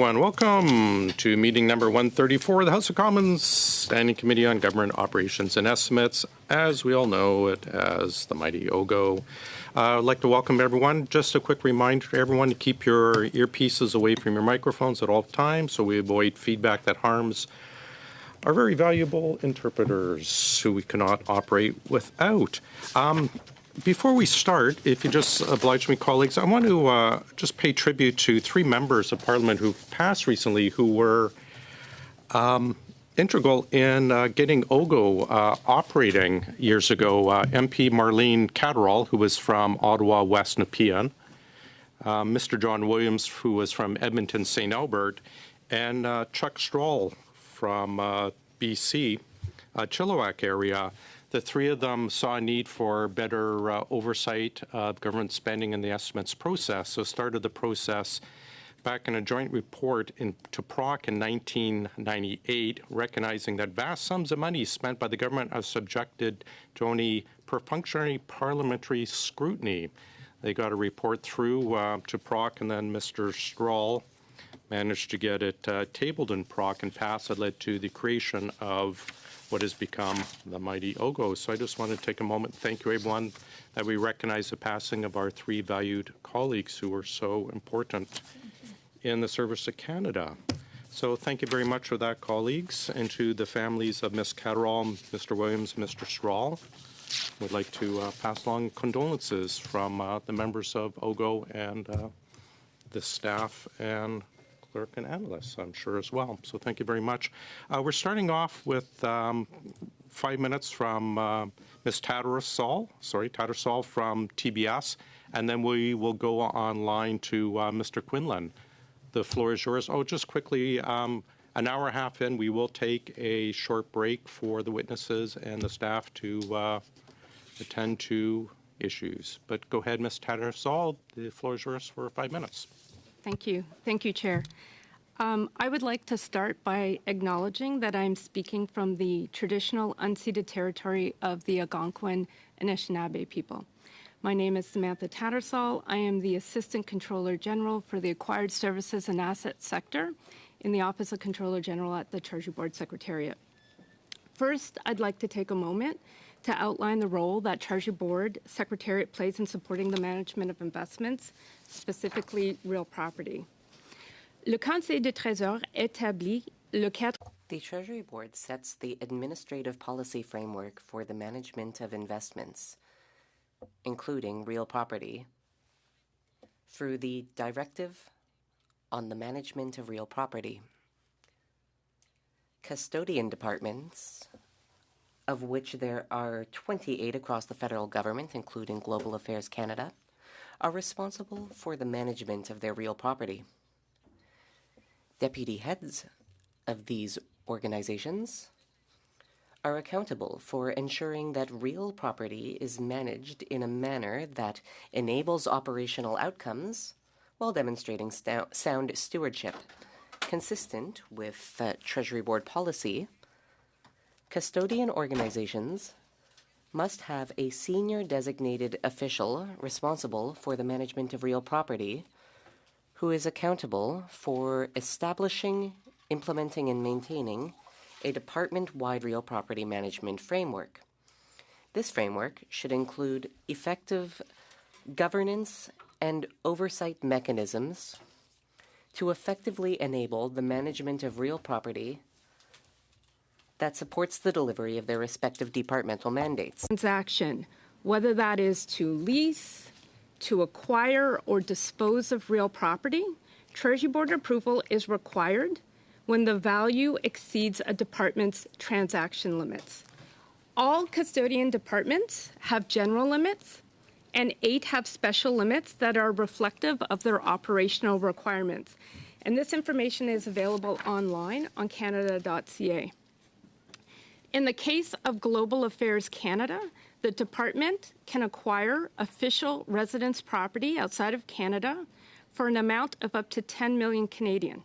everyone. Welcome to meeting number 134 of the House of Commons Standing Committee on Government Operations and Estimates. As we all know it as the mighty OGO. I'd like to welcome everyone. Just a quick reminder to everyone to keep your earpieces away from your microphones at all times so we avoid feedback that harms our very valuable interpreters who we cannot operate without. Before we start, if you just oblige me, colleagues, I want to just pay tribute to three members of Parliament who've passed recently who were integral in getting OGO operating years ago. MP Marlene Catterall, who was from Ottawa West Nepean, Mr. John Williams, who was from Edmonton St. Albert, and Chuck Strahl from BC, Chilliwack area. The three of them saw a need for better oversight of government spending in the estimates process, so started the process back in a joint report to PROC in 1998, recognizing that vast sums of money spent by the government are subjected to only perfunctory parliamentary scrutiny. They got a report through to PROC, and then Mr. Strahl managed to get it tabled in PROC and passed. It led to the creation of what has become the mighty OGO. So I just want to take a moment and thank you, everyone, that we recognize the passing of our three valued colleagues who were so important in the service of Canada. So thank you very much for that, colleagues, and to the families of Ms. Catterall, Mr. Williams, Mr. Strahl. We'd like to pass along condolences from the members of OGO and the staff and clerk and analysts, I'm sure, as well. So thank you very much. We're starting off with 5 minutes from Ms. Tattersall from TBS, and then we will go online to Mr. Quinlan. The floor is yours. Oh, just quickly, an hour and a half in, we will take a short break for the witnesses and the staff to attend to issues. But go ahead, Ms. Tattersall. The floor is yours for 5 minutes. Thank you. Thank you, Chair. I would like to start by acknowledging that I'm speaking from the traditional unceded territory of the Algonquin and Anishinaabe people. My name is Samantha Tattersall. I am the Assistant Controller General for the Acquired Services and Assets sector in the Office of Controller General at the Treasury Board Secretariat. First, I'd like to take a moment to outline the role that Treasury Board Secretariat plays in supporting the management of investments, specifically real property. Le Conseil du Trésor établit le cadre. The Treasury Board sets the administrative policy framework for the management of investments, including real property, through the Directive on the Management of Real Property. Custodian departments, of which there are 28 across the federal government, including Global Affairs Canada, are responsible for the management of their real property. Deputy heads of these organizations are accountable for ensuring that real property is managed in a manner that enables operational outcomes while demonstrating sound stewardship. Consistent with Treasury Board policy, custodian organizations must have a senior designated official responsible for the management of real property who is accountable for establishing, implementing, and maintaining a department-wide real property management framework. This framework should include effective governance and oversight mechanisms to effectively enable the management of real property that supports the delivery of their respective departmental mandates. Transaction, whether that is to lease, to acquire, or dispose of real property, Treasury Board approval is required when the value exceeds a department's transaction limits. All custodian departments have general limits, and 8 have special limits that are reflective of their operational requirements. And this information is available online on canada.ca. In the case of Global Affairs Canada, the department can acquire official residence property outside of Canada for an amount of up to 10 million Canadian.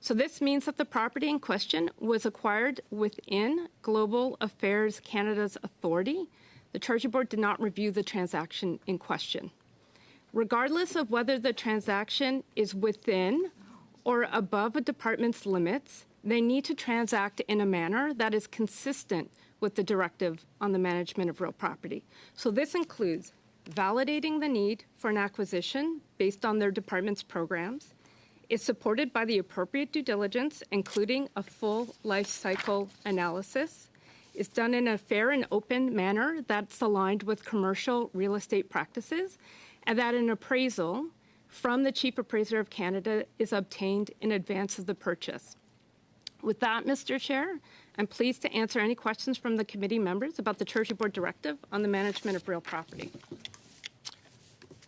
So this means that the property in question was acquired within Global Affairs Canada's authority. The Treasury Board did not review the transaction in question. Regardless of whether the transaction is within or above a department's limits, they need to transact in a manner that is consistent with the directive on the management of real property. So this includes validating the need for an acquisition based on their department's programs, is supported by the appropriate due diligence, including a full life cycle analysis, is done in a fair and open manner that's aligned with commercial real estate practices, and that an appraisal from the Chief Appraiser of Canada is obtained in advance of the purchase. With that, Mr. Chair, I'm pleased to answer any questions from the committee members about the Treasury Board Directive on the management of real property.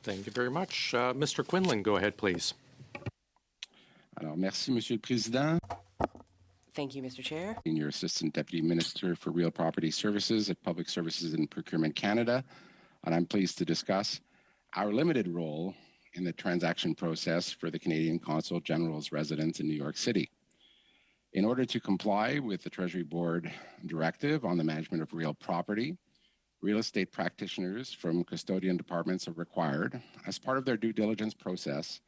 Thank you very much. Mr. Quinlan, go ahead, please. Alors, merci, Monsieur le Président. Thank you, Mr. Chair. Senior Assistant Deputy Minister for Real Property Services at Public Services and Procurement Canada, and I'm pleased to discuss our limited role in the transaction process for the Canadian Consul General's residence in New York City. In order to comply with the Treasury Board directive on the management of real property, real estate practitioners from custodian departments are required, as part of their due diligence process,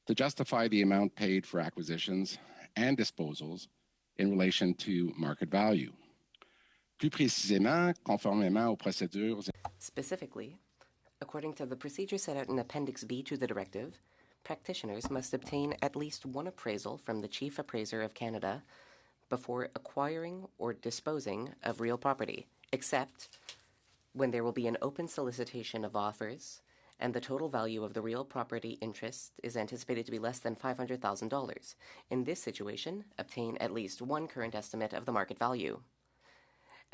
to justify the amount paid for acquisitions and disposals in relation to market value. Plus précisément, conformément aux procédures. Specifically, according to the procedure set out in Appendix B to the directive, practitioners must obtain at least one appraisal from the Chief Appraiser of Canada before acquiring or disposing of real property, except when there will be an open solicitation of offers and the total value of the real property interest is anticipated to be less than $500,000. In this situation, obtain at least one current estimate of the market value.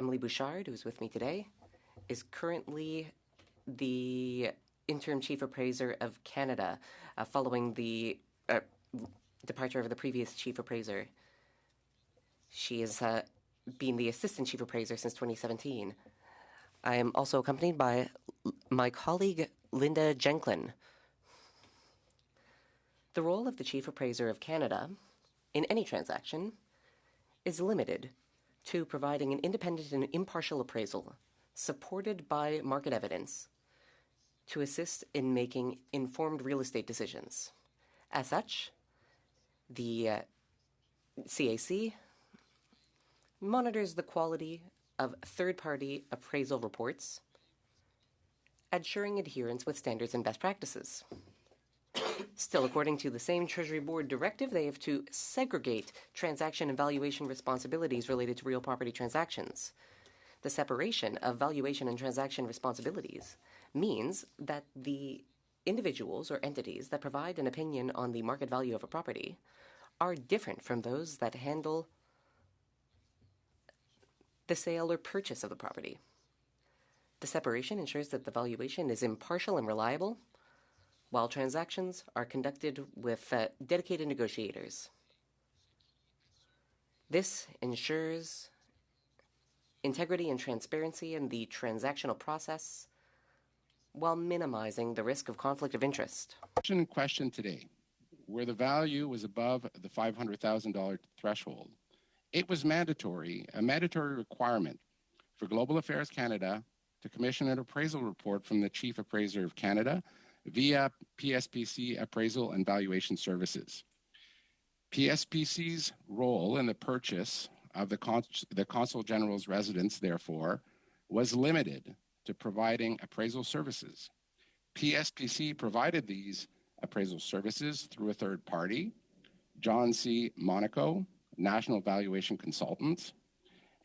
Emily Bouchard, who's with me today, is currently the Interim Chief Appraiser of Canada following the departure of the previous Chief Appraiser. She has been the Assistant Chief Appraiser since 2017. I am also accompanied by my colleague, Linda Jenklin. The role of the Chief Appraiser of Canada in any transaction is limited to providing an independent and impartial appraisal supported by market evidence to assist in making informed real estate decisions. As such, the CAC monitors the quality of third-party appraisal reports, ensuring adherence with standards and best practices. Still, according to the same Treasury Board directive, they have to segregate transaction and valuation responsibilities related to real property transactions. The separation of valuation and transaction responsibilities means that the individuals or entities that provide an opinion on the market value of a property are different from those that handle the sale or purchase of the property. The separation ensures that the valuation is impartial and reliable, while transactions are conducted with dedicated negotiators. This ensures integrity and transparency in the transactional process while minimizing the risk of conflict of interest. In question today, where the value was above the $500,000 threshold, it was a mandatory requirement for Global Affairs Canada to commission an appraisal report from the Chief Appraiser of Canada via PSPC Appraisal and Valuation Services. PSPC's role in the purchase of the Consul General's residence, therefore, was limited to providing appraisal services. PSPC provided these appraisal services through a third party, John C. Monaco, National Valuation Consultants,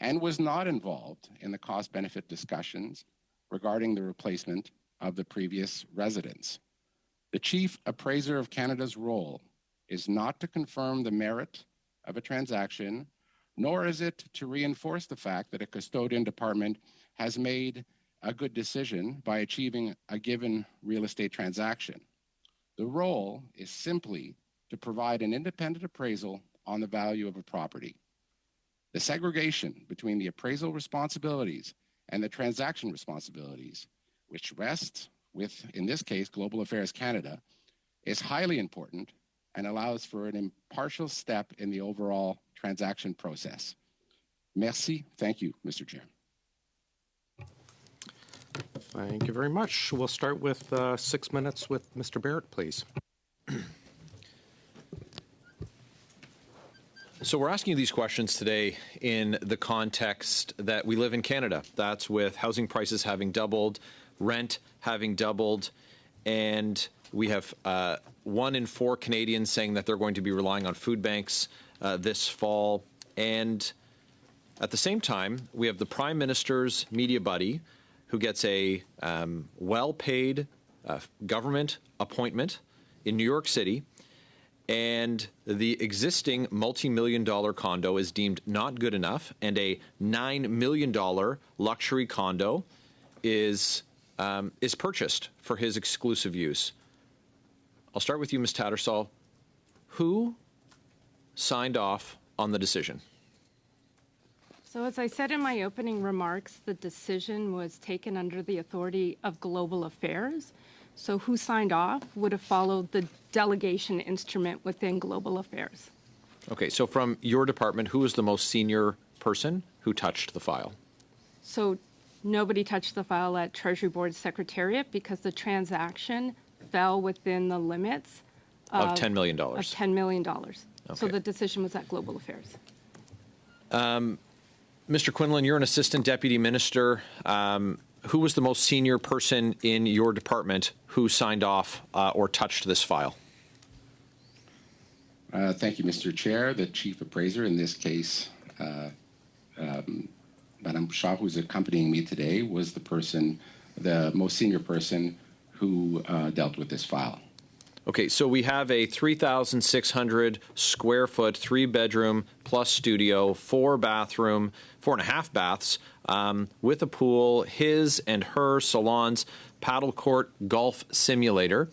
and was not involved in the cost-benefit discussions regarding the replacement of the previous residence. The Chief Appraiser of Canada's role is not to confirm the merit of a transaction, nor is it to reinforce the fact that a custodian department has made a good decision by achieving a given real estate transaction. The role is simply to provide an independent appraisal on the value of a property. The segregation between the appraisal responsibilities and the transaction responsibilities, which rests with, in this case, Global Affairs Canada, is highly important and allows for an impartial step in the overall transaction process. Merci. Thank you, Mr. Chair. Thank you very much. We'll start with 6 minutes with Mr. Barrett, please. So we're asking you these questions today in the context that we live in Canada. That's with housing prices having doubled, rent having doubled, and we have 1 in 4 Canadians saying that they're going to be relying on food banks this fall. And at the same time, we have the Prime Minister's media buddy who gets a well-paid government appointment in New York City, and the existing multi-million-dollar condo is deemed not good enough, and a $9 million luxury condo is purchased for his exclusive use. I'll start with you, Ms. Tattersall. Who signed off on the decision? So as I said in my opening remarks, the decision was taken under the authority of Global Affairs. So who signed off would have followed the delegation instrument within Global Affairs. Okay, so from your department, who was the most senior person who touched the file? So nobody touched the file at Treasury Board Secretariat because the transaction fell within the limits Of $10 million. of $10 million. So Okay. the decision was at Global Affairs. Mr. Quinlan, you're an assistant deputy minister. Who was the most senior person in your department who signed off or touched this file? Thank you, Mr. Chair. The chief appraiser in this case, Madam Shaw, who's accompanying me today, was the most senior person who dealt with this file. Okay, so we have a 3,600 square foot, 3-bedroom plus studio, 4-bathroom, 4.5 baths, with a pool, his and her salons, paddle court, golf simulator.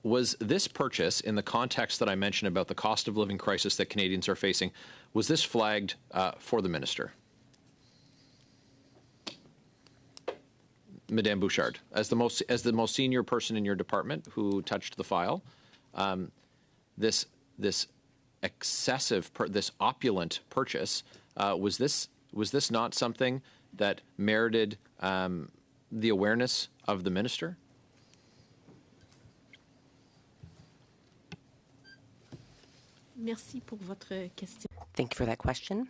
Was this purchase, in the context that I mentioned about the cost of living crisis that Canadians are facing, was this flagged for the minister? Madame Bouchard, as the most senior person in your department who touched the file, this excessive, this opulent purchase, was this not something that merited the awareness of the minister? Merci pour votre question. Thank you for that question.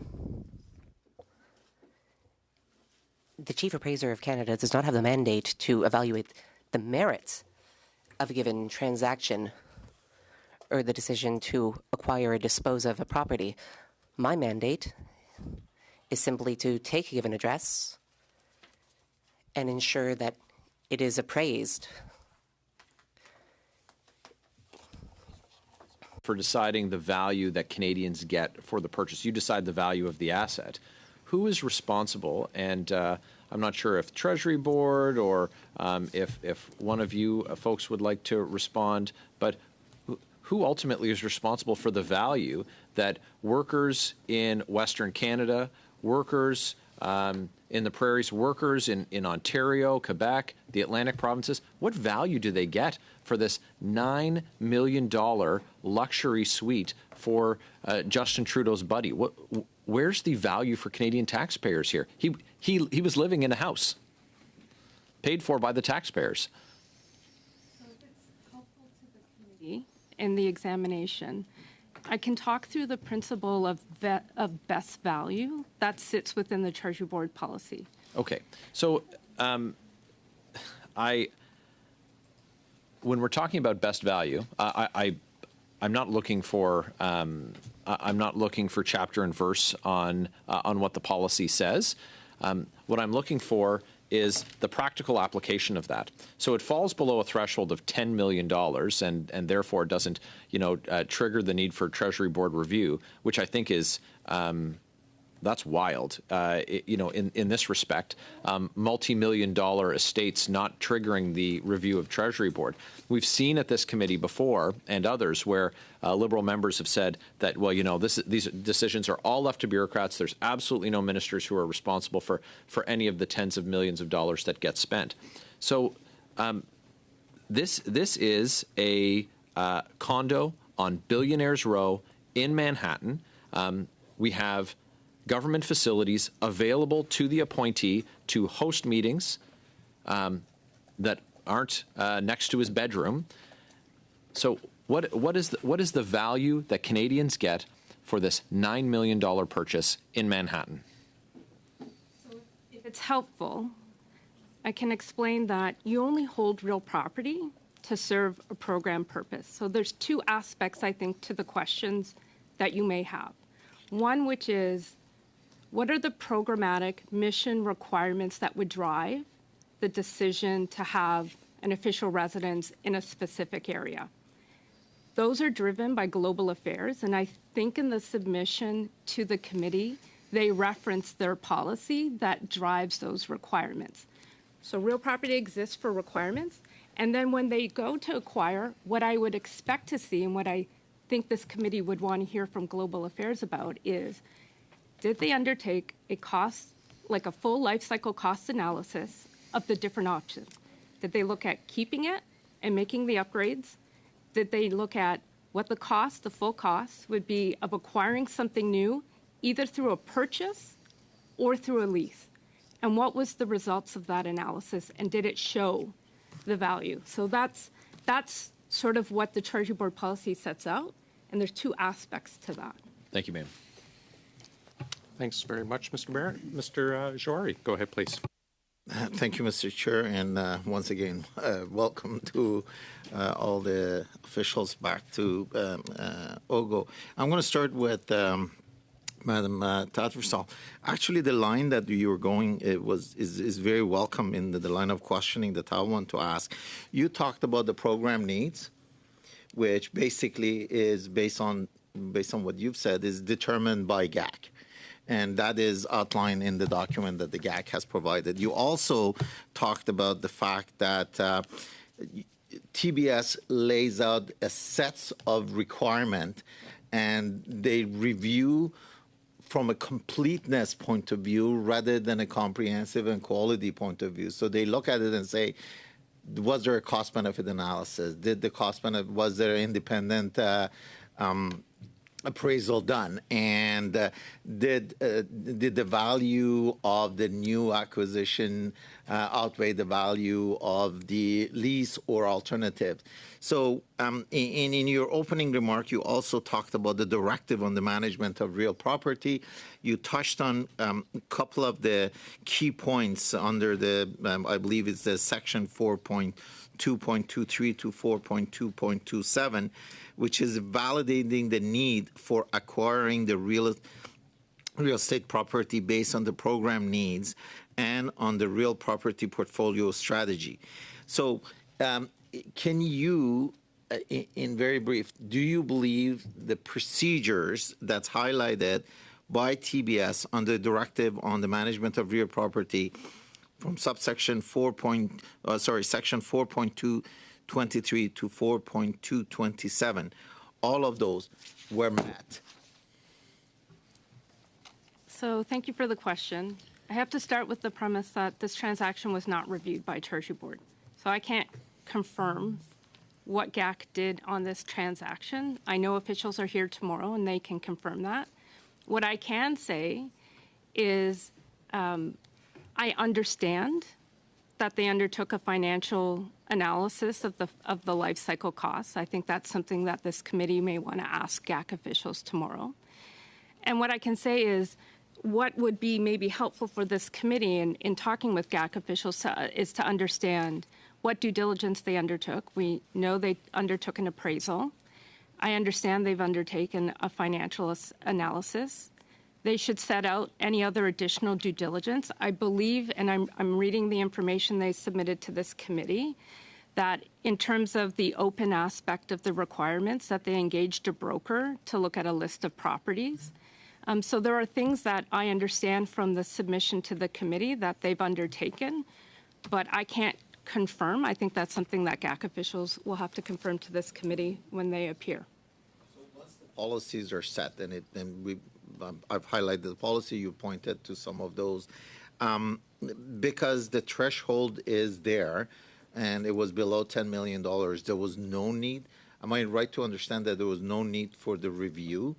The Chief Appraiser of Canada does not have the mandate to evaluate the merits of a given transaction or the decision to acquire or dispose of a property. My mandate is simply to take a given address and ensure that it is appraised. For deciding the value that Canadians get for the purchase, you decide the value of the asset. Who is responsible? And I'm not sure if Treasury Board or if one of you folks would like to respond, but who ultimately is responsible for the value that workers in Western Canada, workers in the prairies, workers in Ontario, Quebec, the Atlantic provinces, what value do they get for this $9 million luxury suite for Justin Trudeau's buddy? Where's the value for Canadian taxpayers here? He was living in a house paid for by the taxpayers. So if it's helpful to the committee in the examination, I can talk through the principle of best value that sits within the Treasury Board policy. Okay, so when we're talking about best value, I'm not looking for chapter and verse on what the policy says. What I'm looking for is the practical application of that. So it falls below a threshold of $10 million, and therefore doesn't, trigger the need for Treasury Board review, which I think is that's wild. In this respect, multi-million-dollar estates not triggering the review of Treasury Board. We've seen at this committee before and others where Liberal members have said that, these decisions are all left to bureaucrats. There's absolutely no ministers who are responsible for any of the tens of millions of dollars that get spent. So this is a condo on Billionaires Row in Manhattan. We have government facilities available to the appointee to host meetings that aren't next to his bedroom. So what is the value that Canadians get for this $9 million purchase in Manhattan? If it's helpful, I can explain that you only hold real property to serve a program purpose. So there's two aspects, I think, to the questions that you may have. One, which is, what are the programmatic mission requirements that would drive the decision to have an official residence in a specific area? Those are driven by global affairs, and I think in the submission to the committee, they reference their policy that drives those requirements. So real property exists for requirements, and then when they go to acquire, what I would expect to see and what I think this committee would want to hear from global affairs about is, did they undertake a cost, like a full life cycle cost analysis of the different options? Did they look at keeping it and making the upgrades? Did they look at what the cost, the full cost, would be of acquiring something new, either through a purchase or through a lease? And what was the results of that analysis, and did it show the value? So that's sort of what the Treasury Board policy sets out, and there's two aspects to that. Thank you, ma'am. Thanks very much, Mr. Barrett. Mr. Jory, go ahead, please. Thank you, Mr. Chair, and once again, welcome to all the officials back to OGO. I'm going to start with Madam Tattersall. Actually, the line that you were going is very welcome in the line of questioning that I want to ask. You talked about the program needs, which basically is based on what you've said, is determined by GAC. And that is outlined in the document that the GAC has provided. You also talked about the fact that TBS lays out a set of requirements, and they review from a completeness point of view rather than a comprehensive and quality point of view. So they look at it and say, was there a cost-benefit analysis? Did the cost-benefit, was there independent appraisal done, and did the value of the new acquisition outweigh the value of the lease or alternative? So in your opening remark, you also talked about the directive on the management of real property. You touched on a couple of the key points under the, I believe it's the section 4.2.23 to 4.2.27, which is validating the need for acquiring the real estate property based on the program needs and on the real property portfolio strategy. So can you, in very brief, do you believe the procedures that's highlighted by TBS on the directive on the management of real property from subsection section 4.223 to 4.227, all of those were met? So thank you for the question. I have to start with the premise that this transaction was not reviewed by Treasury Board. So I can't confirm what GAC did on this transaction. I know officials are here tomorrow and they can confirm that. What I can say is I understand that they undertook a financial analysis of the life cycle costs. I think that's something that this committee may want to ask GAC officials tomorrow. And what I can say is what would be maybe helpful for this committee in talking with GAC officials is to understand what due diligence they undertook. We know they undertook an appraisal. I understand they've undertaken a financial analysis. They should set out any other additional due diligence. I believe, and I'm reading the information they submitted to this committee, that in terms of the open aspect of the requirements, that they engaged a broker to look at a list of properties. So there are things that I understand from the submission to the committee that they've undertaken, but I can't confirm. I think that's something that GAC officials will have to confirm to this committee when they appear. So once the policies are set, and I've highlighted the policy, you pointed to some of those, because the threshold is there and it was below $10 million, there was no need. Am I right to understand that there was no need for the review?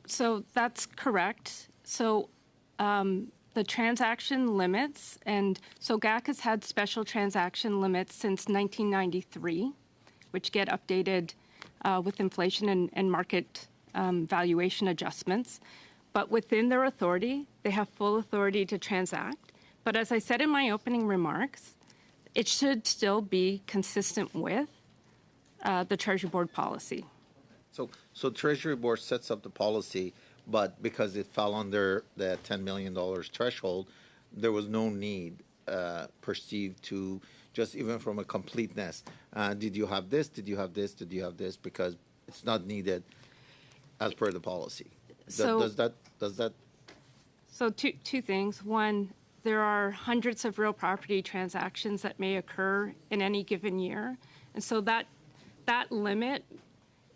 So that's correct. So the transaction limits, and so GAC has had special transaction limits since 1993, which get updated with inflation and market valuation adjustments. But within their authority, they have full authority to transact. But as I said in my opening remarks, it should still be consistent with the Treasury Board policy. So Treasury Board sets up the policy, but because it fell under the $10 million threshold, there was no need perceived to, just even from a completeness. Did you have this? Did you have this? Did you have this? Because it's not needed as per the policy. Does that? So two things. One, there are hundreds of real property transactions that may occur in any given year. And so that limit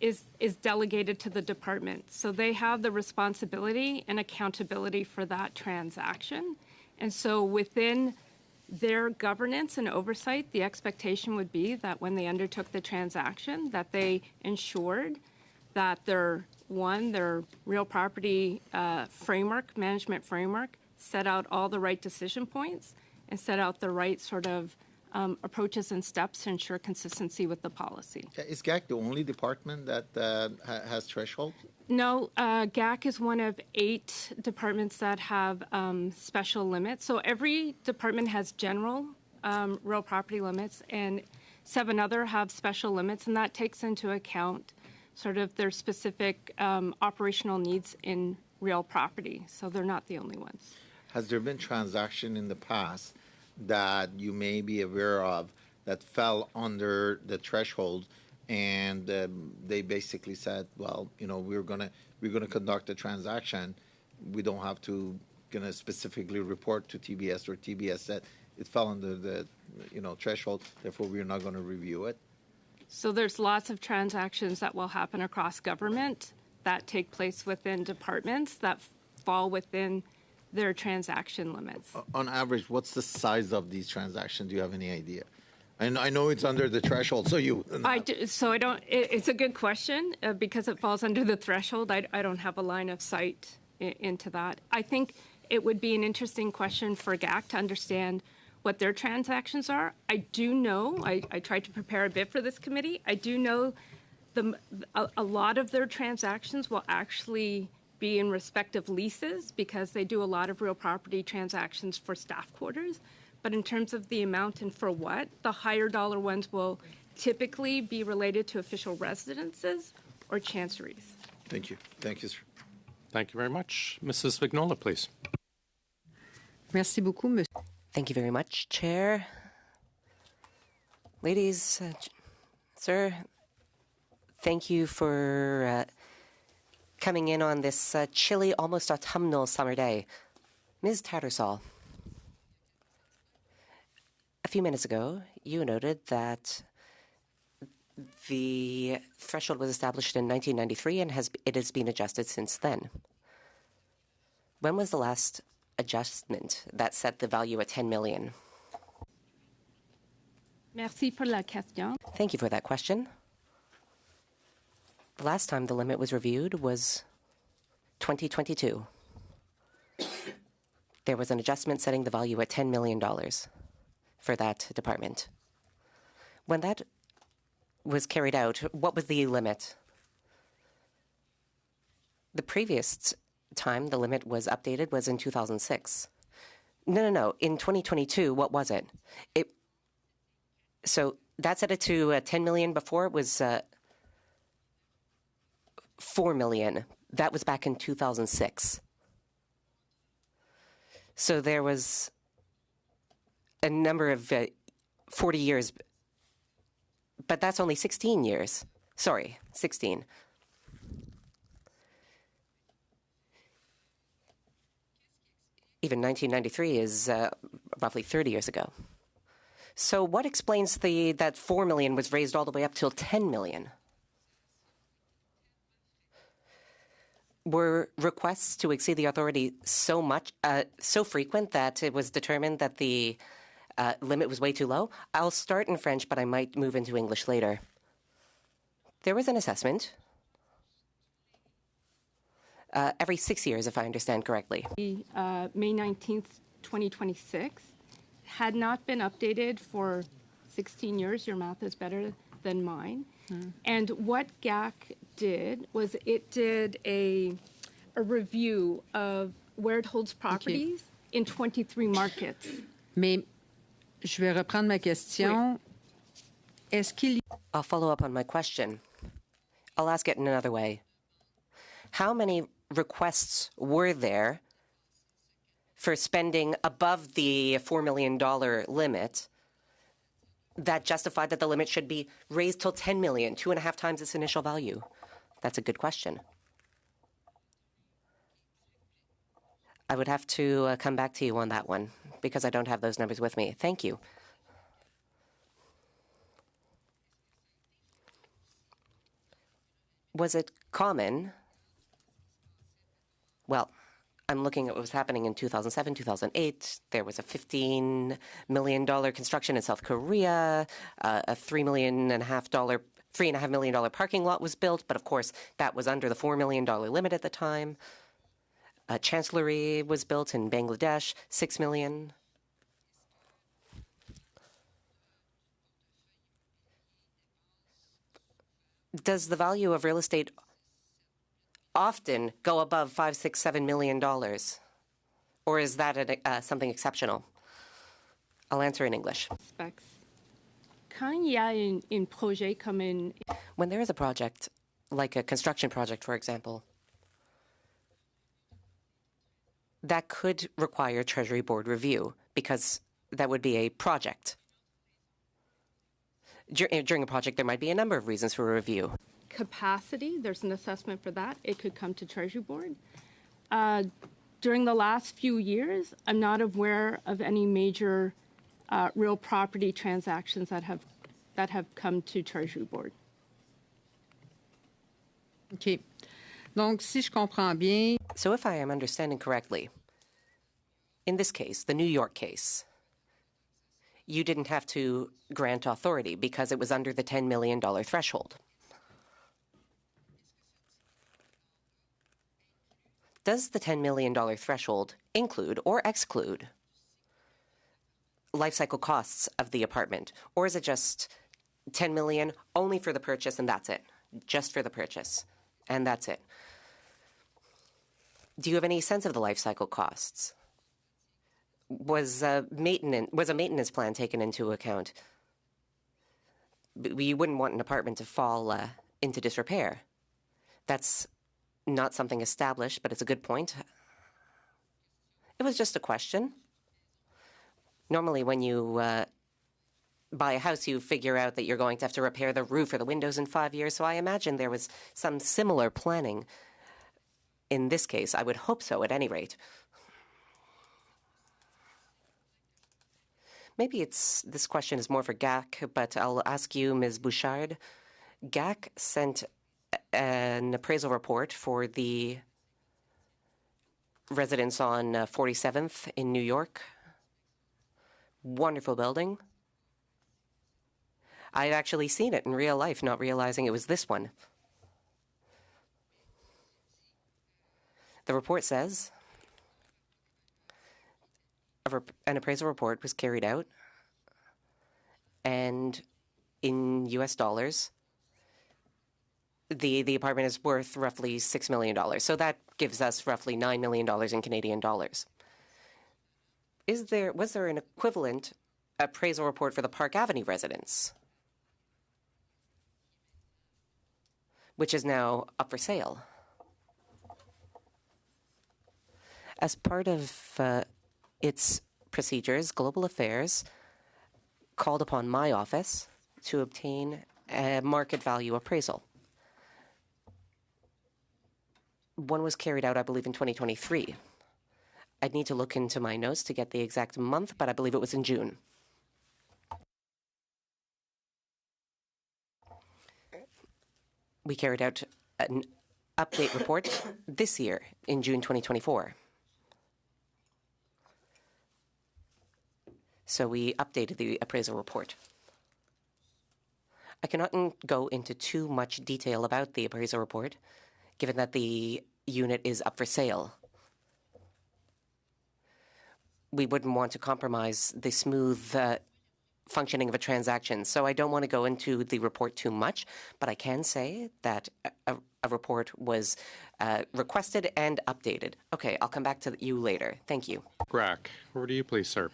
is delegated to the department. So they have the responsibility and accountability for that transaction. And so within their governance and oversight, the expectation would be that when they undertook the transaction, that they ensured that their real property management framework, set out all the right decision points and set out the right sort of approaches and steps to ensure consistency with the policy. Is GAC the only department that has threshold? No, GAC is one of 8 departments that have special limits. So every department has general real property limits, and 7 other have special limits, and that takes into account sort of their specific operational needs in real property. So they're not the only ones. Has there been transaction in the past that you may be aware of that fell under the threshold, and they basically said, well, we're gonna conduct a transaction. We don't have to specifically report to TBS, or TBS said it fell under the threshold, therefore we're not going to review it? So there's lots of transactions that will happen across government that take place within departments that fall within their transaction limits. On average, what's the size of these transactions? Do you have any idea? I know it's under the threshold, so you. I don't. It's a good question because it falls under the threshold. I don't have a line of sight into that. I think it would be an interesting question for GAC to understand what their transactions are. I do know. I tried to prepare a bit for this committee. I do know a lot of their transactions will actually be in respect of leases because they do a lot of real property transactions for staff quarters. But in terms of the amount and for what, the higher dollar ones will typically be related to official residences or chanceries. Thank you. Thank you, sir. Thank you very much. Mrs. Vignola, please. Merci beaucoup, monsieur. Thank you very much, Chair. Ladies, sir, thank you for coming in on this chilly, almost autumnal summer day. Ms. Tattersall, a few minutes ago, you noted that the threshold was established in 1993 and it has been adjusted since then. When was the last adjustment that set the value at $10 million? Merci pour la question. Thank you for that question. The last time the limit was reviewed was 2022. There was an adjustment setting the value at $10 million for that department. When that was carried out, what was the limit? The previous time the limit was updated was in 2006. No. In 2022, what was it? So that set it to $10 million before. It was $4 million. That was back in 2006. So there was a number of 40 years, but that's only 16 years. Sorry, 16. Even 1993 is roughly 30 years ago. So what explains that $4 million was raised all the way up till $10 million? Were requests to exceed the authority so frequent that it was determined that the limit was way too low? I'll start in French, but I might move into English later. There was an assessment every 6 years, if I understand correctly. May 19th, 2026 had not been updated for 16 years. Your math is better than mine. And what GAC did was it did a review of where it holds properties in 23 markets. Mais je vais reprendre ma question. Est-ce qu'il y I'll follow up on my question. I'll ask it in another way. How many requests were there for spending above the $4 million limit that justified that the limit should be raised till $10 million, 2.5 times its initial value? That's a good question. I would have to come back to you on that one because I don't have those numbers with me. Thank you. Was it common? Well, I'm looking at what was happening in 2007, 2008. There was a $15 million construction in South Korea, a $3.5 million parking lot was built, but of course that was under the $4 million limit at the time. A chancellery was built in Bangladesh, $6 million. Does the value of real estate often go above $5, $6, $7 million? Or is that something exceptional? I'll answer in English. Specs. Quand il y a un projet comme une When there is a project, like a construction project, for example, that could require Treasury Board review because that would be a project. During a project, there might be a number of reasons for a review. capacity, there's an assessment for that. It could come to Treasury Board. During the last few years, I'm not aware of any major real property transactions that have come to Treasury Board. OK. Donc, si je comprends bien, So if I am understanding correctly, in this case, the New York case, you didn't have to grant authority because it was under the $10 million threshold. Does the $10 million threshold include or exclude life cycle costs of the apartment? Or is it just $10 million only for the purchase and that's it? Just for the purchase and that's it? Do you have any sense of the life cycle costs? Was a maintenance plan taken into account? We wouldn't want an apartment to fall into disrepair. That's not something established, but it's a good point. It was just a question. Normally, when you buy a house, you figure out that you're going to have to repair the roof or the windows in 5 years. So I imagine there was some similar planning in this case. I would hope so, at any rate. Maybe this question is more for GAC, but I'll ask you, Ms. Bouchard. GAC sent an appraisal report for the residence on 47th in New York. Wonderful building. I'd actually seen it in real life, not realizing it was this one. The report says an appraisal report was carried out, and in US dollars, the apartment is worth roughly $6 million. So that gives us roughly $9 million in Canadian dollars. Was there an equivalent appraisal report for the Park Avenue residence, which is now up for sale? As part of its procedures, Global Affairs called upon my office to obtain a market value appraisal. One was carried out, I believe, in 2023. I'd need to look into my notes to get the exact month, but I believe it was in June. We carried out an update report this year in June 2024. So we updated the appraisal report. I cannot go into too much detail about the appraisal report, given that the unit is up for sale. We wouldn't want to compromise the smooth functioning of a transaction. So I don't want to go into the report too much, but I can say that a report was requested and updated. Okay, I'll come back to you later. Thank you. Grack, over to you, please, sir.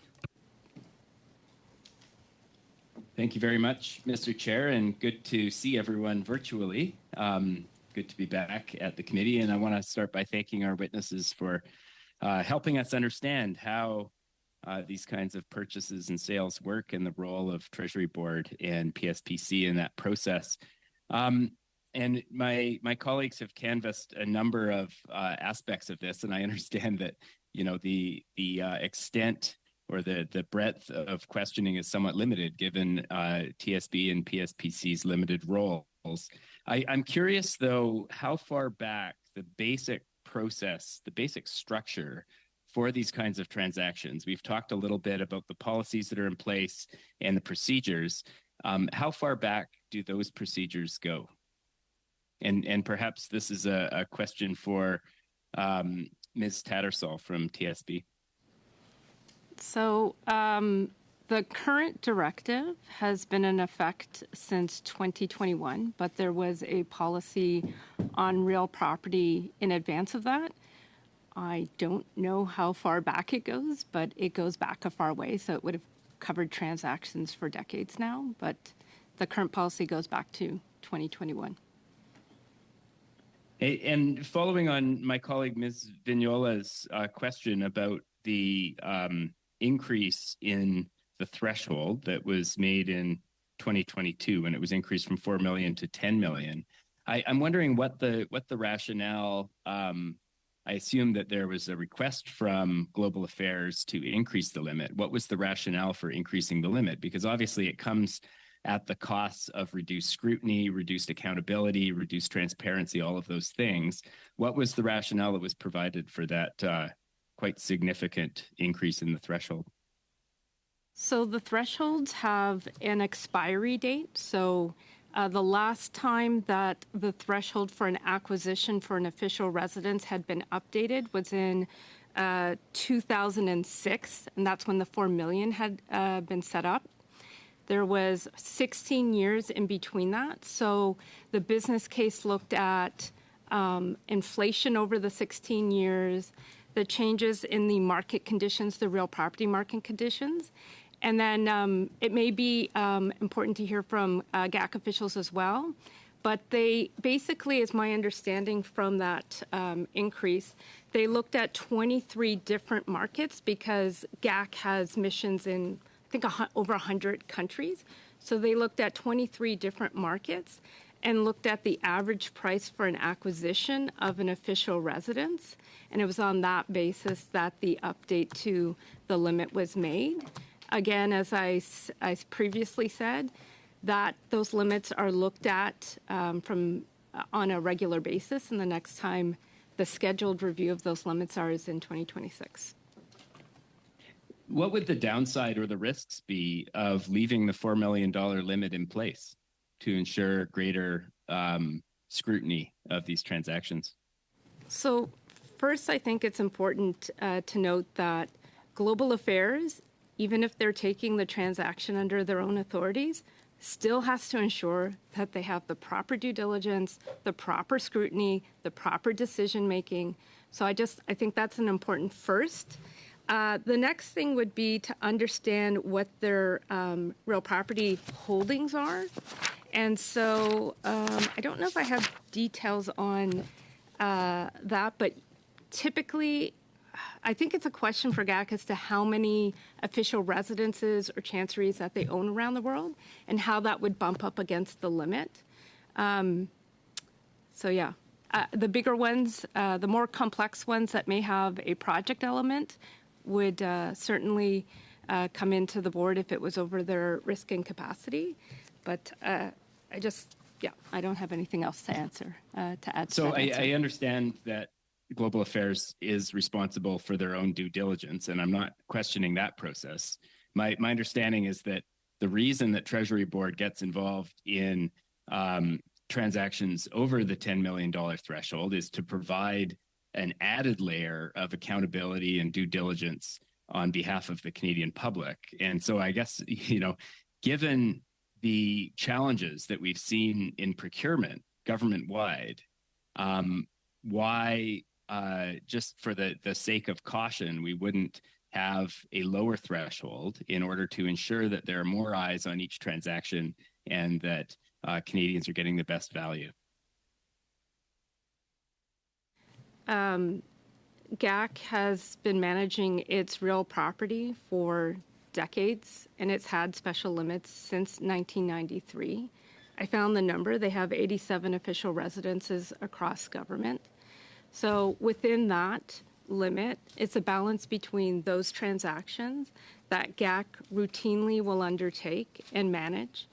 Thank you very much, Mr. Chair, and good to see everyone virtually. Good to be back at the committee, and I want to start by thanking our witnesses for helping us understand how these kinds of purchases and sales work and the role of Treasury Board and PSPC in that process. And my colleagues have canvassed a number of aspects of this, and I understand that the extent or the breadth of questioning is somewhat limited given TSB and PSPC's limited roles. I'm curious, though, how far back the basic process, the basic structure for these kinds of transactions. We've talked a little bit about the policies that are in place and the procedures. How far back do those procedures go? And perhaps this is a question for Ms. Tattersall from TSB. So the current directive has been in effect since 2021, but there was a policy on real property in advance of that. I don't know how far back it goes, but it goes back a far way, so it would have covered transactions for decades now, but the current policy goes back to 2021. And following on my colleague Ms. Vignola's question about the increase in the threshold that was made in 2022 when it was increased from 4 million to 10 million, I'm wondering what the rationale. I assume that there was a request from Global Affairs to increase the limit. What was the rationale for increasing the limit? Because obviously it comes at the costs of reduced scrutiny, reduced accountability, reduced transparency, all of those things. What was the rationale that was provided for that quite significant increase in the threshold? So the thresholds have an expiry date. So the last time that the threshold for an acquisition for an official residence had been updated was in 2006, and that's when the 4 million had been set up. There was 16 years in between that. So the business case looked at inflation over the 16 years, the changes in the market conditions, the real property market conditions. And then it may be important to hear from GAC officials as well. But they basically, is my understanding from that increase, they looked at 23 different markets because GAC has missions in, I think, over 100 countries. So they looked at 23 different markets and looked at the average price for an acquisition of an official residence. And it was on that basis that the update to the limit was made. Again, as I previously said, that those limits are looked at on a regular basis, and the next time the scheduled review of those limits is in 2026. What would the downside or the risks be of leaving the $4 million limit in place to ensure greater scrutiny of these transactions? So first, I think it's important to note that Global Affairs, even if they're taking the transaction under their own authorities, still has to ensure that they have the proper due diligence, the proper scrutiny, the proper decision making. So I think that's an important first. The next thing would be to understand what their real property holdings are. And so I don't know if I have details on that, but typically I think it's a question for GAC as to how many official residences or chanceries that they own around the world and how that would bump up against the limit. The bigger ones, the more complex ones that may have a project element would certainly come into the board if it was over their risk and capacity. But I don't have anything else to answer, to add to that answer. I understand that Global Affairs is responsible for their own due diligence, and I'm not questioning that process. My understanding is that the reason that Treasury Board gets involved in transactions over the $10 million threshold is to provide an added layer of accountability and due diligence on behalf of the Canadian public. And so I guess, given the challenges that we've seen in procurement government-wide, why, just for the sake of caution, we wouldn't have a lower threshold in order to ensure that there are more eyes on each transaction and that Canadians are getting the best value? GAC has been managing its real property for decades, and it's had special limits since 1993. I found the number. They have 87 official residences across government. So within that limit, it's a balance between those transactions that GAC routinely will undertake and manage,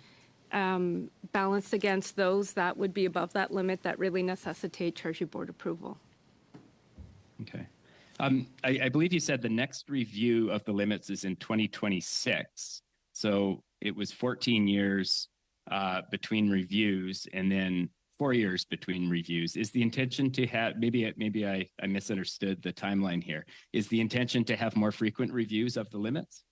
balanced against those that would be above that limit that really necessitate Treasury Board approval. Okay. I believe you said the next review of the limits is in 2026. So it was 14 years between reviews and then 4 years between reviews. Is the intention to have, maybe I misunderstood the timeline here. Is the intention to have more frequent reviews of the limits?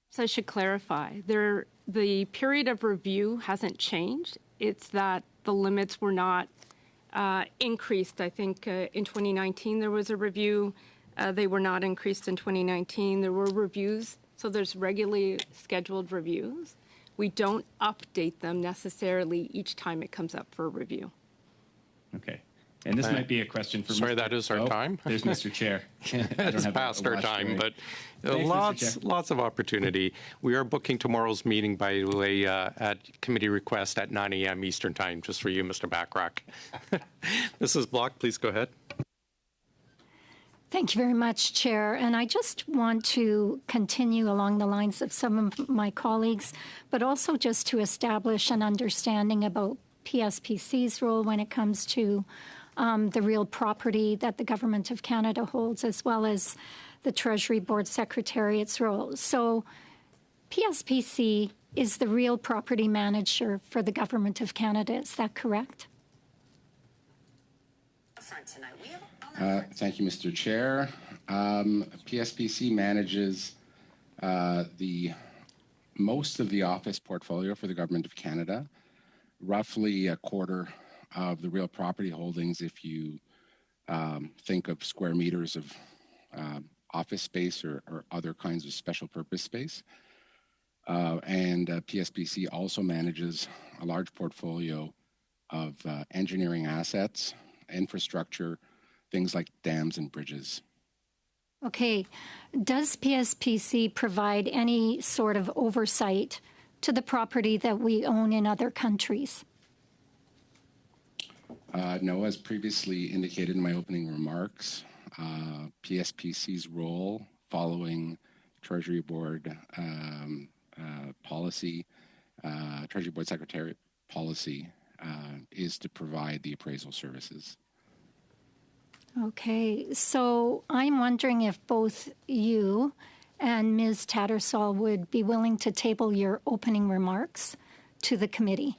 So I should clarify, the period of review hasn't changed. It's that the limits were not increased. I think in 2019 there was a review. They were not increased in 2019. There were reviews, so there's regularly scheduled reviews. We don't update them necessarily each time it comes up for a review. Okay. And this might be a question for Sorry, Mr. that is our time. There's Mr. Chair. It's past our time, but Thanks, lots of opportunity. We are booking tomorrow's meeting, by the way, at committee request at 9 a.m. Eastern Time, just for you, Mr. Bachrach. Mrs. Block, please go ahead. Thank you very much, Chair. And I just want to continue along the lines of some of my colleagues, but also just to establish an understanding about PSPC's role when it comes to the real property that the Government of Canada holds, as well as the Treasury Board Secretariat's role. So PSPC is the real property manager for the Government of Canada. Is that correct? Thank you, Mr. Chair. PSPC manages most of the office portfolio for the Government of Canada, roughly a quarter of the real property holdings if you think of square meters of office space or other kinds of special purpose space. And PSPC also manages a large portfolio of engineering assets, infrastructure, things like dams and bridges. Okay. Does PSPC provide any sort of oversight to the property that we own in other countries? No, as previously indicated in my opening remarks, PSPC's role following Treasury Board policy, Treasury Board Secretariat policy, is to provide the appraisal services. Okay, so I'm wondering if both you and Ms. Tattersall would be willing to table your opening remarks to the committee.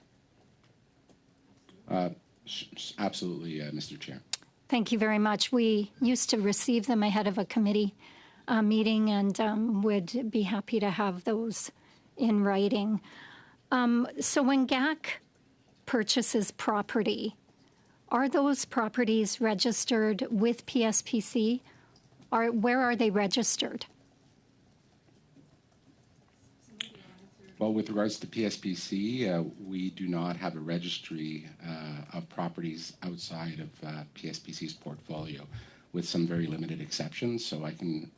Absolutely, Mr. Chair. Thank you very much. We used to receive them ahead of a committee meeting and would be happy to have those in writing. So when GAC purchases property, are those properties registered with PSPC? Where are they registered? Well, with regards to PSPC, we do not have a registry of properties outside of PSPC's portfolio, with some very limited exceptions. So I can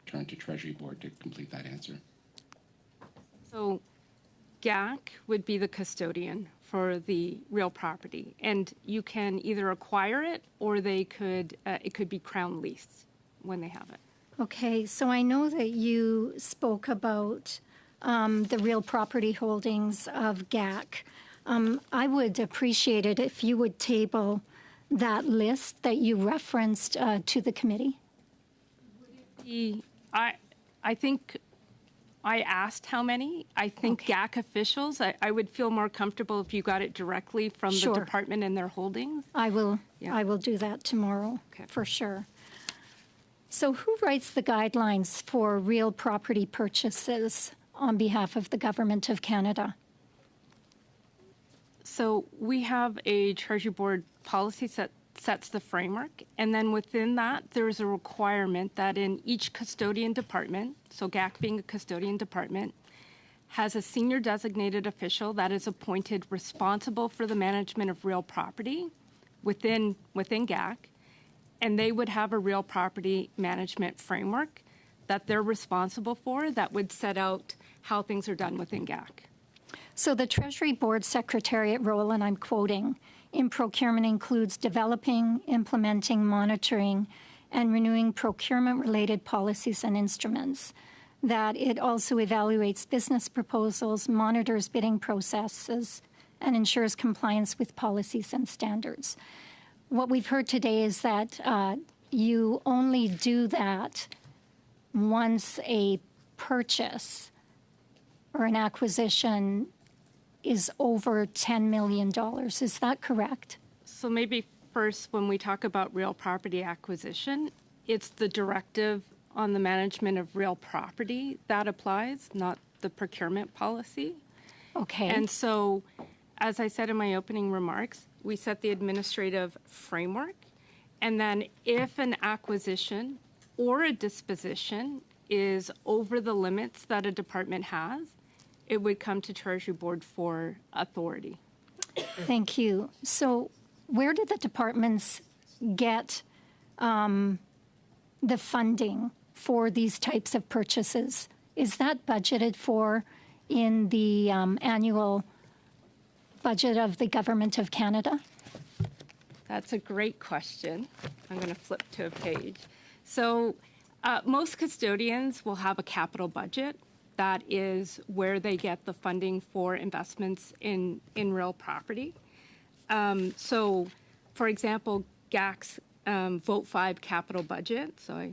turn to Treasury Board to complete that answer. So GAC would be the custodian for the real property, and you can either acquire it or it could be Crown leased when they have it. Okay, so I know that you spoke about the real property holdings of GAC. I would appreciate it if you would table that list that you referenced to the committee. I think I asked how many. I think okay. GAC officials, I would feel more comfortable if you got it directly from sure. the department and their holdings. I will do that tomorrow, okay. for sure. So who writes the guidelines for real property purchases on behalf of the Government of Canada? So we have a Treasury Board policy sets the framework, and then within that, there's a requirement that in each custodian department, so GAC being a custodian department, has a senior designated official that is appointed responsible for the management of real property within GAC, and they would have a real property management framework that they're responsible for that would set out how things are done within GAC. So the Treasury Board Secretariat role, and I'm quoting, in procurement includes developing, implementing, monitoring, and renewing procurement-related policies and instruments. That it also evaluates business proposals, monitors bidding processes, and ensures compliance with policies and standards. What we've heard today is that you only do that once a purchase or an acquisition is over $10 million. Is that correct? So maybe first, when we talk about real property acquisition, it's the directive on the management of real property that applies, not the procurement policy. Okay. And so, as I said in my opening remarks, we set the administrative framework, and then if an acquisition or a disposition is over the limits that a department has, it would come to Treasury Board for authority. Thank you. So where do the departments get the funding for these types of purchases? Is that budgeted for in the annual budget of the Government of Canada? That's a great question. I'm going to flip to a page. So most custodians will have a capital budget. That is where they get the funding for investments in real property. So, for example, GAC's Vote 5 capital budget, for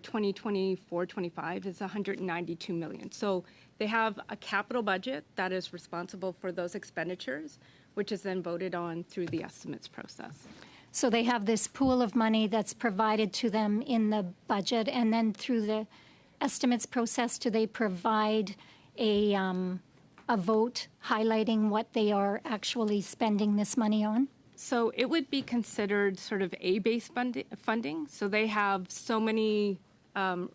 2024-25 is $192 million. So they have a capital budget that is responsible for those expenditures, which is then voted on through the estimates process. So they have this pool of money that's provided to them in the budget, and then through the estimates process, do they provide a vote highlighting what they are actually spending this money on? So it would be considered sort of A-based funding. So they have so many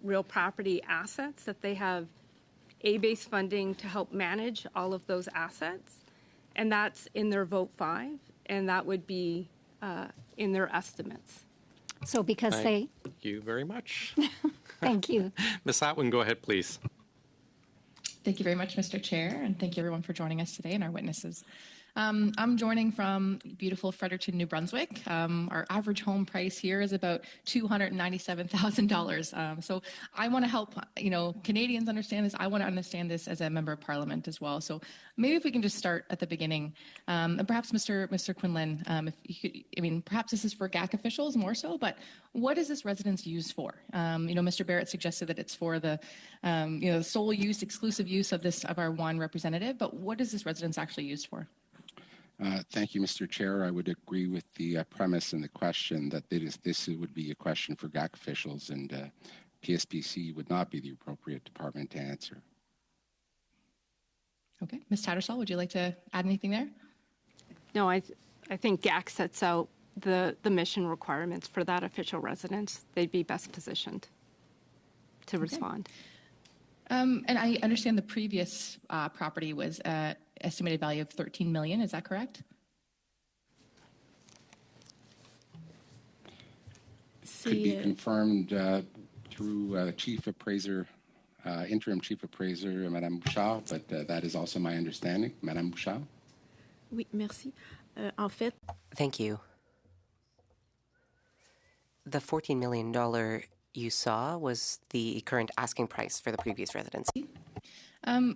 real property assets that they have A-based funding to help manage all of those assets. And that's in their Vote 5, and that would be in their estimates. So because Thank you very much. Thank you. Ms. Atwin, go ahead, please. Thank you very much, Mr. Chair, and thank you everyone for joining us today and our witnesses. I'm joining from beautiful Fredericton, New Brunswick. Our average home price here is about $297,000. So I want to help, Canadians understand this. I want to understand this as a member of Parliament as well. So maybe if we can just start at the beginning, and perhaps Mr. Quinlan, if you could, perhaps this is for GAC officials more so, but what is this residence used for? Mr. Barrett suggested that it's for the, sole use, exclusive use of our one representative, but what is this residence actually used for? Thank you, Mr. Chair. I would agree with the premise and the question that this would be a question for GAC officials, and PSPC would not be the appropriate department to answer. Okay. Ms. Tattersall, would you like to add anything there? No, I think GAC sets out the mission requirements for that official residence. They'd be best positioned to respond. And I understand the previous property was estimated value of $13 million. Is that correct? Could be confirmed through Chief Appraiser, Interim Chief Appraiser, Madame Bouchard, but that is also my understanding. Madame Bouchard? Oui, merci. En fait, Thank you. The $14 million you saw was the current asking price for the previous residence.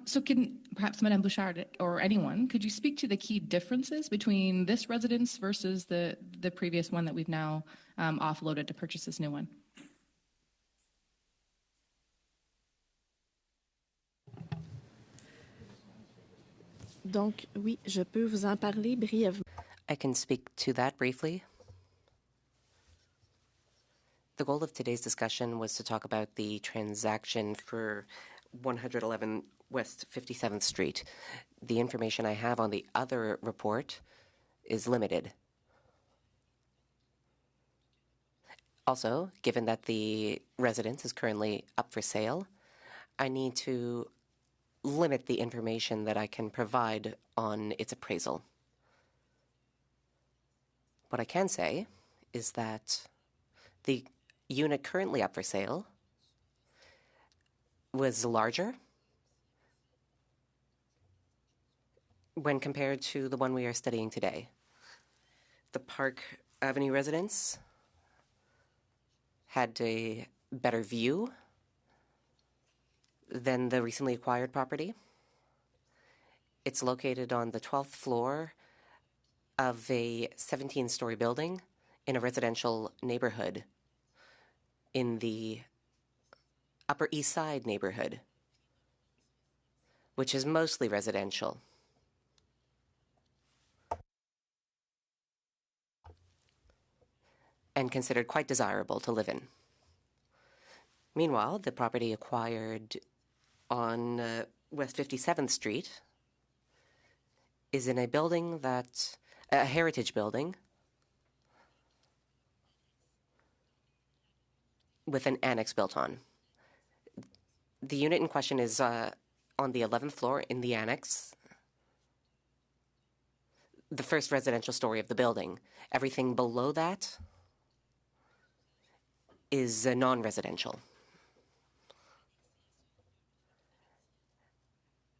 So can perhaps Madame Bouchard or anyone, could you speak to the key differences between this residence versus the previous one that we've now offloaded to purchase this new one? donc, oui, je peux vous en parler brièvement. I can speak to that briefly. The goal of today's discussion was to talk about the transaction for 111 West 57th Street. The information I have on the other report is limited. Also, given that the residence is currently up for sale, I need to limit the information that I can provide on its appraisal. What I can say is that the unit currently up for sale was larger when compared to the one we are studying today. The Park Avenue residence had a better view than the recently acquired property. It's located on the 12th floor of a 17-story building in a residential neighborhood in the Upper East Side neighborhood, which is mostly residential. And considered quite desirable to live in. Meanwhile, the property acquired on West 57th Street is in a building that, a heritage building with an annex built on. The unit in question is on the 11th floor in the annex, the first residential story of the building. Everything below that is non-residential.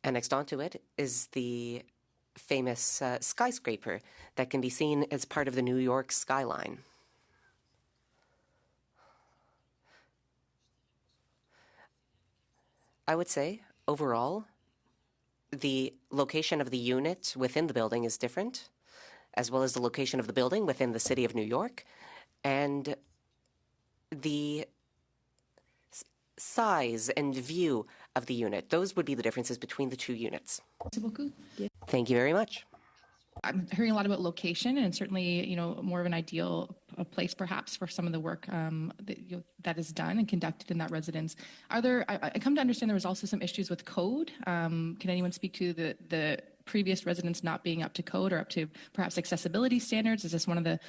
Annexed onto it is the famous skyscraper that can be seen as part of the New York skyline. I would say, overall, the location of the unit within the building is different, as well as the location of the building within the city of New York, and the size and view of the unit. Those would be the differences between the two units. Thank you very much. I'm hearing a lot about location, and certainly, more of an ideal place perhaps for some of the work that is done and conducted in that residence. I come to understand there was also some issues with code. Can anyone speak to the previous residents not being up to code or up to perhaps accessibility standards? Is this one of the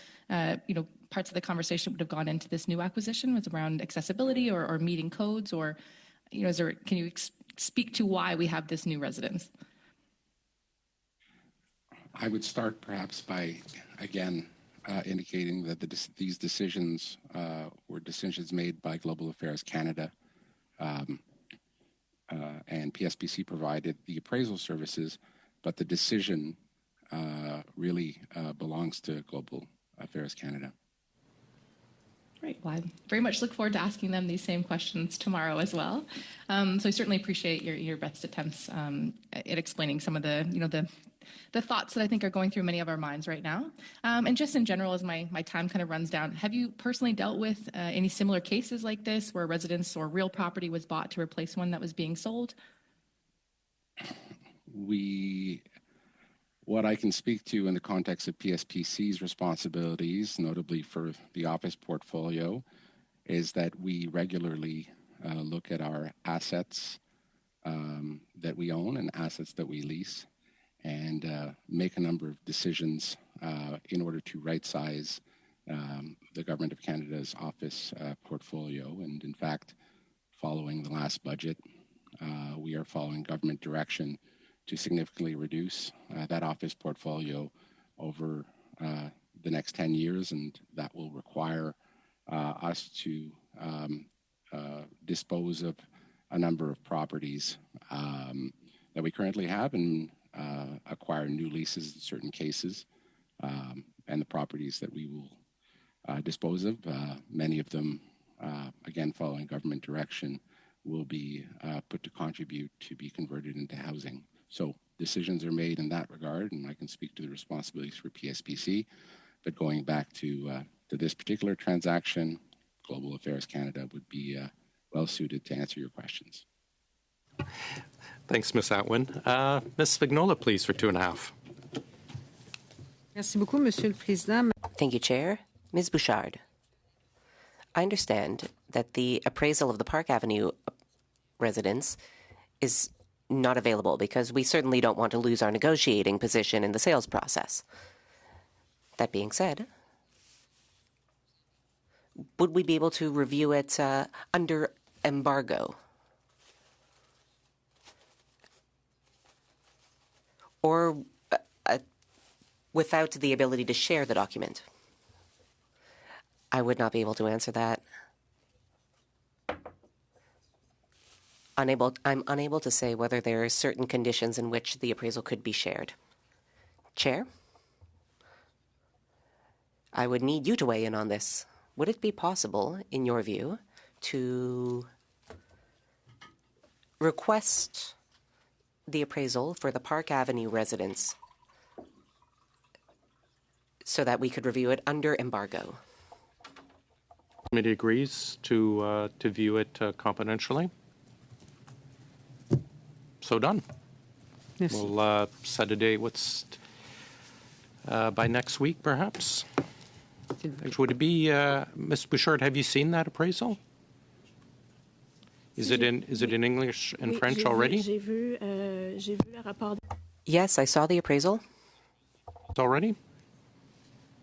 parts of the conversation that would have gone into this new acquisition, was around accessibility or meeting codes, or can you speak to why we have this new residence? I would start perhaps by, again, indicating that these decisions were decisions made by Global Affairs Canada, and PSPC provided the appraisal services, but the decision really belongs to Global Affairs Canada. Great. Well, I very much look forward to asking them these same questions tomorrow as well. So I certainly appreciate your best attempts at explaining some of the thoughts that I think are going through many of our minds right now. And just in general, as my time kind of runs down, have you personally dealt with any similar cases like this where a residence or real property was bought to replace one that was being sold? What I can speak to in the context of PSPC's responsibilities, notably for the office portfolio, is that we regularly look at our assets that we own and assets that we lease, and make a number of decisions in order to right-size the Government of Canada's office portfolio. And in fact, following the last budget, we are following government direction to significantly reduce that office portfolio over the next 10 years, and that will require us to dispose of a number of properties that we currently have and acquire new leases in certain cases, and the properties that we will dispose of, many of them, again, following government direction, will be put to contribute to be converted into housing. So decisions are made in that regard, and I can speak to the responsibilities for PSPC. But going back to this particular transaction, Global Affairs Canada would be well suited to answer your questions. Thanks, Ms. Atwin. Ms. Spagnola, please, for 2.5. Merci beaucoup, Monsieur le Président. Thank you, Chair. Ms. Bouchard. I understand that the appraisal of the Park Avenue residence is not available because we certainly don't want to lose our negotiating position in the sales process. That being said, would we be able to review it under embargo? Or without the ability to share the document? I would not be able to answer that. I'm unable to say whether there are certain conditions in which the appraisal could be shared. Chair? I would need you to weigh in on this. Would it be possible, in your view, to request the appraisal for the Park Avenue residence so that we could review it under embargo? Committee agrees to view it confidentially. So done. Yes. We'll set a date. By next week, perhaps? Would it be, Ms. Bouchard, have you seen that appraisal? Is it in English and French already? J'ai vu le rapport. Yes, I saw the appraisal. Already?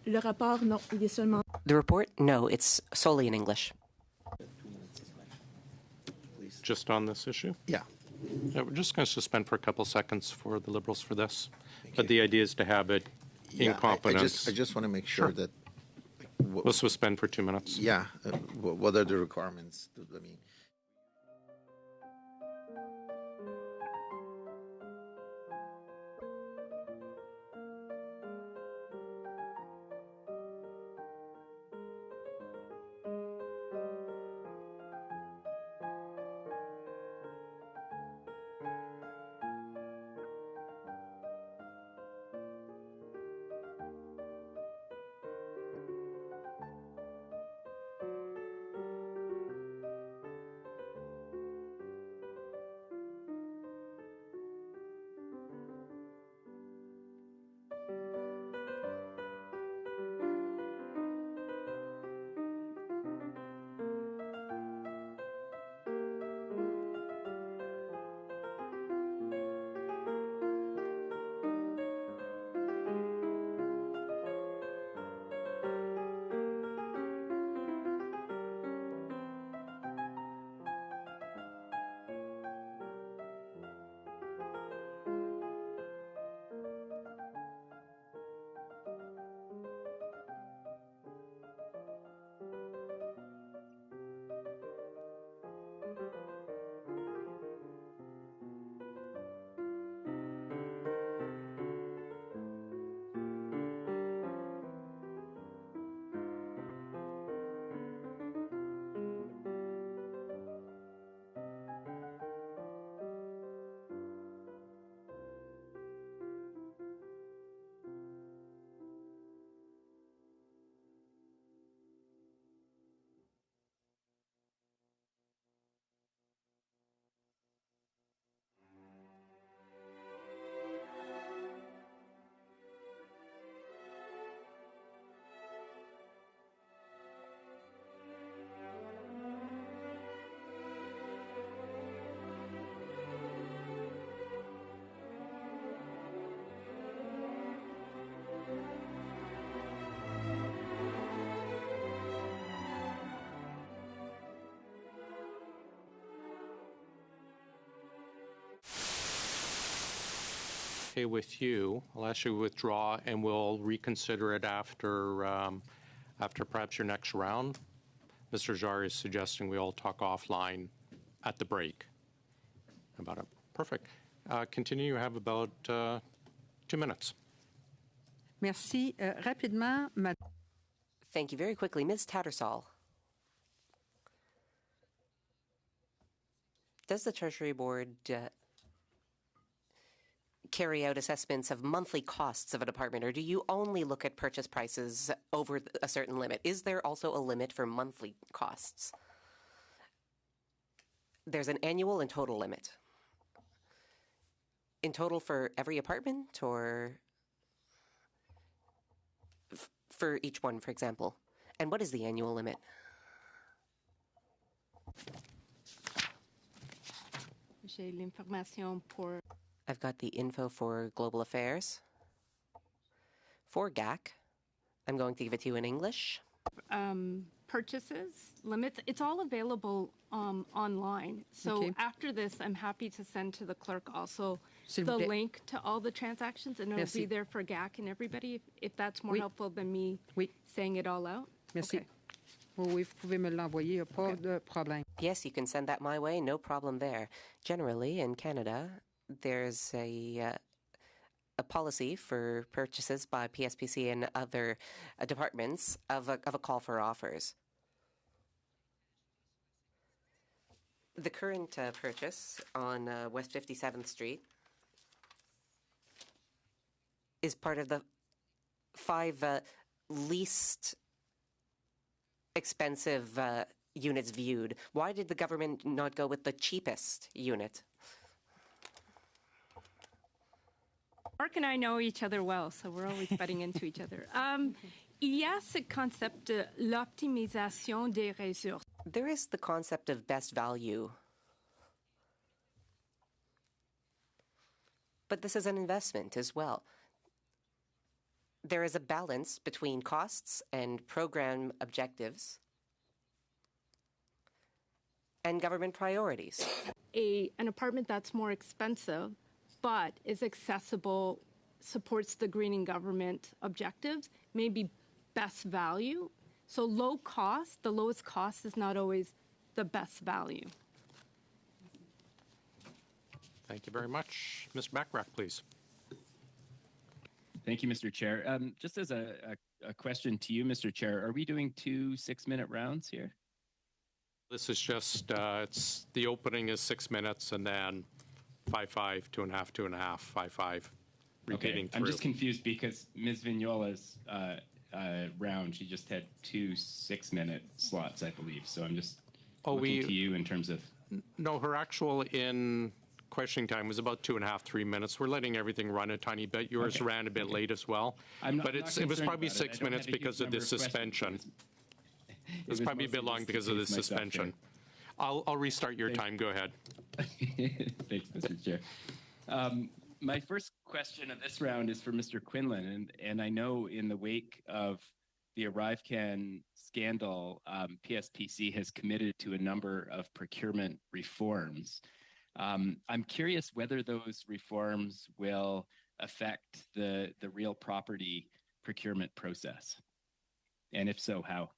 Le rapport, non, il est seulement. The report? No, it's solely in English. Just on this issue? Yeah. Yeah, we're just going to suspend for a couple seconds for the Liberals for this. But the idea is to have it in confidence. I just want to make sure Sure. that. We'll suspend for 2 minutes. Yeah. What are the requirements? I mean. Okay with you, I'll ask you to withdraw, and we'll reconsider it after perhaps your next round. Mr. Jarry is suggesting we all talk offline at the break about it. Perfect. Continue. You have about 2 minutes. Merci. Rapidement, Thank you. Very quickly, Ms. Tattersall. Does the Treasury Board carry out assessments of monthly costs of a department, or do you only look at purchase prices over a certain limit? Is there also a limit for monthly costs? There's an annual and total limit. In total for every apartment, or for each one, for example? And what is the annual limit? J'ai l'information pour I've got the info for Global Affairs. For GAC, I'm going to give it to you in English. purchases, limits. It's all available online. So Okay. after this, I'm happy to send to the clerk also S'il the vous plaît. link to all the transactions, and it'll Merci. be there for GAC and everybody, if that's more Oui. helpful than me Oui. saying it all out. Merci. Okay. Oui, vous pouvez me l'envoyer, il n'y a pas de problème. Yes, you can send that my way, no problem there. Generally, in Canada, there's a policy for purchases by PSPC and other departments of a call for offers. The current purchase on West 57th Street is part of the 5 least expensive units viewed. Why did the government not go with the cheapest unit? Mark and I know each other well, so we're always butting into each other. Il y a ce concept de l'optimisation des ressources. There is the concept of best value. But this is an investment as well. There is a balance between costs and program objectives and government priorities. An apartment that's more expensive but is accessible, supports the greening government objectives, may be best value. So low cost, the lowest cost is not always the best value. Thank you very much. Mr. Bachrach, please. Thank you, Mr. Chair. Just as a question to you, Mr. Chair, are we doing 2 6-minute rounds here? This is just, it's the opening is 6 minutes, and then 5-5, 2.5, 2.5, 5-5, repeating through. I'm just confused because Ms. Vignola's round, she just had 2 6-minute slots, I believe. So I'm just looking to you in terms of... No, her actual in questioning time was about 2.5, 3 minutes. We're letting everything run a tiny bit. Yours ran a bit late as well. But it was probably 6 minutes because of the suspension. It was probably a bit long because of the suspension. I'll restart your time. Go ahead. Thanks, Mr. Chair. My first question of this round is for Mr. Quinlan, and I know in the wake of the ArriveCan scandal, PSPC has committed to a number of procurement reforms. I'm curious whether those reforms will affect the real property procurement process, and if so, how?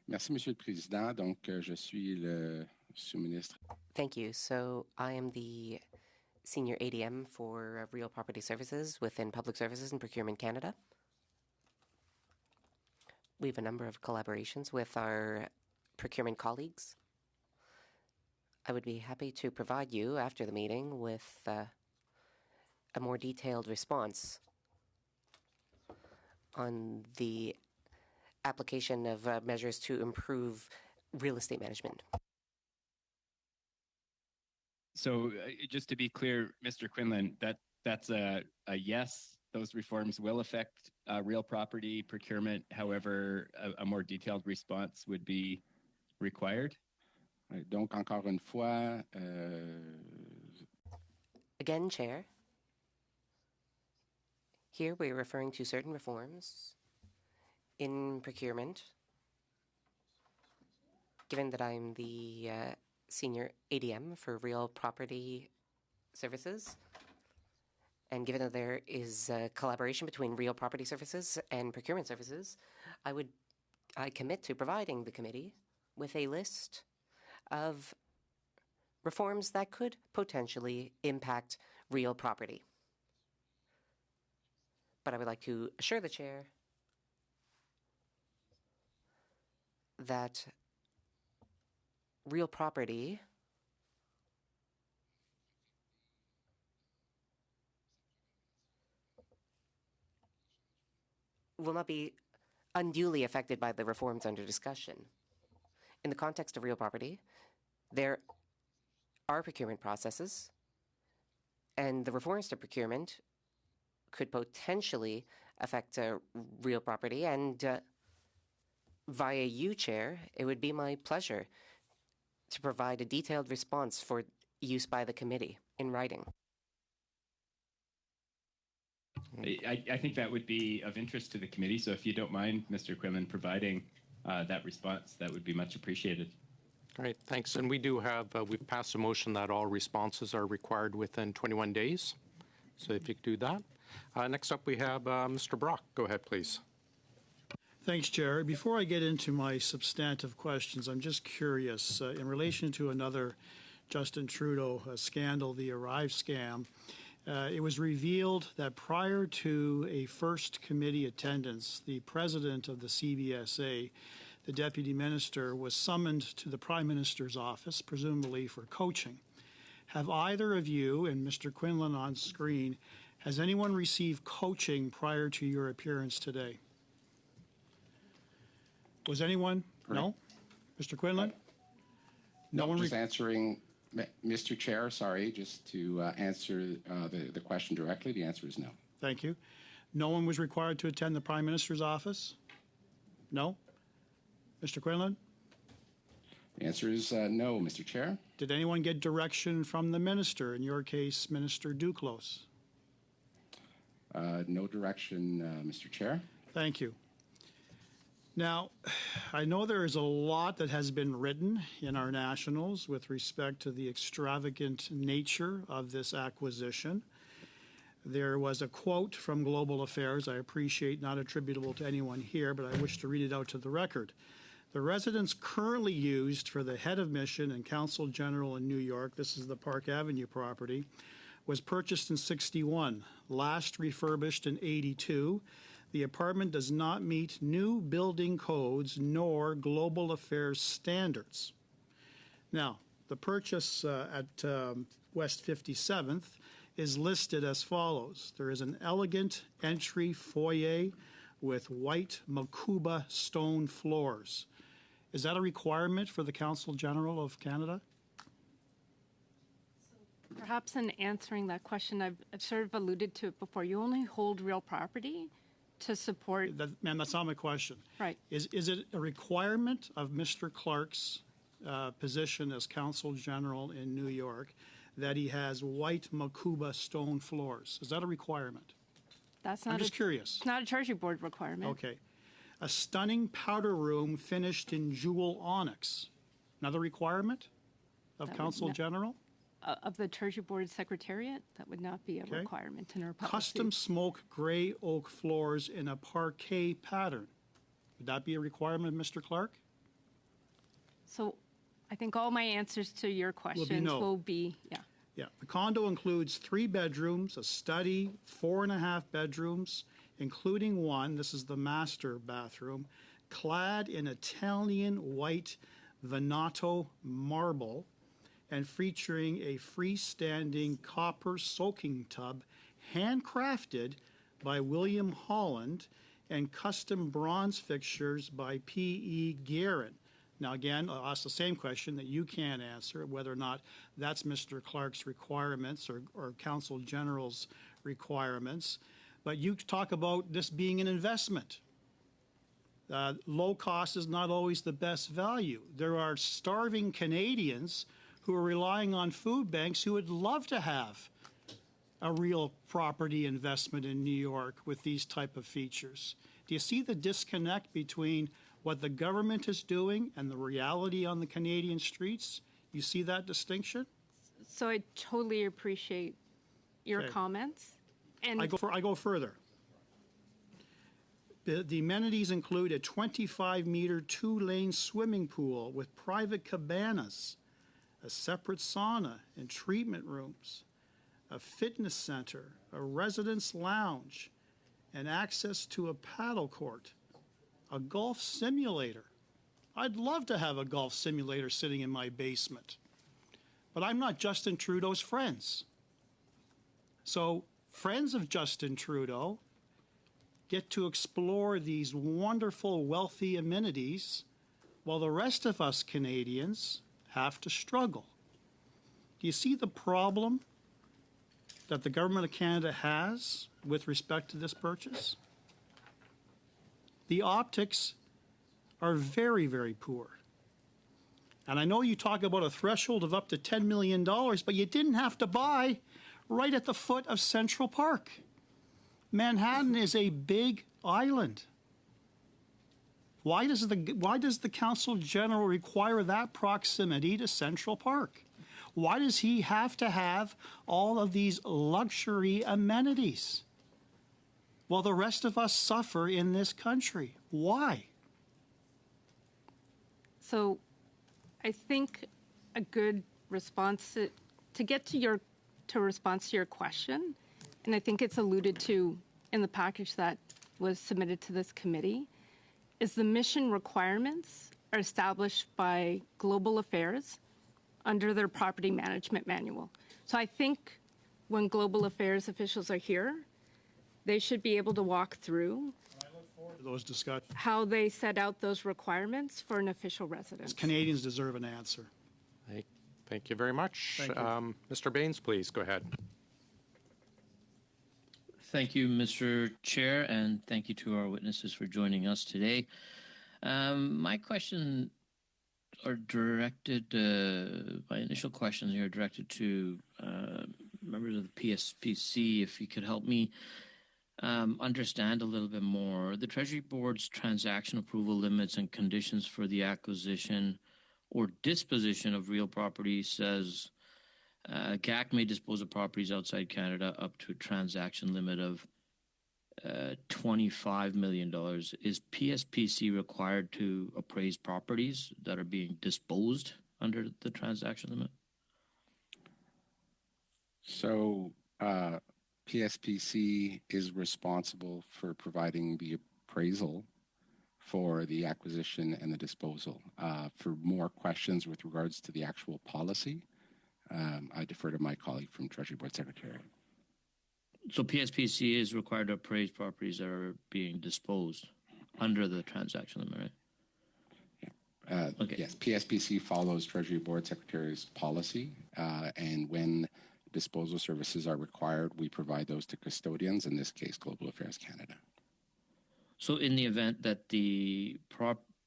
Merci, Monsieur le Président. Donc, je suis le sous-ministre. Thank you. So I am the Senior ADM for Real Property Services within Public Services and Procurement Canada. We have a number of collaborations with our procurement colleagues. I would be happy to provide you, after the meeting, with a more detailed response on the application of measures to improve real estate management. So just to be clear, Mr. Quinlan, that's a yes, those reforms will affect real property procurement. However, a more detailed response would be required. Donc, encore une fois, Again, Chair, here we're referring to certain reforms in procurement. Given that I'm the Senior ADM for Real Property Services, and given that there is a collaboration between Real Property Services and Procurement Services, I commit to providing the committee with a list of reforms that could potentially impact real property. But I would like to assure the Chair that real property will not be unduly affected by the reforms under discussion. In the context of real property, there are procurement processes, and the reforms to procurement could potentially affect real property. And via you, Chair, it would be my pleasure to provide a detailed response for use by the committee in writing. I think that would be of interest to the committee. So if you don't mind, Mr. Quinlan, providing that response, that would be much appreciated. Great, thanks. And we do have, we've passed a motion that all responses are required within 21 days. So if you could do that. Next up, we have Mr. Brock. Go ahead, please. Thanks, Chair. Before I get into my substantive questions, I'm just curious, in relation to another Justin Trudeau scandal, the Arrive scam, it was revealed that prior to a first committee attendance, the president of the CBSA, the deputy minister, was summoned to the Prime Minister's office, presumably for coaching. Have either of you, and Mr. Quinlan on screen, has anyone received coaching prior to your appearance today? Was anyone? No? Mr. Quinlan? No one. Just answering, Mr. Chair, sorry, just to answer the question directly, the answer is no. Thank you. No one was required to attend the Prime Minister's office? No? Mr. Quinlan? The answer is no, Mr. Chair. Did anyone get direction from the minister, in your case, Minister Duclos? No direction, Mr. Chair. Thank you. Now, I know there is a lot that has been written in our nationals with respect to the extravagant nature of this acquisition. There was a quote from Global Affairs, I appreciate, not attributable to anyone here, but I wish to read it out to the record. The residence currently used for the head of mission and consul general in New York, this is the Park Avenue property, was purchased in '61, last refurbished in '82. The apartment does not meet new building codes nor Global Affairs standards. Now, the purchase at West 57th is listed as follows. There is an elegant entry foyer with white Makuba stone floors. Is that a requirement for the Consul General of Canada? Perhaps in answering that question, I've sort of alluded to it before. You only hold real property to support. Ma'am, that's not my question. Right. Is it a requirement of Mr. Clark's position as Consul General in New York that he has white Makuba stone floors? Is that a requirement? That's not. I'm just curious. It's not a Treasury Board requirement. Okay. A stunning powder room finished in jewel onyx. Another requirement of Consul General? Of the Treasury Board Secretariat, that would not be a requirement in our policy. Custom smoke gray oak floors in a parquet pattern. Would that be a requirement, Mr. Clark? So I think all my answers to your questions will be yeah. Yeah. The condo includes 3 bedrooms, a study, 4.5 bedrooms, including one, this is the master bathroom, clad in Italian white Venato marble, and featuring a freestanding copper soaking tub handcrafted by William Holland and custom bronze fixtures by P.E. Guerin. Now, again, I'll ask the same question that you can't answer, whether or not that's Mr. Clark's requirements or Consul General's requirements. But you talk about this being an investment. Low cost is not always the best value. There are starving Canadians who are relying on food banks who would love to have a real property investment in New York with these type of features. Do you see the disconnect between what the government is doing and the reality on the Canadian streets? You see that distinction? So I totally appreciate your comments. And I go further. The amenities include a 25-meter 2-lane swimming pool with private cabanas, a separate sauna and treatment rooms, a fitness center, a residence lounge, and access to a paddle court, a golf simulator. I'd love to have a golf simulator sitting in my basement, but I'm not Justin Trudeau's friends. So friends of Justin Trudeau get to explore these wonderful, wealthy amenities while the rest of us Canadians have to struggle. Do you see the problem that the Government of Canada has with respect to this purchase? The optics are very, very poor. And I know you talk about a threshold of up to $10 million, but you didn't have to buy right at the foot of Central Park. Manhattan is a big island. Why does the Council General require that proximity to Central Park? Why does he have to have all of these luxury amenities while the rest of us suffer in this country? Why? So I think a good response to get to your response to your question, and I think it's alluded to in the package that was submitted to this committee, is the mission requirements are established by Global Affairs under their property management manual. So I think when Global Affairs officials are here, they should be able to walk through Those discussions. how they set out those requirements for an official residence. Canadians deserve an answer. Thank you very much. Thank you. Mr. Baines, please go ahead. Thank you, Mr. Chair, and thank you to our witnesses for joining us today. My question are directed, my initial questions here are directed to members of the PSPC. If you could help me understand a little bit more. The Treasury Board's transaction approval limits and conditions for the acquisition or disposition of real property says GAC may dispose of properties outside Canada up to a transaction limit of $25 million. Is PSPC required to appraise properties that are being disposed under the transaction limit? So PSPC is responsible for providing the appraisal for the acquisition and the disposal. For more questions with regards to the actual policy, I defer to my colleague from Treasury Board Secretariat. So PSPC is required to appraise properties that are being disposed under the transaction limit, right? Okay. Yes, PSPC follows Treasury Board Secretary's policy, and when disposal services are required, we provide those to custodians, in this case, Global Affairs Canada. So in the event that the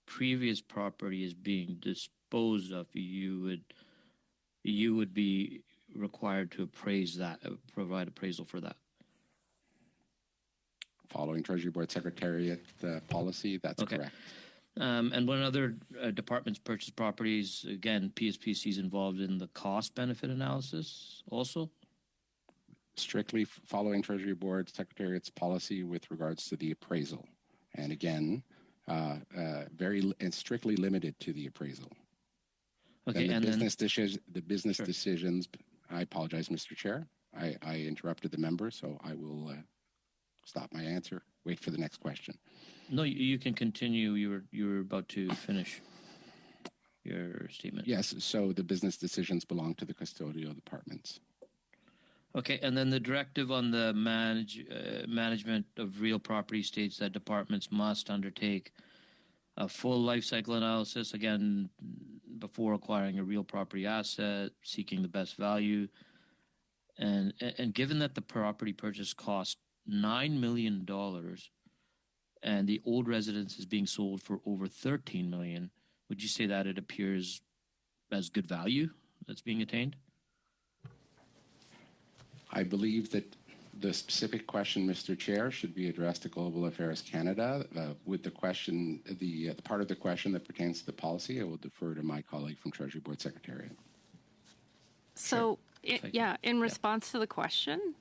previous property is being disposed of, you would be required to appraise that, provide appraisal for that. Following Treasury Board Secretariat policy, that's Okay. correct. And when other departments purchase properties, again, PSPC is involved in the cost-benefit analysis also? Strictly following Treasury Board Secretariat's policy with regards to the appraisal. And again, and strictly limited to the appraisal. Okay, the business decisions, I apologize, Mr. Chair. I interrupted the member, so I will stop my answer, wait for the next question. No, you can continue. You were about to finish your statement. Yes, so the business decisions belong to the custodial departments. Okay, and then the directive on the management of real property states that departments must undertake a full life cycle analysis, again, before acquiring a real property asset, seeking the best value. And given that the property purchase cost $9 million and the old residence is being sold for over $13 million, would you say that it appears as good value that's being attained? I believe that the specific question, Mr. Chair, should be addressed to Global Affairs Canada. With the question, the part of the question that pertains to the policy, I will defer to my colleague from Treasury Board Secretariat. So, in response to the question,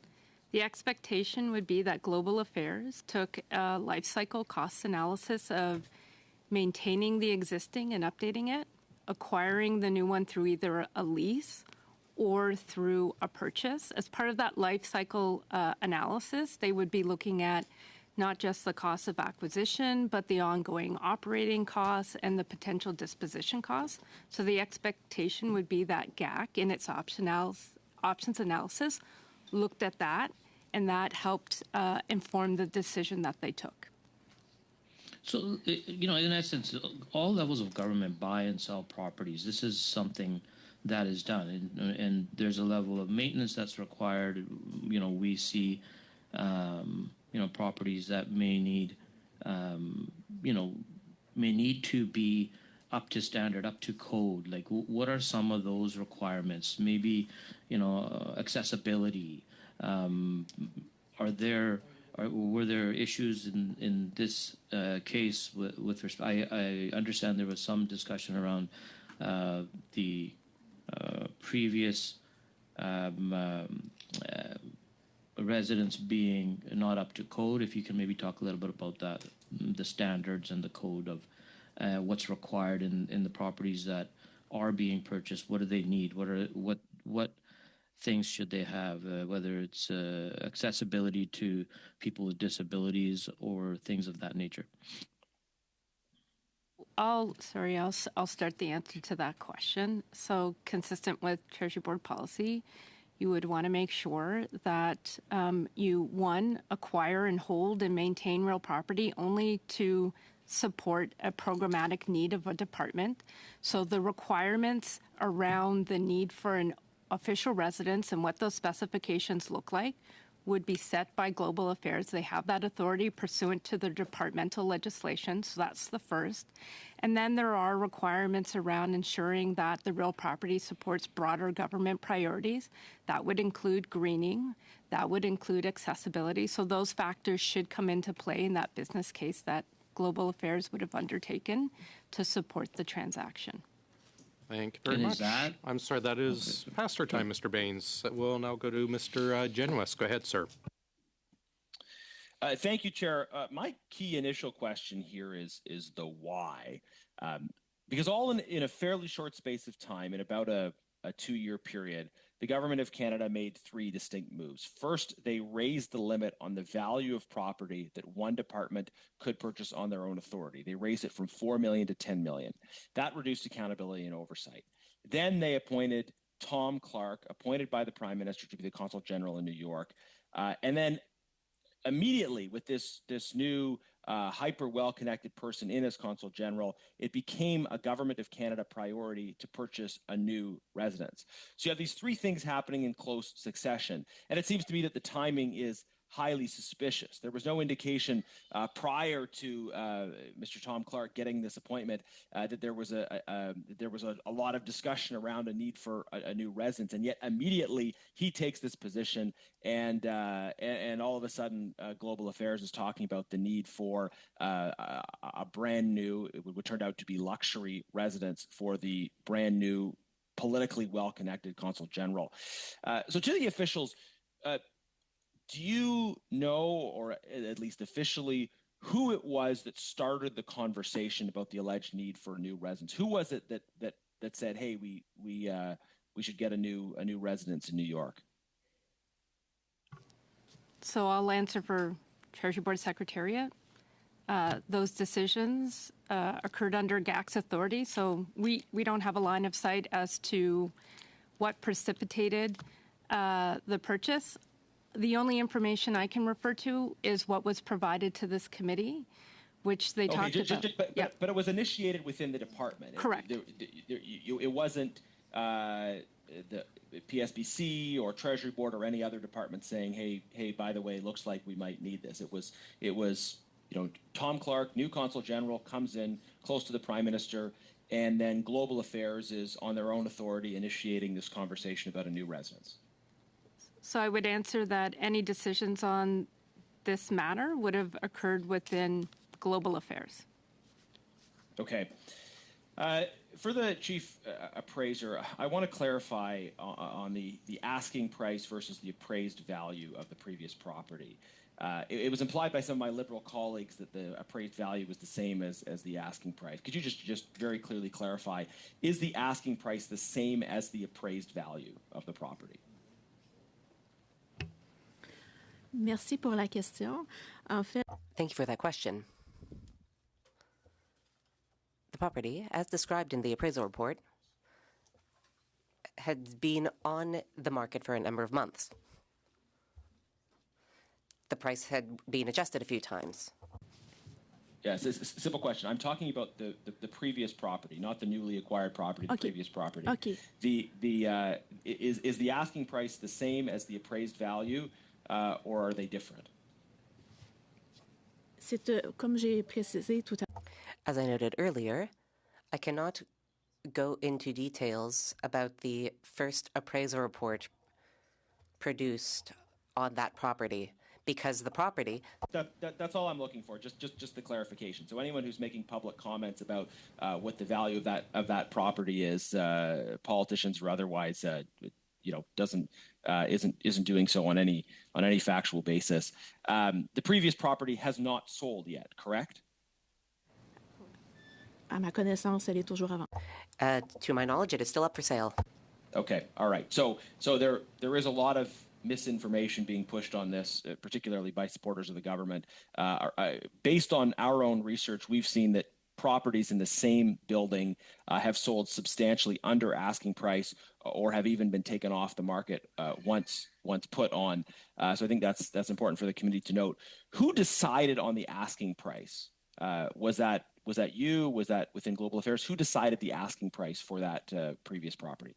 the expectation would be that Global Affairs took a life cycle cost analysis of maintaining the existing and updating it, acquiring the new one through either a lease or through a purchase. As part of that life cycle analysis, they would be looking at not just the cost of acquisition, but the ongoing operating costs and the potential disposition costs. So the expectation would be that GAC, in its options analysis, looked at that, and that helped inform the decision that they took. So, in essence, all levels of government buy and sell properties. This is something that is done, and there's a level of maintenance that's required. We see, properties that may need to be up to standard, up to code? Like, what are some of those requirements? Maybe, accessibility. Were there issues in this case with respect? I understand there was some discussion around the previous residents being not up to code. If you can maybe talk a little bit about that, the standards and the code of what's required in the properties that are being purchased. What do they need? What things should they have? Whether it's accessibility to people with disabilities or things of that nature. I'll start the answer to that question. So, consistent with Treasury Board policy, you would want to make sure that you, one, acquire and hold and maintain real property only to support a programmatic need of a department. So the requirements around the need for an official residence and what those specifications look like would be set by Global Affairs. They have that authority pursuant to their departmental legislation, so that's the first. And then there are requirements around ensuring that the real property supports broader government priorities. That would include greening, that would include accessibility. So those factors should come into play in that business case that Global Affairs would have undertaken to support the transaction. Thank you very much. I'm sorry, that is past our time, Mr. Baines. We'll now go to Mr. Genuis. Go ahead, sir. Thank you, Chair. My key initial question here is the why. Because all in a fairly short space of time, in about a 2-year period, the Government of Canada made 3 distinct moves. First, they raised the limit on the value of property that one department could purchase on their own authority. They raised it from $4 million to $10 million. That reduced accountability and oversight. Then they appointed Tom Clark, appointed by the Prime Minister to be the Consul General in New York. And then immediately with this new hyper well-connected person in as Consul General, it became a Government of Canada priority to purchase a new residence. So you have these 3 things happening in close succession. And it seems to me that the timing is highly suspicious. There was no indication prior to Mr. Tom Clark getting this appointment that there was a lot of discussion around a need for a new residence, and yet immediately he takes this position, and all of a sudden Global Affairs is talking about the need for a brand new, what turned out to be luxury residence for the brand new, politically well-connected Consul General. So to the officials. Do you know, or at least officially, who it was that started the conversation about the alleged need for a new residence? Who was it that said, "Hey, we should get a new residence in New York"? So I'll answer for Treasury Board Secretariat. Those decisions occurred under GAC's authority, so we don't have a line of sight as to what precipitated the purchase. The only information I can refer to is what was provided to this committee, which they talked about. But it was initiated within the department. Correct. It wasn't the PSPC or Treasury Board or any other department saying, hey, by the way, looks like we might need this. It was Tom Clark, new Consul General, comes in close to the Prime Minister, and then Global Affairs is on their own authority initiating this conversation about a new residence. So I would answer that any decisions on this matter would have occurred within Global Affairs. Okay. For the Chief Appraiser, I want to clarify on the asking price versus the appraised value of the previous property. It was implied by some of my Liberal colleagues that the appraised value was the same as the asking price. Could you just very clearly clarify, is the asking price the same as the appraised value of the property? Merci pour la question. En fait, Thank you for that question. The property, as described in the appraisal report, had been on the market for a number of months. The price had been adjusted a few times. Yes, it's a simple question. I'm talking about the previous property, not the newly acquired property, the previous property. Okay. Is the asking price the same as the appraised value, or are they different? Comme j'ai précisé tout à l'heure. As I noted earlier, I cannot go into details about the first appraisal report produced on that property because the property. That's all I'm looking for. Just the clarification. So anyone who's making public comments about what the value of that property is, politicians or otherwise, isn't doing so on any factual basis. The previous property has not sold yet, correct? À ma connaissance, elle est toujours à vendre. To my knowledge, it is still up for sale. Okay, all right. So there is a lot of misinformation being pushed on this, particularly by supporters of the government. Based on our own research, we've seen that properties in the same building have sold substantially under asking price or have even been taken off the market once put on. So I think that's important for the committee to note. Who decided on the asking price? Was that you? Was that within Global Affairs? Who decided the asking price for that previous property?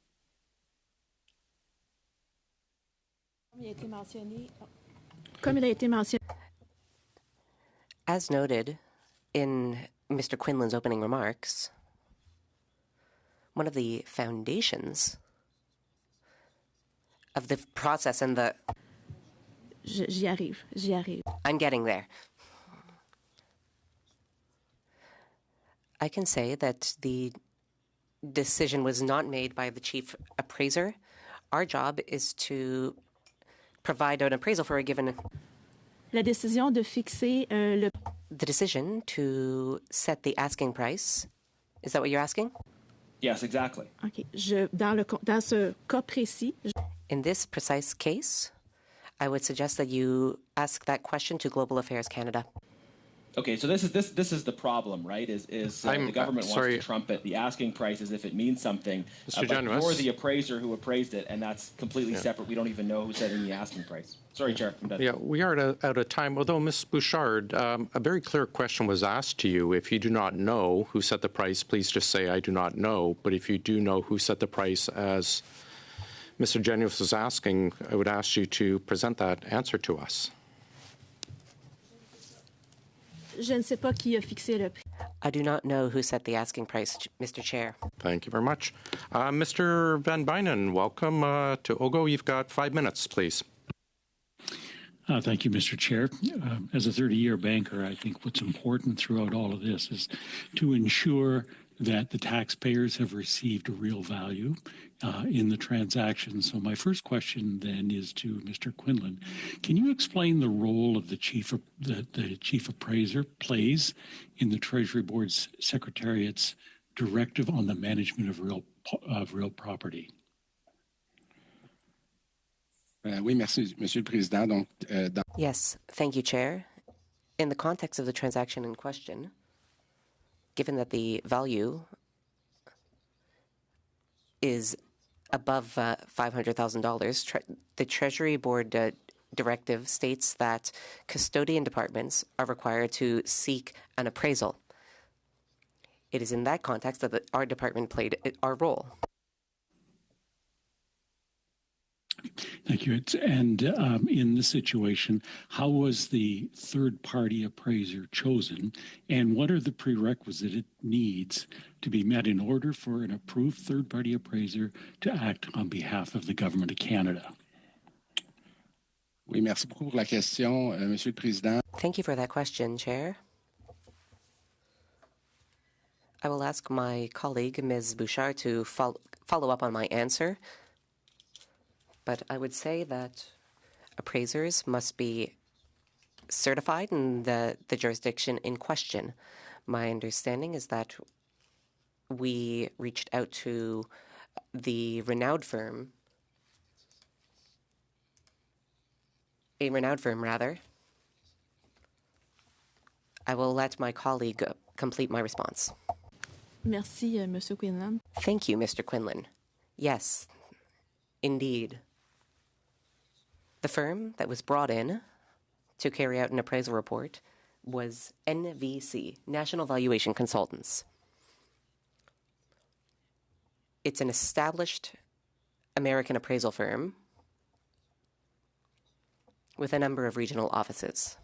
Comme il a été mentionné. As noted in Mr. Quinlan's opening remarks, one of the foundations of the process and the... J'y arrive. I'm getting there. I can say that the decision was not made by the chief appraiser. Our job is to provide an appraisal for a given... La décision de fixer le... The decision to set the asking price, is that what you're asking? Yes, exactly. Okay. Dans ce cas précis... In this precise case, I would suggest that you ask that question to Global Affairs Canada. Okay, so this is the problem, right? Is the government wants to trumpet the asking price as if it means something, Mr. but you're the appraiser who appraised it, and that's completely separate. We don't even know who's setting the asking price. Sorry, Chair, I'm done. Yeah, we are out of time. Although, Ms. Bouchard, a very clear question was asked to you. If you do not know who set the price, please just say, I do not know. But if you do know who set the price, as Mr. Genuis was asking, I would ask you to present that answer to us. Je ne sais pas qui a fixé le prix. I do not know who set the asking price, Mr. Chair. Thank you very much. Mr. Van Bynen, welcome to OGO. You've got 5 minutes, please. Thank you, Mr. Chair. As a 30-year banker, I think what's important throughout all of this is to ensure that the taxpayers have received a real value in the transaction. So my first question then is to Mr. Quinlan. Can you explain the role of the chief appraiser plays in the Treasury Board's Secretariat's directive on the management of real property? Oui, merci, Monsieur le Président. Donc, Yes, thank you, Chair. In the context of the transaction in question, given that the value is above $500,000, the Treasury Board directive states that custodian departments are required to seek an appraisal. It is in that context that our department played our role. Thank you. And in this situation, how was the third-party appraiser chosen, and what are the prerequisite needs to be met in order for an approved third-party appraiser to act on behalf of the Government of Canada? Oui, merci beaucoup pour la question, Monsieur le Président. Thank you for that question, Chair. I will ask my colleague, Ms. Bouchard, to follow up on my answer. But I would say that appraisers must be certified in the jurisdiction in question. My understanding is that we reached out to a renowned firm, rather. I will let my colleague complete my response. Merci, Monsieur Quinlan. Thank you, Mr. Quinlan. Yes, indeed. The firm that was brought in to carry out an appraisal report was NVC, National Valuation Consultants. It's an established American appraisal firm with a number of regional offices.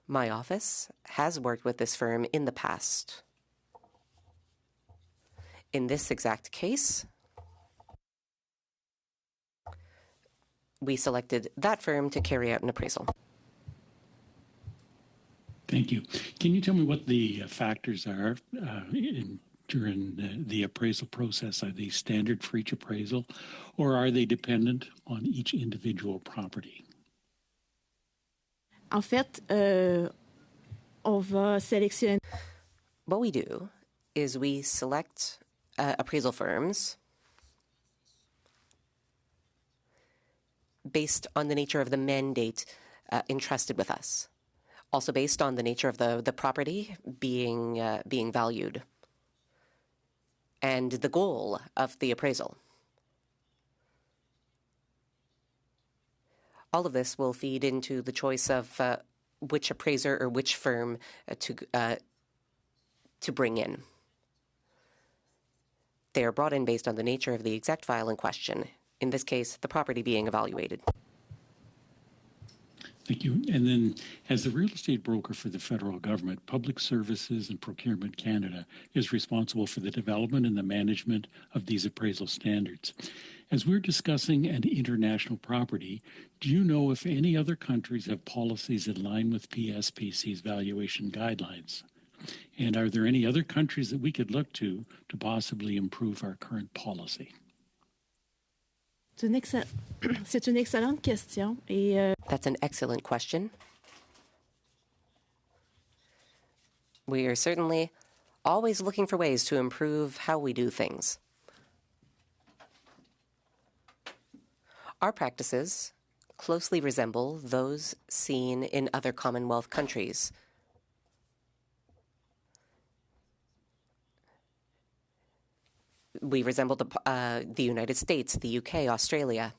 My office has worked with this firm in the past. In this exact case, we selected that firm to carry out an appraisal. Thank you. Can you tell me what the factors are during the appraisal process? Are they standard for each appraisal, or are they dependent on each individual property? En fait, on va sélectionner. What we do is we select appraisal firms based on the nature of the mandate entrusted with us. Also based on the nature of the property being valued and the goal of the appraisal. All of this will feed into the choice of which appraiser or which firm to bring in. They are brought in based on the nature of the exact file in question, in this case, the property being evaluated. Thank you. And then, as the real estate broker for the federal government, Public Services and Procurement Canada is responsible for the development and the management of these appraisal standards. As we're discussing an international property, do you know if any other countries have policies in line with PSPC's valuation guidelines? And are there any other countries that we could look to possibly improve our current policy? C'est une excellente question. Et, That's an excellent question. We are certainly always looking for ways to improve how we do things. Our practices closely resemble those seen in other Commonwealth countries. We resemble the United States, the UK, Australia.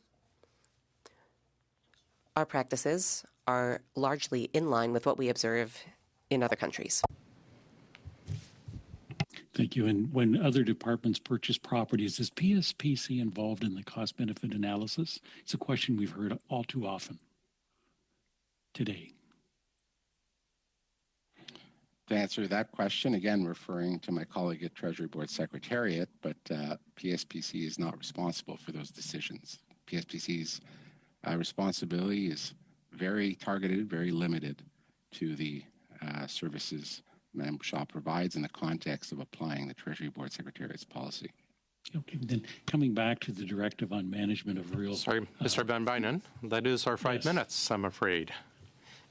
Our practices are largely in line with what we observe in other countries. Thank you. And when other departments purchase properties, is PSPC involved in the cost-benefit analysis? It's a question we've heard all too often today. To answer that question, again, referring to my colleague at Treasury Board Secretariat, but PSPC is not responsible for those decisions. PSPC's responsibility is very targeted, very limited to the services Mme Shaw provides in the context of applying the Treasury Board Secretariat's policy. Okay, then coming back to the directive on management of real... Sorry, Mr. Van Bynen, that is our 5 minutes, I'm afraid.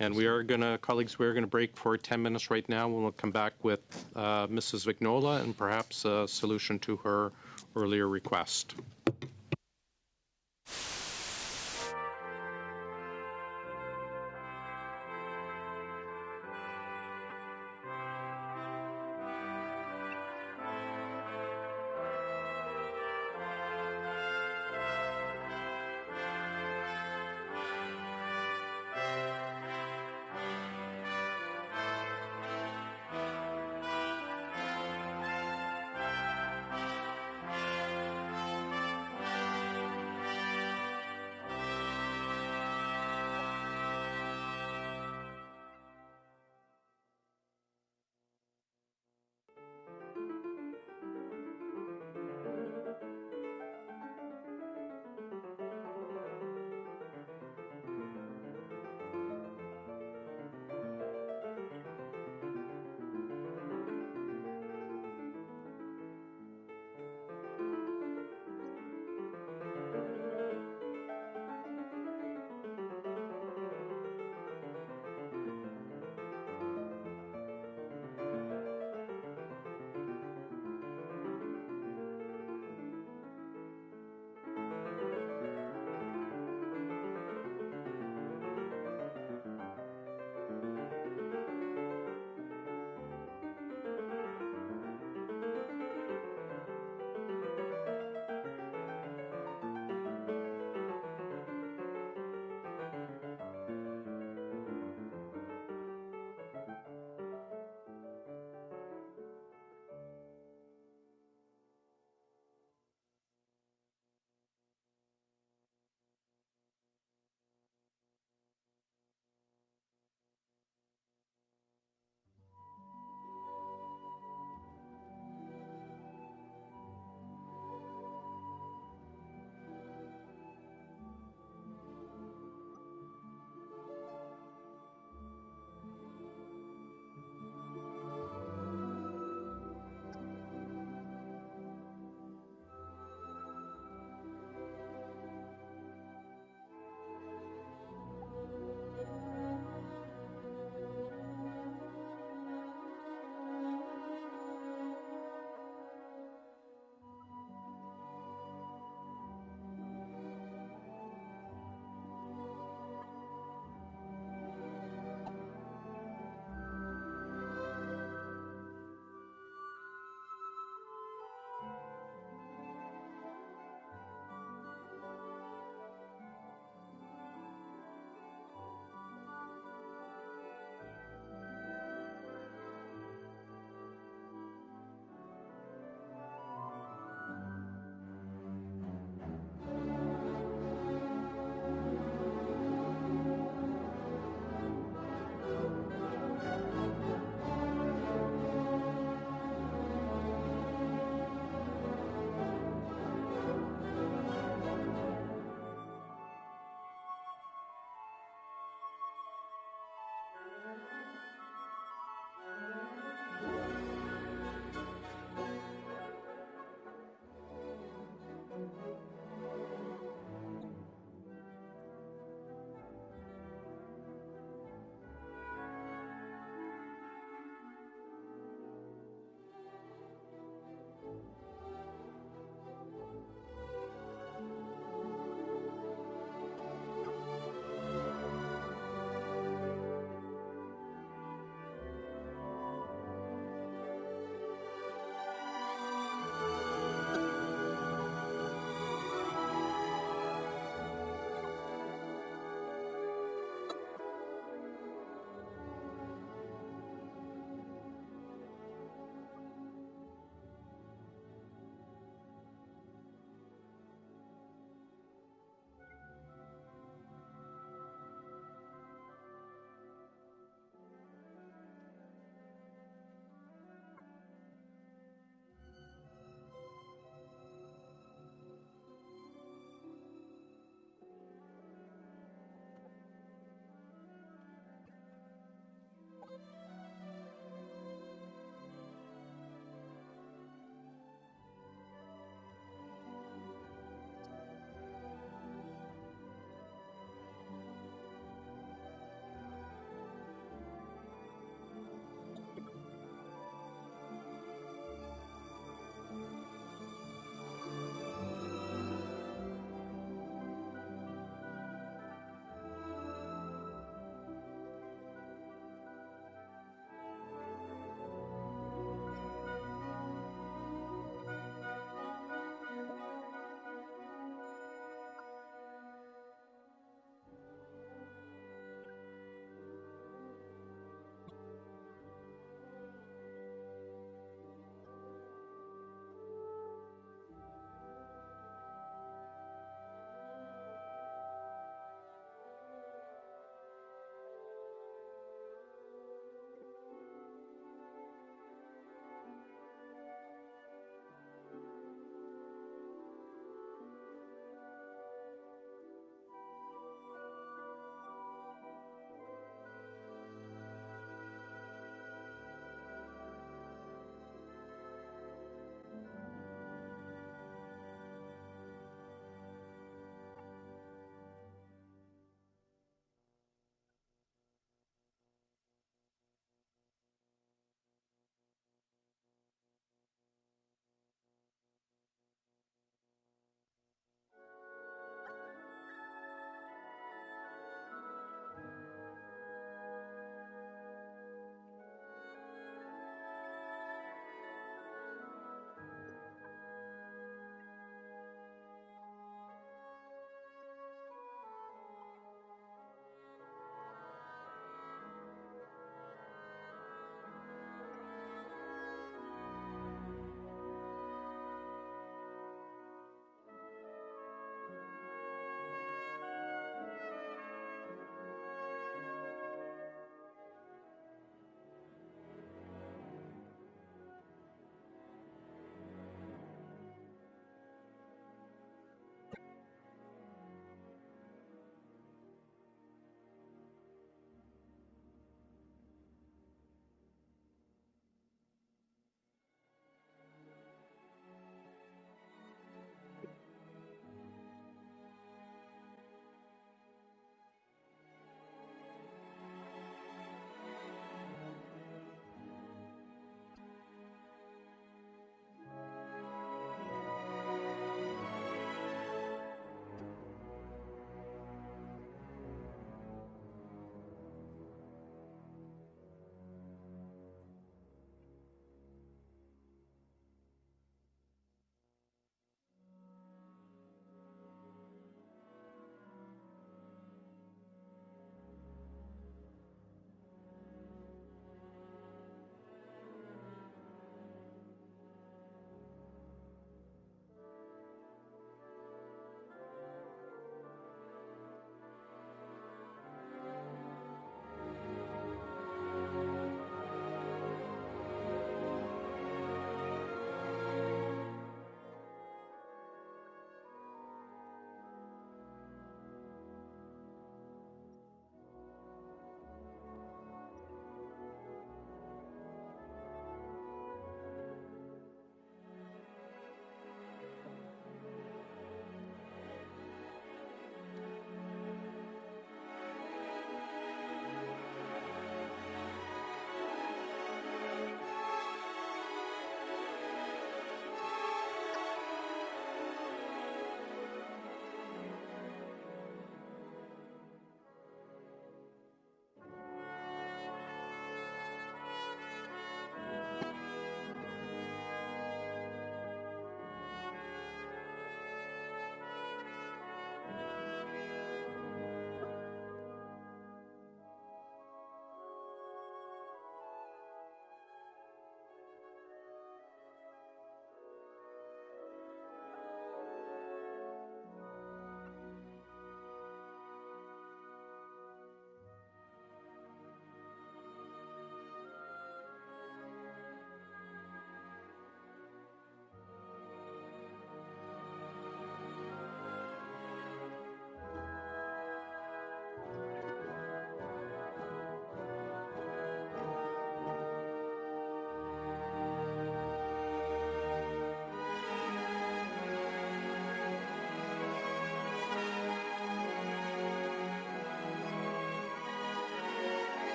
And we are going to, colleagues, we're going to break for 10 minutes right now. We'll come back with Mrs. Vignola and perhaps a solution to her earlier request.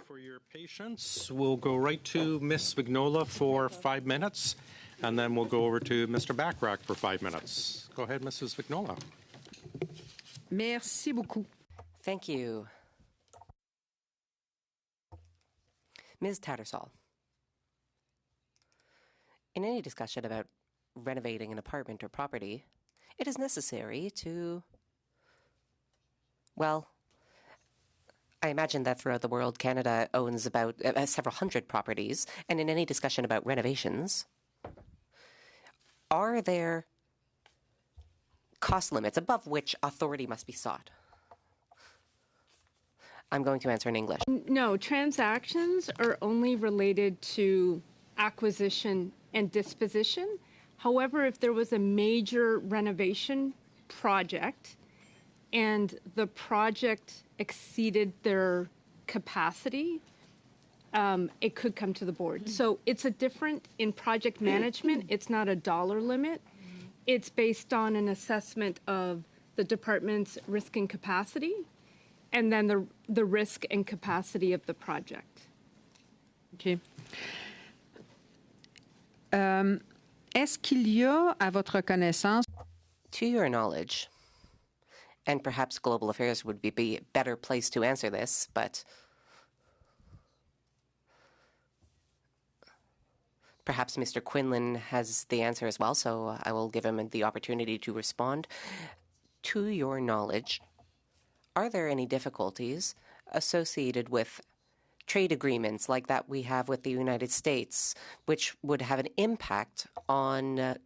for your patience. We'll go right to Ms. Vignola for 5 minutes, and then we'll go over to Mr. Bachrach for 5 minutes. Go ahead, Mrs. Vignola. Merci beaucoup. Thank you. Ms. Tattersall. In any discussion about renovating an apartment or property, it is necessary to, well, I imagine that throughout the world, Canada owns about several hundred properties, and in any discussion about renovations, are there cost limits above which authority must be sought? I'm going to answer in English. No, transactions are only related to acquisition and disposition. However, if there was a major renovation project and the project exceeded their capacity, it could come to the board. So it's a different, in project management, it's not a dollar limit. It's based on an assessment of the department's risk and capacity, and then the risk and capacity of the project. OK. Est-ce qu'il y a, à votre connaissance, to your knowledge, and perhaps Global Affairs would be a better place to answer this, but perhaps Mr. Quinlan has the answer as well, so I will give him the opportunity to respond. To your knowledge, are there any difficulties associated with trade agreements like that we have with the United States, which would have an impact on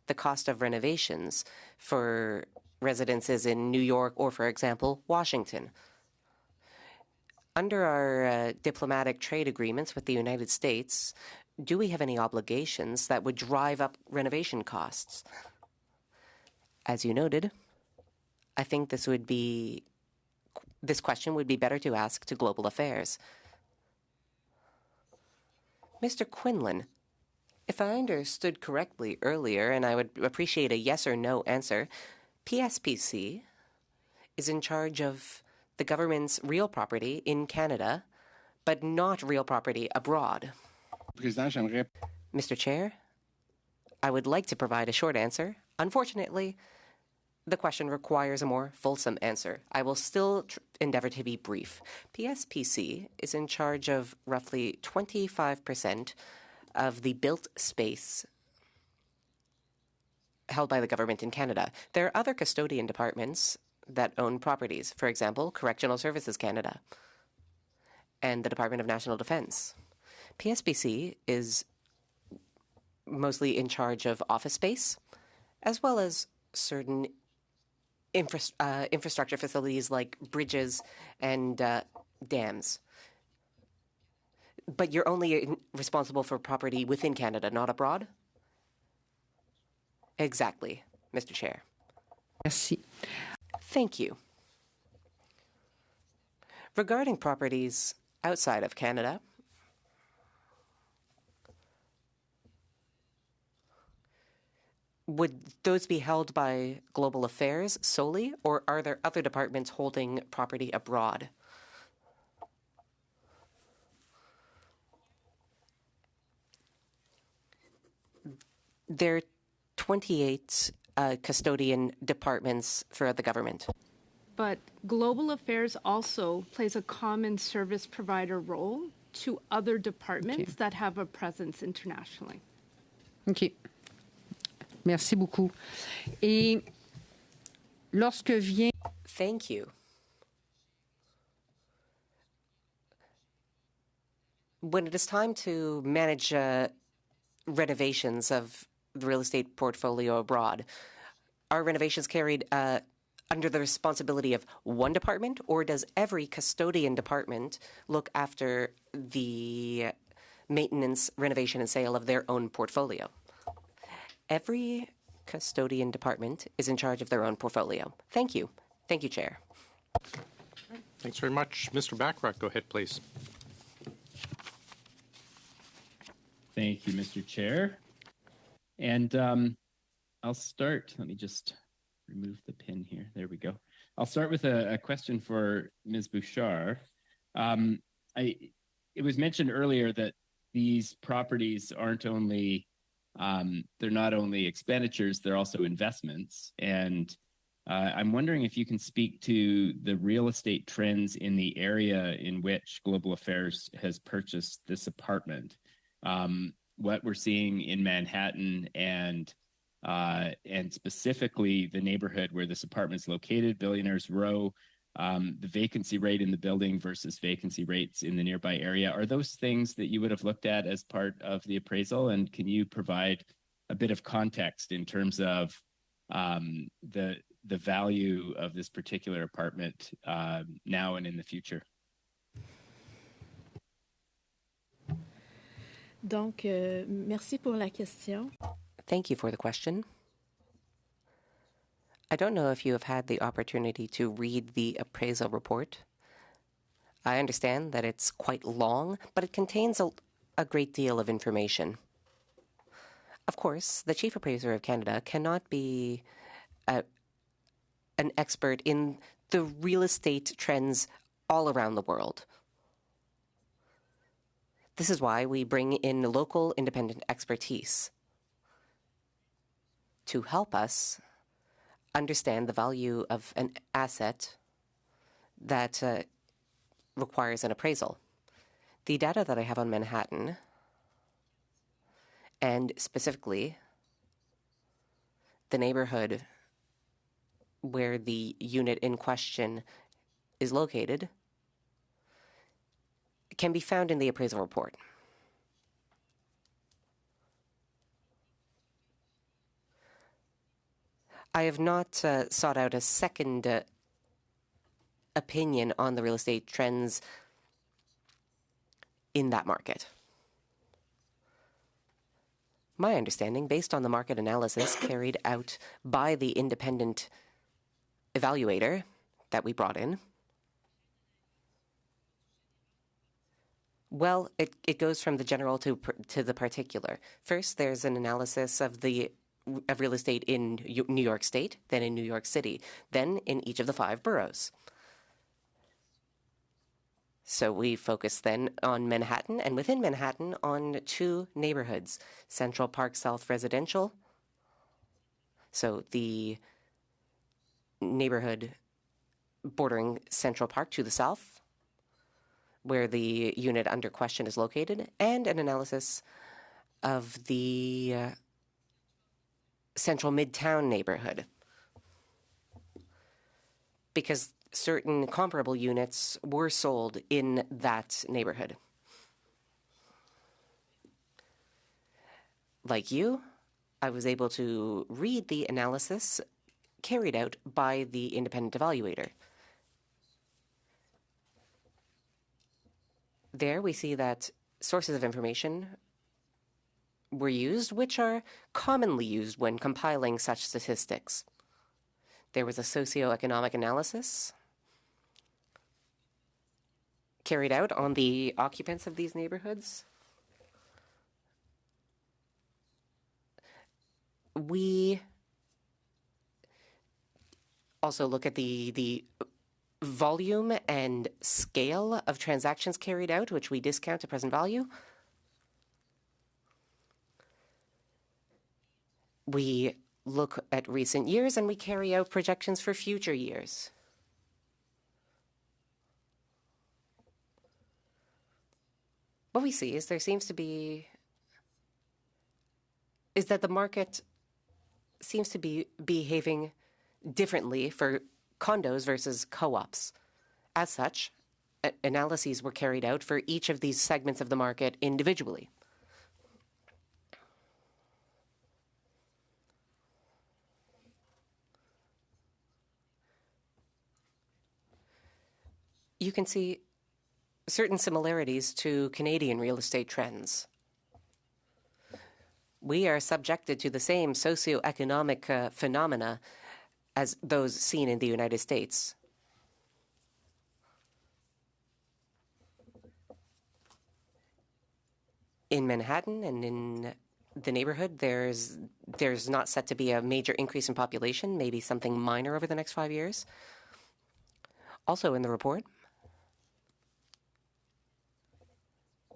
the cost of renovations for residences in New York or, for example, Washington? Under our diplomatic trade agreements with the United States, do we have any obligations that would drive up renovation costs? As you noted, I think this question would be better to ask to Global Affairs. Mr. Quinlan, if I understood correctly earlier, and I would appreciate a yes or no answer, PSPC is in charge of the government's real property in Canada, but not real property abroad. Mr. Chair, I would like to provide a short answer. Unfortunately, the question requires a more fulsome answer. I will still endeavor to be brief. PSPC is in charge of roughly 25% of the built space held by the government in Canada. There are other custodian departments that own properties. For example, Correctional Services Canada and the Department of National Defence. PSPC is mostly in charge of office space, as well as certain infrastructure facilities like bridges and dams. But you're only responsible for property within Canada, not abroad? Exactly, Mr. Chair. Merci. Thank you. Regarding properties outside of Canada, would those be held by Global Affairs solely, or are there other departments holding property abroad? There are 28 custodian departments throughout the government. But Global Affairs also plays a common service provider role to other departments that have a presence internationally. OK. Merci beaucoup. Et lorsque vient... Thank you. When it is time to manage renovations of the real estate portfolio abroad, are renovations carried under the responsibility of one department, or does every custodian department look after the maintenance, renovation, and sale of their own portfolio? Every custodian department is in charge of their own portfolio. Thank you. Thank you, Chair. Thanks very much. Mr. Bachrach, go ahead, please. Thank you, Mr. Chair. And I'll start. Let me just remove the pin here. There we go. I'll start with a question for Ms. Bouchard. it was mentioned earlier that these properties aren't only they're not only expenditures, they're also investments. And I'm wondering if you can speak to the real estate trends in the area in which Global Affairs has purchased this apartment, what we're seeing in Manhattan, and specifically the neighborhood where this apartment is located, Billionaires Row, the vacancy rate in the building versus vacancy rates in the nearby area. Are those things that you would have looked at as part of the appraisal? And can you provide a bit of context in terms of the value of this particular apartment now and in the future? Donc, merci pour la question. Thank you for the question. I don't know if you have had the opportunity to read the appraisal report. I understand that it's quite long, but it contains a great deal of information. Of course, the Chief Appraiser of Canada cannot be an expert in the real estate trends all around the world. This is why we bring in local independent expertise to help us understand the value of an asset that requires an appraisal. The data that I have on Manhattan, and specifically the neighborhood where the unit in question is located, can be found in the appraisal report. I have not sought out a second opinion on the real estate trends in that market. My understanding, based on the market analysis carried out by the independent evaluator that we brought in, well, it goes from the general to the particular. First, there's an analysis of real estate in New York State, then in New York City, then in each of the 5 boroughs. So we focus then on Manhattan, and within Manhattan on 2 neighborhoods, Central Park South Residential, so the neighborhood bordering Central Park to the south, where the unit under question is located, and an analysis of the Central Midtown neighborhood, because certain comparable units were sold in that neighborhood. Like you, I was able to read the analysis carried out by the independent evaluator. There we see that sources of information were used, which are commonly used when compiling such statistics. There was a socioeconomic analysis carried out on the occupants of these neighborhoods. We also look at the volume and scale of transactions carried out, which we discount to present value. We look at recent years and we carry out projections for future years. What we see is that the market seems to be behaving differently for condos versus co-ops. As such, analyses were carried out for each of these segments of the market individually. You can see certain similarities to Canadian real estate trends. We are subjected to the same socioeconomic phenomena as those seen in the United States. In Manhattan and in the neighborhood, there's not set to be a major increase in population, maybe something minor over the next 5 years. Also in the report,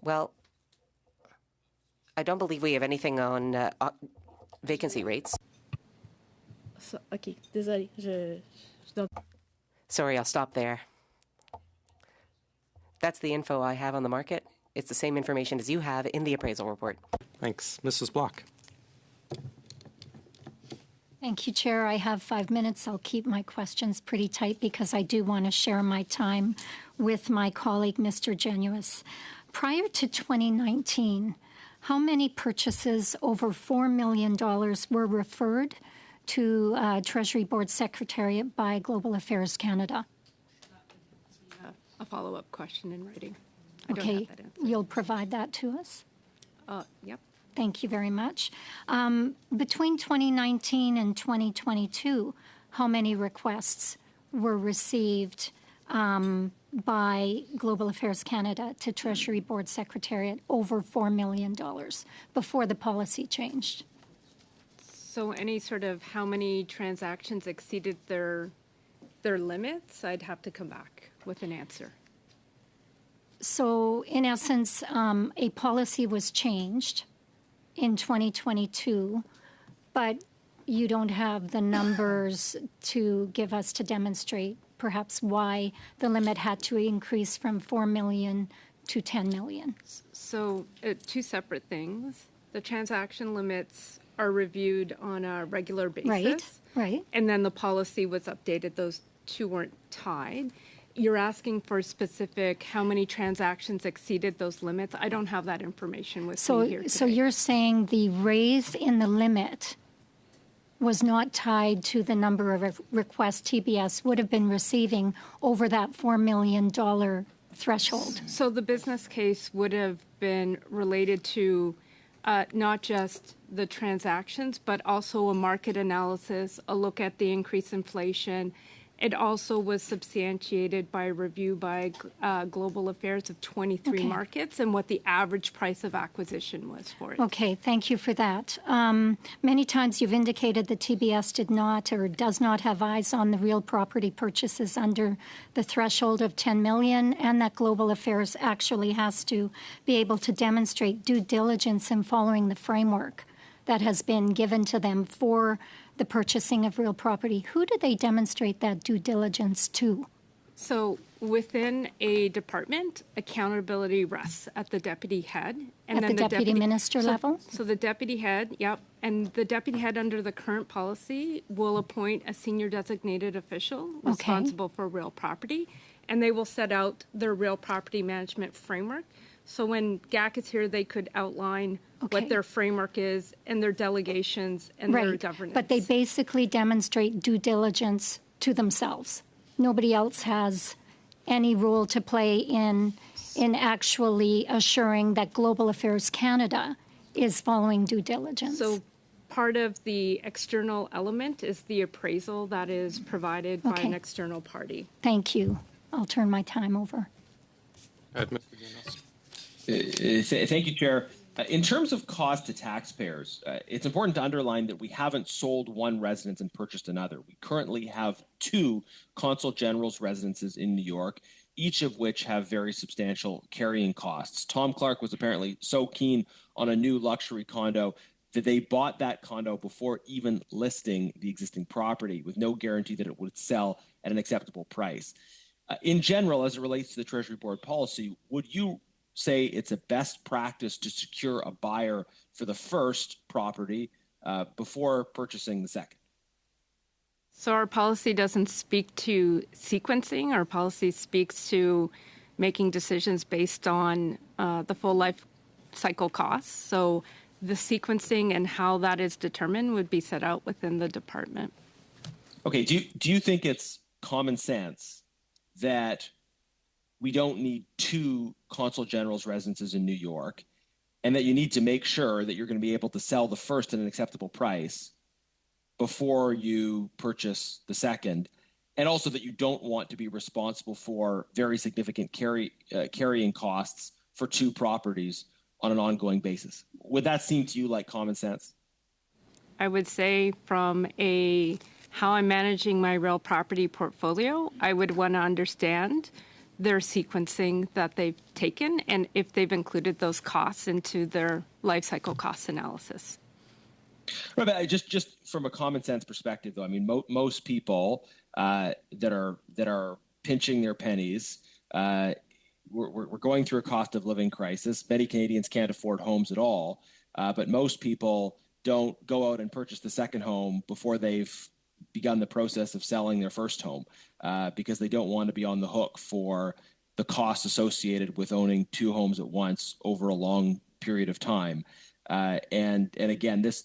Well, I don't believe we have anything on vacancy rates. OK, désolé. Sorry, I'll stop there. That's the info I have on the market. It's the same information as you have in the appraisal report. Thanks. Mrs. Block. Thank you, Chair. I have 5 minutes. I'll keep my questions pretty tight because I do want to share my time with my colleague, Mr. Genuis. Prior to 2019, how many purchases over $4 million were referred to Treasury Board Secretariat by Global Affairs Canada? A follow-up question in writing. I don't Okay, have that answer. you'll provide that to us? Yep. Thank you very much. Between 2019 and 2022, how many requests were received by Global Affairs Canada to Treasury Board Secretariat over $4 million before the policy changed? So any sort of how many transactions exceeded their limits, I'd have to come back with an answer. So in essence, a policy was changed in 2022, but you don't have the numbers to give us to demonstrate perhaps why the limit had to increase from 4 million to 10 million. So two separate things. The transaction limits are reviewed on a regular basis. Right. And then the policy was updated. Those two weren't tied. You're asking for specific how many transactions exceeded those limits. I don't have that information with me here today. So you're saying the raise in the limit was not tied to the number of requests TBS would have been receiving over that $4 million threshold? So the business case would have been related to not just the transactions, but also a market analysis, a look at the increased inflation. It also was substantiated by a review by Global Affairs of 23 markets and what the average price of acquisition was for it. Okay, thank you for that. Many times you've indicated that TBS did not or does not have eyes on the real property purchases under the threshold of 10 million, and that Global Affairs actually has to be able to demonstrate due diligence in following the framework that has been given to them for the purchasing of real property. Who do they demonstrate that due diligence to? So within a department, accountability rests at the deputy head. And At then the deputy minister level? So the deputy head, yep. And the deputy head under the current policy will appoint a senior designated official responsible for real property. And they will set out their real property management framework. So when GAC is here, they could outline what their framework is and their delegations and their governance. But they basically demonstrate due diligence to themselves. Nobody else has any role to play in actually assuring that Global Affairs Canada is following due diligence. So part of the external element is the appraisal that is provided by an external party. Thank you. I'll turn my time over. Mr. Guinness. Thank you, Chair. In terms of cost to taxpayers, it's important to underline that we haven't sold one residence and purchased another. We currently have 2 Consul General's residences in New York, each of which have very substantial carrying costs. Tom Clark was apparently so keen on a new luxury condo that they bought that condo before even listing the existing property with no guarantee that it would sell at an acceptable price. In general, as it relates to the Treasury Board policy, would you say it's a best practice to secure a buyer for the first property before purchasing the second? So our policy doesn't speak to sequencing. Our policy speaks to making decisions based on the full life cycle costs. So the sequencing and how that is determined would be set out within the department. Okay, do you think it's common sense that we don't need 2 Consul General's residences in New York, and that you need to make sure that you're going to be able to sell the first at an acceptable price before you purchase the second, and also that you don't want to be responsible for very significant carrying costs for 2 properties on an ongoing basis? Would that seem to you like common sense? I would say from how I'm managing my real property portfolio, I would want to understand their sequencing that they've taken and if they've included those costs into their life cycle cost analysis. Right, but just from a common sense perspective, though, I mean, most people that are pinching their pennies, we're going through a cost of living crisis. Many Canadians can't afford homes at all, but most people don't go out and purchase the second home before they've begun the process of selling their first home because they don't want to be on the hook for the costs associated with owning two homes at once over a long period of time. And again, this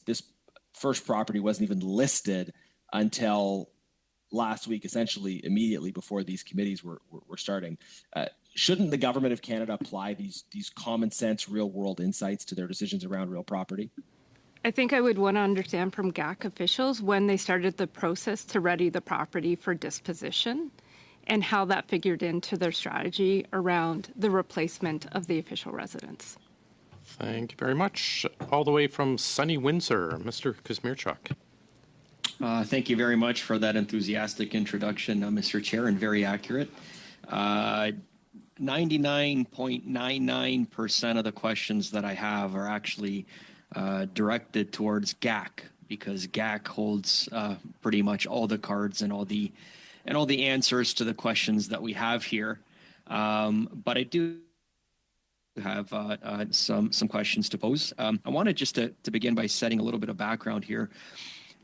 first property wasn't even listed until last week, essentially immediately before these committees were starting. Shouldn't the government of Canada apply these common sense, real world insights to their decisions around real property? I think I would want to understand from GAC officials when they started the process to ready the property for disposition and how that figured into their strategy around the replacement of the official residence. Thank you very much. All the way from sunny Windsor, Mr. Kuzmierczuk. Thank you very much for that enthusiastic introduction, Mr. Chair, and very accurate. 99.99% of the questions that I have are actually directed towards GAC because GAC holds pretty much all the cards and all the answers to the questions that we have here. But I do have some questions to pose. I wanted just to begin by setting a little bit of background here.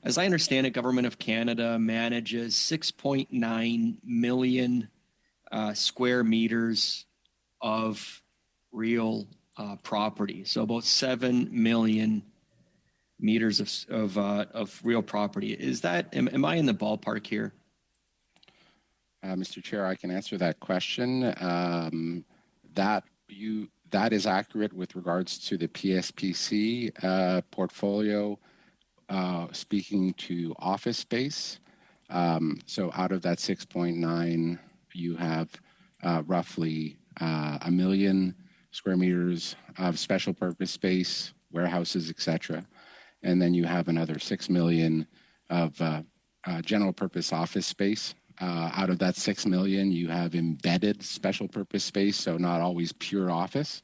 As I understand it, Government of Canada manages 6.9 million square meters of real property. So about 7 million meters of real property. Is that, am I in the ballpark here? Mr. Chair, I can answer that question. That is accurate with regards to the PSPC portfolio, speaking to office space. So out of that 6.9, you have roughly 1 million square meters of special purpose space, warehouses, etc. And then you have another 6 million of general purpose office space. Out of that 6 million, you have embedded special purpose space, so not always pure office.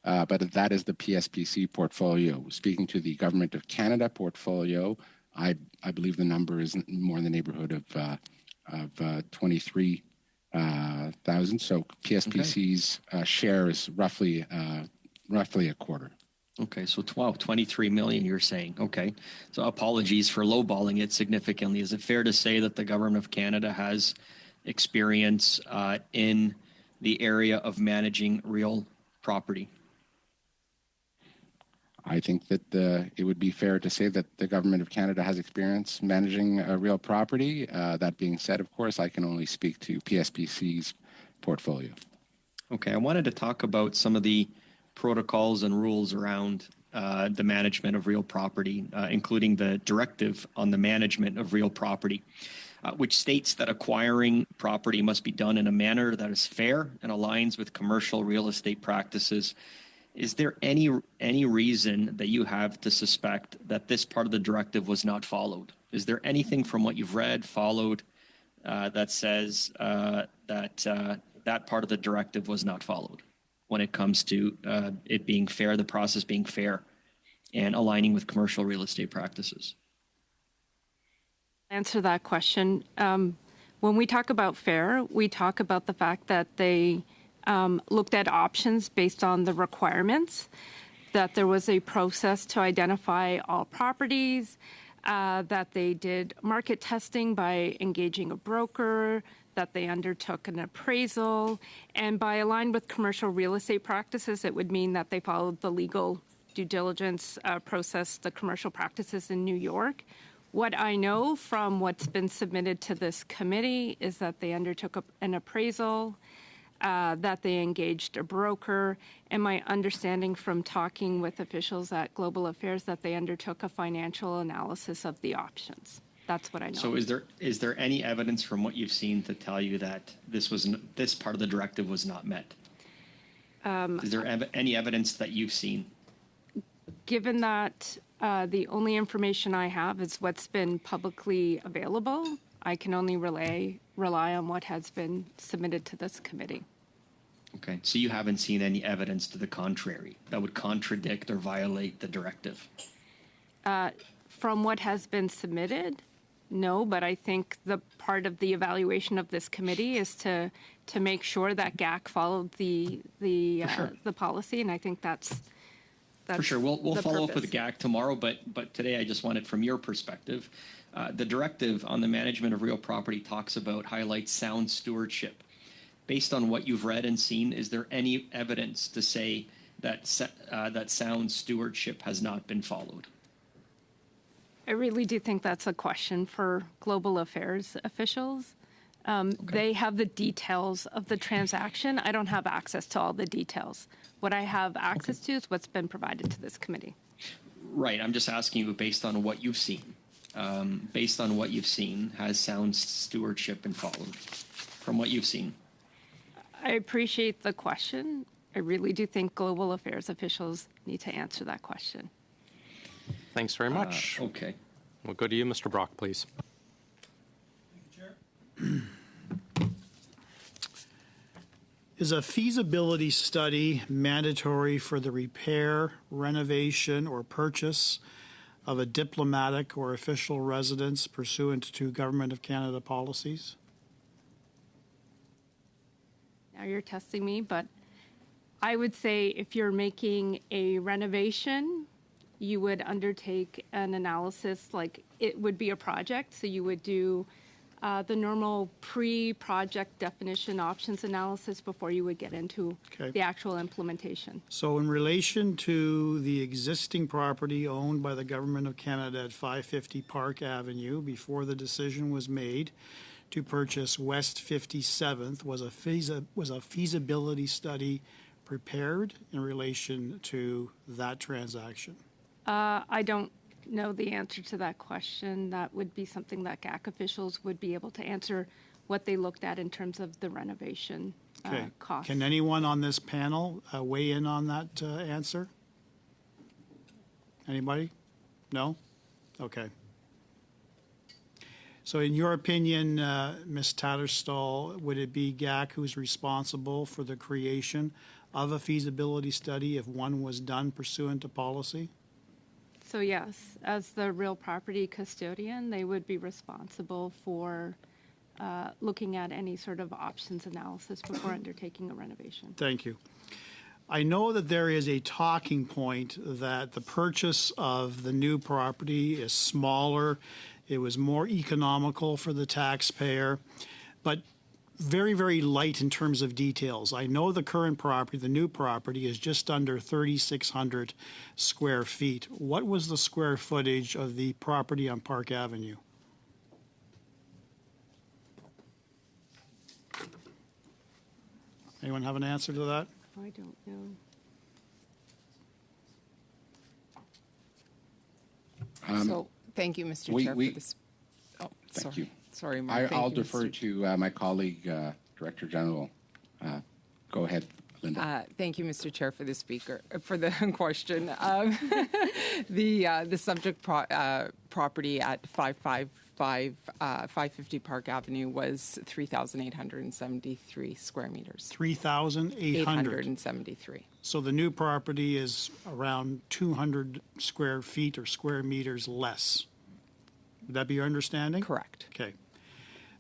But that is the PSPC portfolio. Speaking to the Government of Canada portfolio, I believe the number is more in the neighborhood of 23,000. So PSPC's share is roughly a quarter. Okay, so 23 million you're saying. Okay, so apologies for lowballing it significantly. Is it fair to say that the Government of Canada has experience in the area of managing real property? I think that it would be fair to say that the Government of Canada has experience managing real property. That being said, of course, I can only speak to PSPC's portfolio. Okay, I wanted to talk about some of the protocols and rules around the management of real property, including the directive on the management of real property, which states that acquiring property must be done in a manner that is fair and aligns with commercial real estate practices. Is there any reason that you have to suspect that this part of the directive was not followed? Is there anything from what you've read, followed, that says that part of the directive was not followed when it comes to it being fair, the process being fair, and aligning with commercial real estate practices? Answer that question. When we talk about fair, we talk about the fact that they looked at options based on the requirements, that there was a process to identify all properties, that they did market testing by engaging a broker, that they undertook an appraisal, and by aligned with commercial real estate practices, it would mean that they followed the legal due diligence process, the commercial practices in New York. What I know from what's been submitted to this committee is that they undertook an appraisal, that they engaged a broker, and my understanding from talking with officials at Global Affairs that they undertook a financial analysis of the options. That's what I know. So is there any evidence from what you've seen to tell you that this part of the directive was not met? Is there any evidence that you've seen? Given that the only information I have is what's been publicly available, I can only rely on what has been submitted to this committee. Okay, so you haven't seen any evidence to the contrary that would contradict or violate the directive? From what has been submitted, no, but I think the part of the evaluation of this committee is to make sure that GAC followed the policy, and I think that's for sure. We'll the follow up purpose. with GAC tomorrow, but today I just wanted from your perspective, the directive on the management of real property highlights sound stewardship. Based on what you've read and seen, is there any evidence to say that that sound stewardship has not been followed? I really do think that's a question for global affairs officials. They have the details of the transaction. I don't have access to all the details. What I have access to is what's been provided to this committee. Right. I'm just asking you based on what you've seen. Based on what you've seen, has sound stewardship been followed from what you've seen? I appreciate the question. I really do think global affairs officials need to answer that question. Thanks very much. Okay. We'll go to you, Mr. Brock, please. Is a feasibility study mandatory for the repair, renovation, or purchase of a diplomatic or official residence pursuant to Government of Canada policies? Now you're testing me, but I would say if you're making a renovation, you would undertake an analysis, like it would be a project. So you would do the normal pre-project definition options analysis before you would get into the actual implementation. So in relation to the existing property owned by the Government of Canada at 550 Park Avenue, before the decision was made to purchase West 57th, was a feasibility study prepared in relation to that transaction? I don't know the answer to that question. That would be something that GAC officials would be able to answer, what they looked at in terms of the renovation cost. Can anyone on this panel weigh in on that answer? Anybody? No? Okay. So in your opinion, Ms. Tattersall, would it be GAC who's responsible for the creation of a feasibility study if one was done pursuant to policy? So yes, as the real property custodian, they would be responsible for looking at any sort of options analysis before undertaking a renovation. Thank you. I know that there is a talking point that the purchase of the new property is smaller, it was more economical for the taxpayer, but very, very light in terms of details. I know the current property, the new property, is just under 3,600 square feet. What was the square footage of the property on Park Avenue? Anyone have an answer to that? I don't know. So thank you, Mr. Chair, for this. Oh, Thank sorry. you. Sorry, Mark. I'll defer to my colleague, Director General. Go ahead, Linda. Thank you, Mr. Chair, for the question. The subject property at 550 Park Avenue was 3,873 square meters. 3,800. 873. So the new property is around 200 square feet or square meters less. Would that be your understanding? Correct. Okay.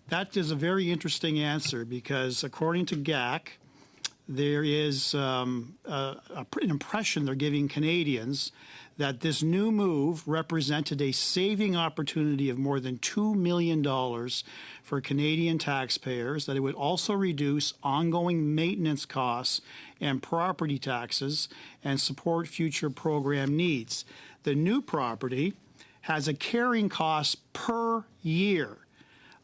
That is a very interesting answer because according to GAC, there is an impression they're giving Canadians that this new move represented a saving opportunity of more than $2 million for Canadian taxpayers, that it would also reduce ongoing maintenance costs and property taxes and support future program needs. The new property has a carrying cost per year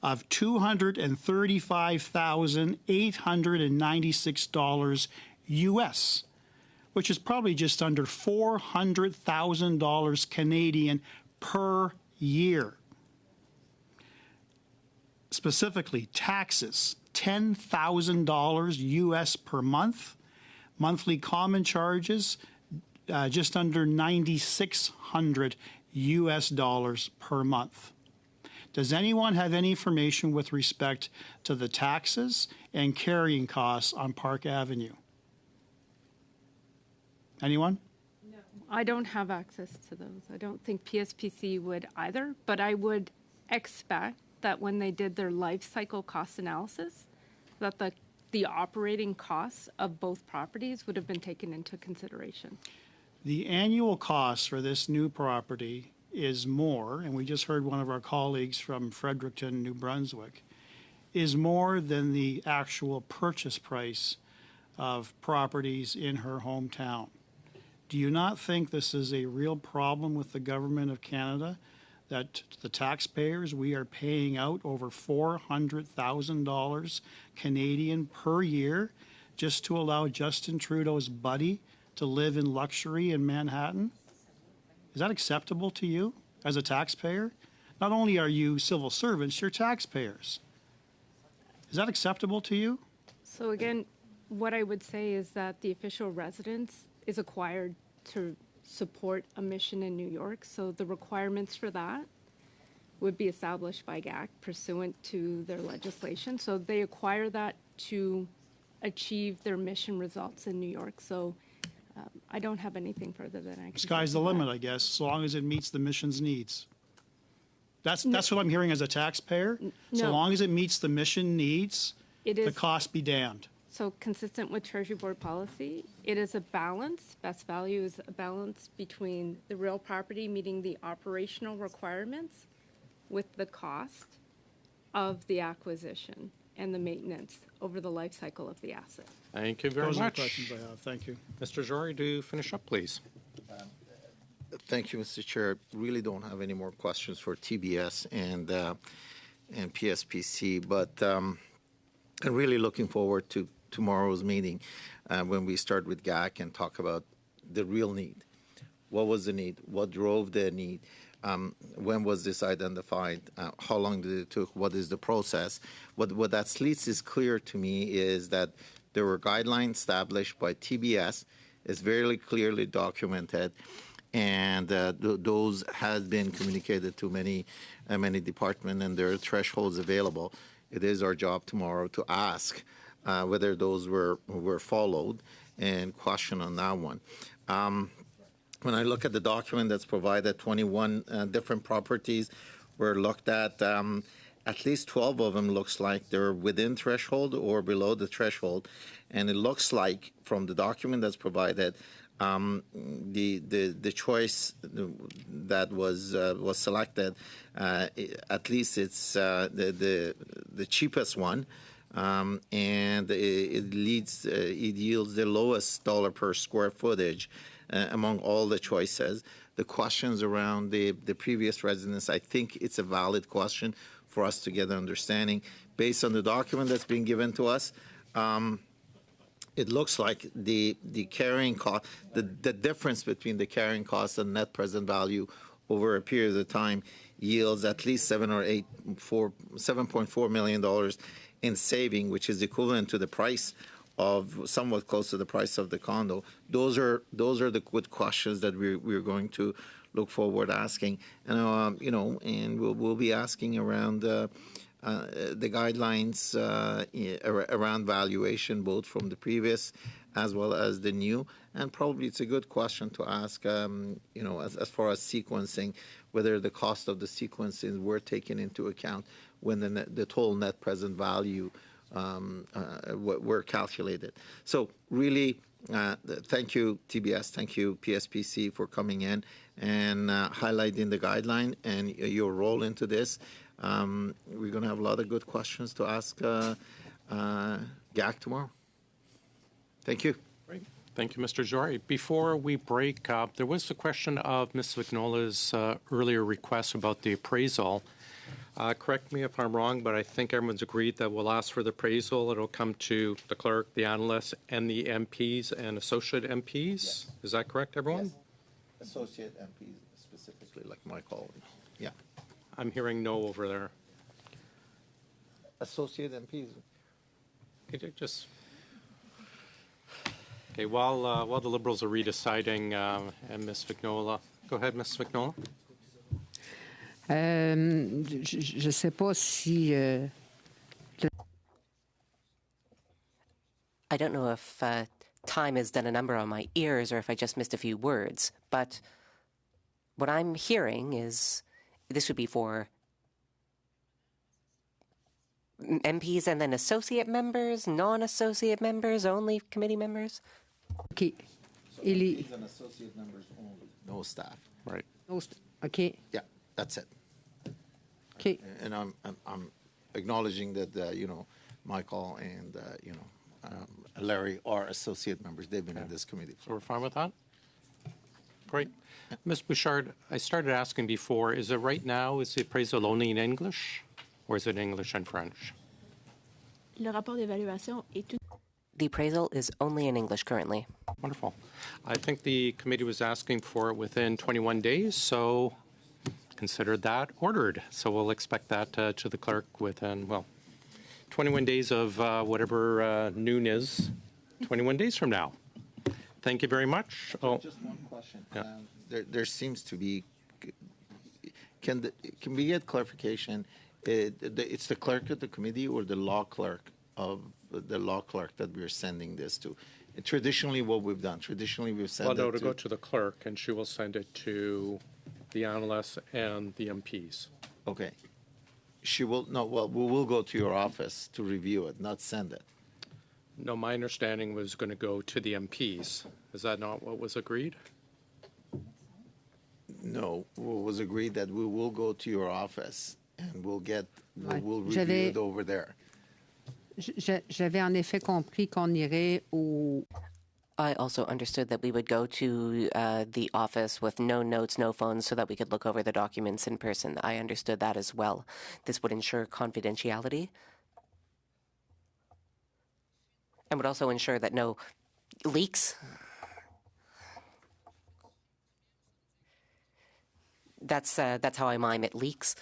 of $235,896 US, which is probably just under $400,000 Canadian per year. Specifically, taxes, $10,000 US per month. Monthly common charges, just under $9,600 US per month. Does anyone have any information with respect to the taxes and carrying costs on Park Avenue? Anyone? No. I don't have access to those. I don't think PSPC would either, but I would expect that when they did their life cycle cost analysis, that the operating costs of both properties would have been taken into consideration. The annual cost for this new property is more, and we just heard one of our colleagues from Fredericton, New Brunswick, is more than the actual purchase price of properties in her hometown. Do you not think this is a real problem with the government of Canada, that the taxpayers, we are paying out over $400,000 Canadian per year just to allow Justin Trudeau's buddy to live in luxury in Manhattan? Is that acceptable to you as a taxpayer? Not only are you civil servants, you're taxpayers. Is that acceptable to you? So again, what I would say is that the official residence is acquired to support a mission in New York. So the requirements for that would be established by GAC pursuant to their legislation. So they acquire that to achieve their mission results in New York. So I don't have anything further than I can Sky's say the to limit, that. I guess, as long as it meets the mission's needs. That's what I'm hearing as a taxpayer. So no. long as it meets the mission needs, It the is- cost be damned. So consistent with Treasury Board policy, it is a balance. Best value is a balance between the real property meeting the operational requirements with the cost of the acquisition and the maintenance over the life cycle of the asset. Thank you very Those are the much. questions I have. Thank you. Mr. Jory, do finish up, please. Thank you, Mr. Chair. Really don't have any more questions for TBS and PSPC, but I'm really looking forward to tomorrow's meeting when we start with GAC and talk about the real need. What was the need? What drove the need? When was this identified? How long did it take? What is the process? What at least is clear to me is that there were guidelines established by TBS. It's very clearly documented, and those has been communicated to many departments, and there are thresholds available. It is our job tomorrow to ask whether those were followed and question on that one. When I look at the document that's provided, 21 different properties were looked at. At least 12 of them looks like they're within threshold or below the threshold, and it looks like from the document that's provided, the choice that was selected, at least it's the cheapest one. And it yields the lowest dollar per square footage among all the choices. The questions around the previous residents, I think it's a valid question for us to get an understanding. Based on the document that's been given to us, it looks like the carrying cost, the difference between the carrying cost and net present value over a period of time yields at least $7.4 million in saving, which is equivalent to the price of somewhat close to the price of the condo. Those are the good questions that we're going to look forward asking, and and we'll be asking around the guidelines around valuation, both from the previous as well as the new. And probably it's a good question to ask, as far as sequencing, whether the cost of the sequencing were taken into account when the total net present value were calculated. So really, thank you, TBS, thank you, PSPC, for coming in and highlighting the guideline and your role into this. We're going to have a lot of good questions to ask GAC tomorrow. Thank you. Great. Thank you, Mr. Jory. Before we break up, there was a question of Ms. Vignola's earlier request about the appraisal. Correct me if I'm wrong, but I think everyone's agreed that we'll ask for the appraisal. It'll come to the clerk, the analysts, and the MPs and associate MPs. Yes. Is that correct, everyone? Yes. Associate MPs specifically, like my colleague. Yeah. I'm hearing no over there. Associate MPs. Could you just... Okay, while the Liberals are redeciding, and Ms. Vignola. Go ahead, Ms. Vignola. Je ne sais pas si... I don't know if time has done a number on my ears or if I just missed a few words, but what I'm hearing is this would be for MPs and then associate members, non-associate members, only committee members? OK. MPs and associate members only, no staff. Right. OK. Yeah, that's it. OK. And I'm acknowledging that, Michael and, Larry are associate members. They've been in this committee. So we're fine with that? Great. Ms. Bouchard, I started asking before, is it right now, is the appraisal only in English, or is it English and French? Le rapport d'évaluation est The appraisal is only in English currently. Wonderful. I think the committee was asking for it within 21 days, so consider that ordered. So we'll expect that to the clerk within, 21 days of whatever noon is, 21 days from now. Thank you very much. Just one question. Yeah. There seems to be. Can we get clarification? It's the clerk of the committee or the law clerk that we're sending this to. Traditionally, what we've done. We've sent it to go to the clerk, and she will send it to the analysts and the MPs. Okay. She will no. Well, we will go to your office to review it, not send it. No, my understanding was going to go to the MPs. Is that not what was agreed? No, it was agreed that we will go to your office and we'll review it over there. J'avais en effet compris qu'on irait au... I also understood that we would go to the office with no notes, no phones, so that we could look over the documents in person. I understood that as well. This would ensure confidentiality and would also ensure that no leaks. That's how I mime it, leaks.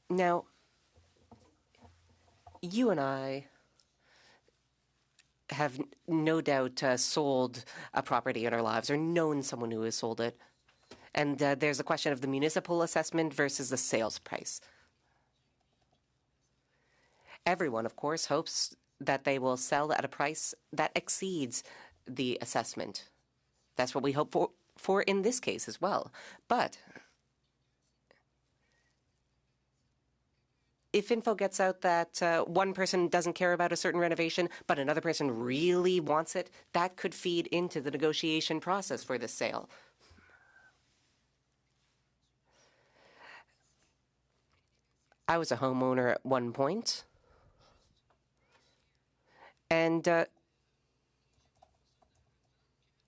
Now, you and I have no doubt sold a property in our lives or known someone who has sold it. And there's a question of the municipal assessment versus the sales price. Everyone, of course, hopes that they will sell at a price that exceeds the assessment. That's what we hope for in this case as well. But if info gets out that one person doesn't care about a certain renovation, but another person really wants it, that could feed into the negotiation process for this sale. I was a homeowner at one point, and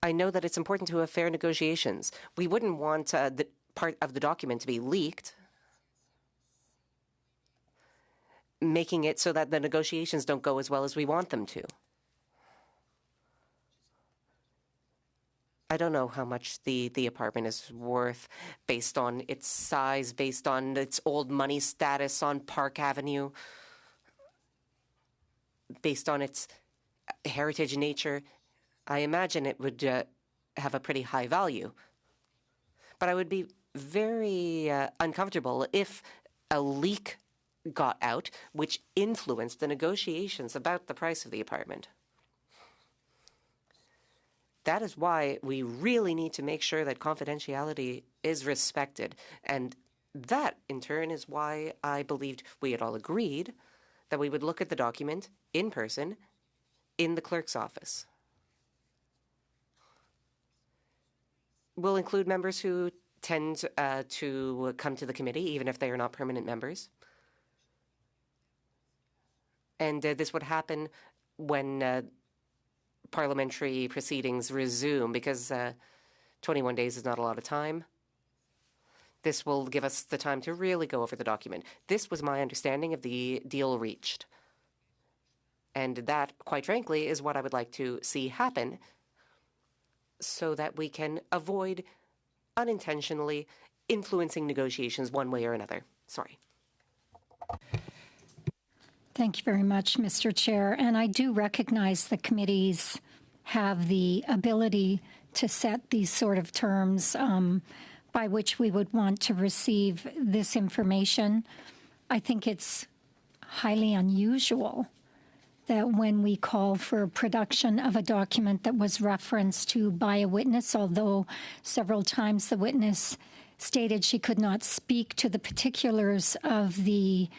I know that it's important to have fair negotiations. We wouldn't want the part of the document to be leaked, making it so that the negotiations don't go as well as we want them to. I don't know how much the apartment is worth based on its size, based on its old money status on Park Avenue, based on its heritage nature. I imagine it would have a pretty high value. But I would be very uncomfortable if a leak got out, which influenced the negotiations about the price of the apartment. That is why we really need to make sure that confidentiality is respected. And that, in turn, is why I believed we had all agreed that we would look at the document in person in the clerk's office. We'll include members who tend to come to the committee, even if they are not permanent members. And this would happen when parliamentary proceedings resume, because 21 days is not a lot of time. This will give us the time to really go over the document. This was my understanding of the deal reached. And that, quite frankly, is what I would like to see happen so that we can avoid unintentionally influencing negotiations one way or another. Sorry. Thank you very much, Mr. Chair. And I do recognize the committees have the ability to set these sort of terms by which we would want to receive this information. I think it's highly unusual that when we call for production of a document that was referenced to by a witness, although several times the witness stated she could not speak to the particulars of the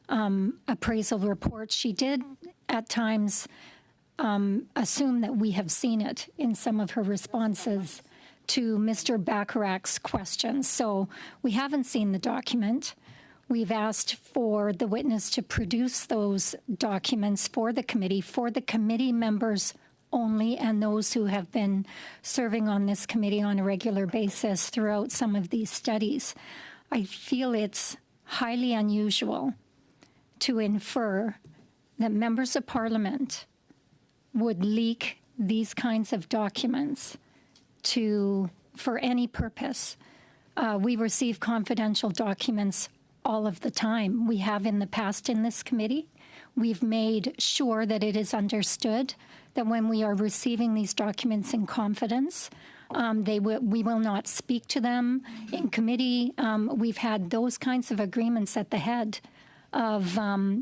appraisal report, she did at times assume that we have seen it in some of her responses to Mr. Bacharach's questions. So we haven't seen the document. We've asked for the witness to produce those documents for the committee members only, and those who have been serving on this committee on a regular basis throughout some of these studies. I feel it's highly unusual to infer that members of Parliament would leak these kinds of documents for any purpose. We receive confidential documents all of the time. We have in the past in this committee. We've made sure that it is understood that when we are receiving these documents in confidence, we will not speak to them in committee. We've had those kinds of agreements at the head of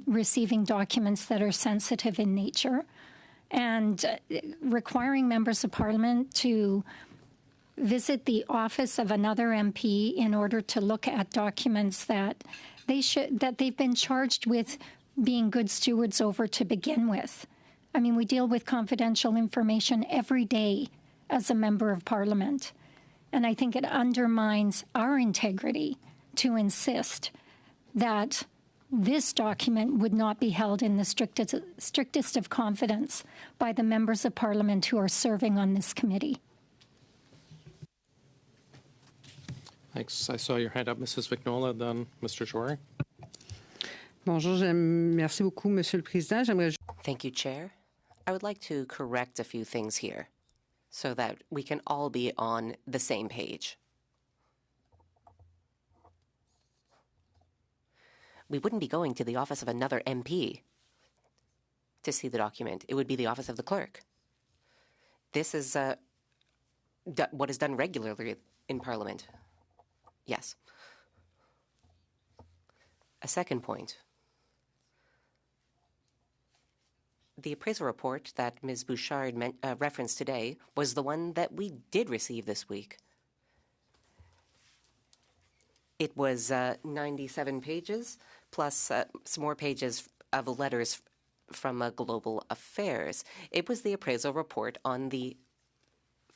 receiving documents that are sensitive in nature, and requiring members of Parliament to visit the office of another MP in order to look at documents that they've been charged with being good stewards over to begin with. I mean, we deal with confidential information every day as a member of Parliament, and I think it undermines our integrity to insist that this document would not be held in the strictest of confidence by the members of Parliament who are serving on this committee. Thanks. I saw your hand up, Mrs. Vignola, then Mr. Jory. Bonjour, merci beaucoup, Monsieur le Président. Thank you, Chair. I would like to correct a few things here so that we can all be on the same page. We wouldn't be going to the office of another MP to see the document. It would be the office of the clerk. This is what is done regularly in Parliament. Yes. A second point. The appraisal report that Ms. Bouchard referenced today was the one that we did receive this week. It was 97 pages, plus some more pages of letters from Global Affairs. It was the appraisal report on the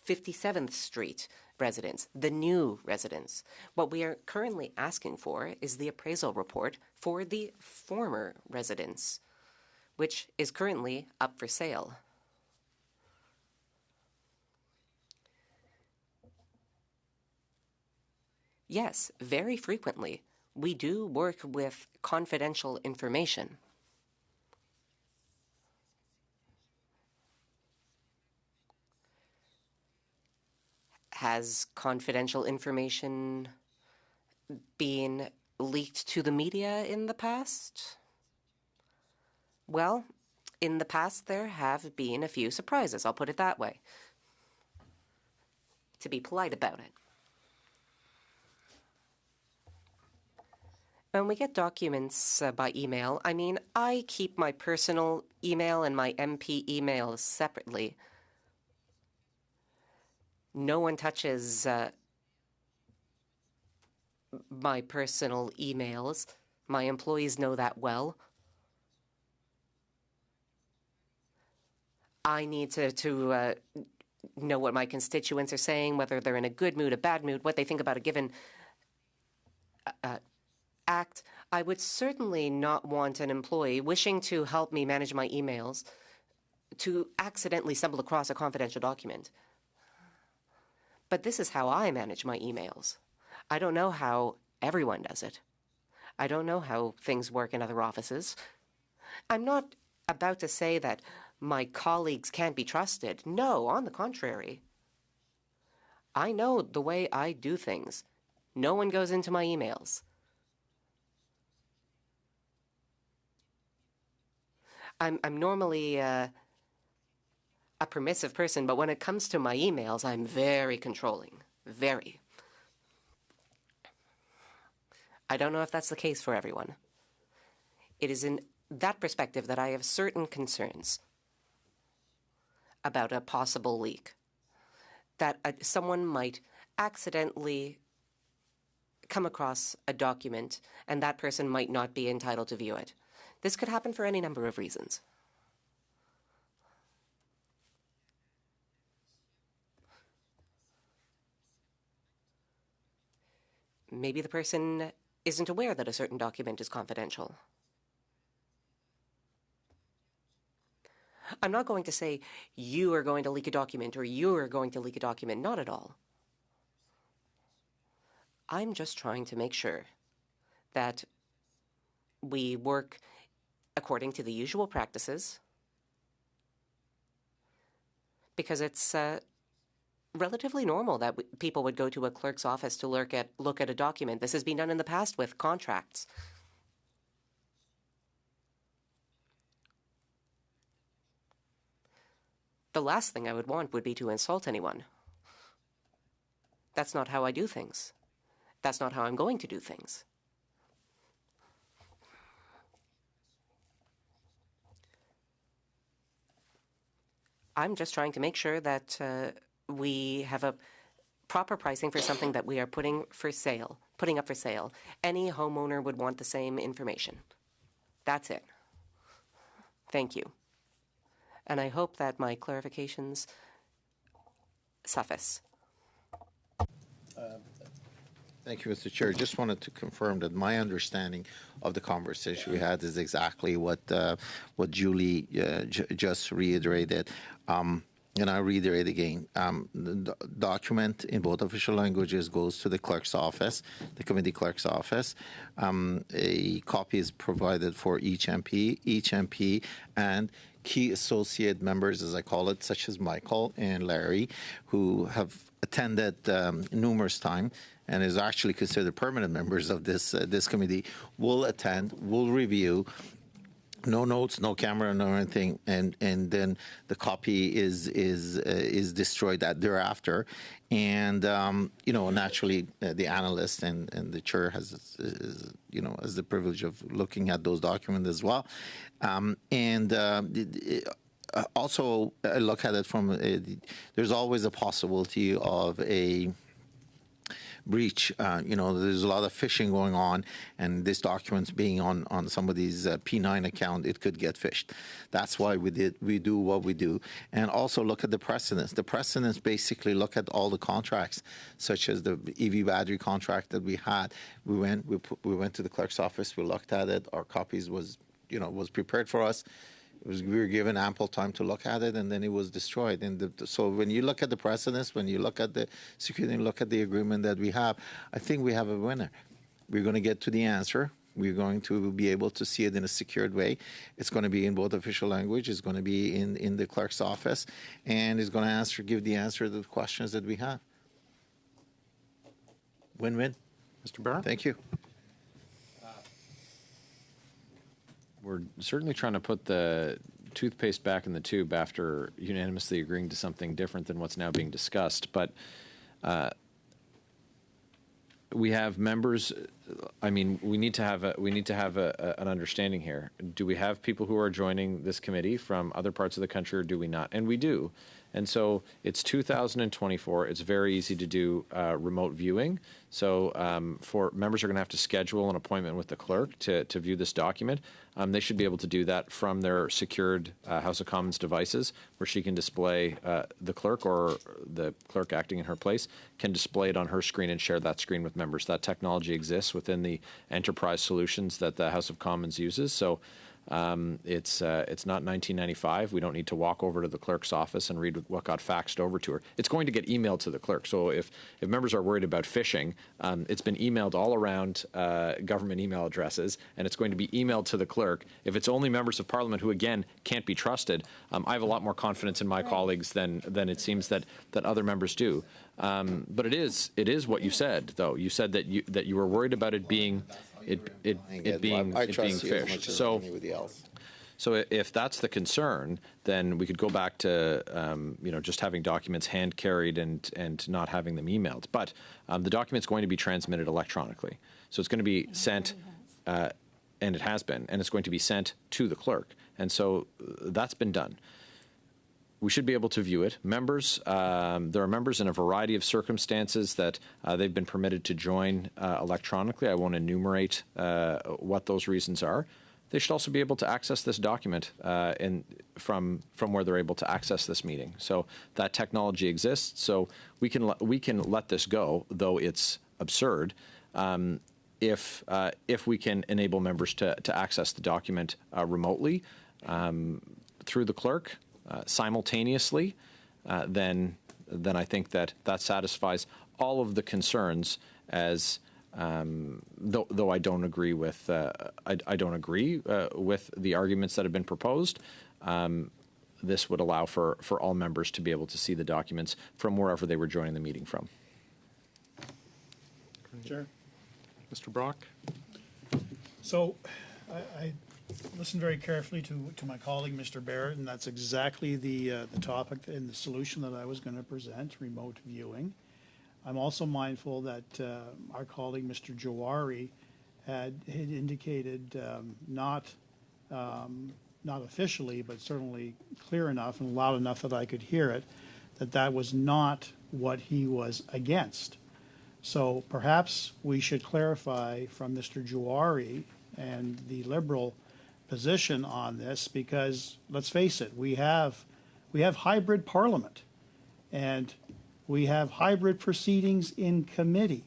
57th Street residence, the new residence. What we are currently asking for is the appraisal report for the former residence, which is currently up for sale. Yes, very frequently, we do work with confidential information. Has confidential information been leaked to the media in the past? Well, in the past, there have been a few surprises, I'll put it that way, to be polite about it. When we get documents by email, I mean, I keep my personal email and my MP email separately. No one touches my personal emails. My employees know that well. I need to know what my constituents are saying, whether they're in a good mood, a bad mood, what they think about a given act. I would certainly not want an employee wishing to help me manage my emails to accidentally stumble across a confidential document. But this is how I manage my emails. I don't know how everyone does it. I don't know how things work in other offices. I'm not about to say that my colleagues can't be trusted. No, on the contrary. I know the way I do things. No one goes into my emails. I'm normally a permissive person, but when it comes to my emails, I'm very controlling. Very. I don't know if that's the case for everyone. It is in that perspective that I have certain concerns about a possible leak. That someone might accidentally come across a document and that person might not be entitled to view it. This could happen for any number of reasons. Maybe the person isn't aware that a certain document is confidential. I'm not going to say you are going to leak a document or you are going to leak a document. Not at all. I'm just trying to make sure that we work according to the usual practices, because it's relatively normal that people would go to a clerk's office to look at a document. This has been done in the past with contracts. The last thing I would want would be to insult anyone. That's not how I do things. That's not how I'm going to do things. I'm just trying to make sure that we have a proper pricing for something that we are putting up for sale. Any homeowner would want the same information. That's it. Thank you. And I hope that my clarifications suffice. Thank you, Mr. Chair. Just wanted to confirm that my understanding of the conversation we had is exactly what Julie just reiterated. And I reiterate again, the document in both official languages goes to the clerk's office, the committee clerk's office. A copy is provided for each MP and key associate members, as I call it, such as Michael and Larry, who have attended numerous times and is actually considered permanent members of this committee, will attend, will review. No notes, no camera, no anything, and then the copy is destroyed thereafter, and naturally the analyst and the chair has the privilege of looking at those documents as well, also I look at it from there's always a possibility of a breach. There's a lot of phishing going on, and this document being on somebody's P9 account, it could get phished. That's why we do what we do. And also look at the precedents. The precedents basically look at all the contracts, such as the EV battery contract that we had. We went to the clerk's office, we looked at it, our copies was prepared for us. We were given ample time to look at it, and then it was destroyed. And so when you look at the precedents, when you look at the security, look at the agreement that we have, I think we have a winner. We're going to get to the answer. We're going to be able to see it in a secured way. It's going to be in both official language. It's going to be in the clerk's office, and it's going to give the answer to the questions that we have. Win-win. Mr. Barron? Thank you. We're certainly trying to put the toothpaste back in the tube after unanimously agreeing to something different than what's now being discussed. But we have members. I mean, we need to have an understanding here. Do we have people who are joining this committee from other parts of the country, or do we not? And we do. And so it's 2024. It's very easy to do remote viewing. So for members are going to have to schedule an appointment with the clerk to view this document. They should be able to do that from their secured House of Commons devices, where she can display the clerk, or the clerk acting in her place can display it on her screen and share that screen with members. That technology exists within the enterprise solutions that the House of Commons uses. So it's not 1995. We don't need to walk over to the clerk's office and read what got faxed over to her. It's going to get emailed to the clerk. So if members are worried about phishing, it's been emailed all around government email addresses, and it's going to be emailed to the clerk. If it's only members of Parliament who, again, can't be trusted, I have a lot more confidence in my colleagues than it seems that other members do. But it is what you said, though. You said that you were worried about it being. It being I trust you as fished. much as So, anybody else. So if that's the concern, then we could go back to just having documents hand carried and not having them emailed. But the document's going to be transmitted electronically, so it's going to be sent, and it has been, and it's going to be sent to the clerk, and so that's been done. We should be able to view it. Members, there are members in a variety of circumstances that they've been permitted to join electronically. I won't enumerate what those reasons are. They should also be able to access this document from where they're able to access this meeting. So that technology exists. So we can let this go, though it's absurd, if we can enable members to access the document remotely through the clerk simultaneously. Then I think that satisfies all of the concerns as. Though I don't agree with I don't agree with the arguments that have been proposed, this would allow for all members to be able to see the documents from wherever they were joining the meeting from. Sure. Mr. Brock? So I listened very carefully to my colleague, Mr. Barrett, and that's exactly the topic and the solution that I was going to present, remote viewing. I'm also mindful that our colleague, Mr. Jawari, had indicated not officially, but certainly clear enough and loud enough that I could hear it, that was not what he was against. So perhaps we should clarify from Mr. Jawari and the Liberal position on this, because let's face it, we have hybrid parliament, and we have hybrid proceedings in committee.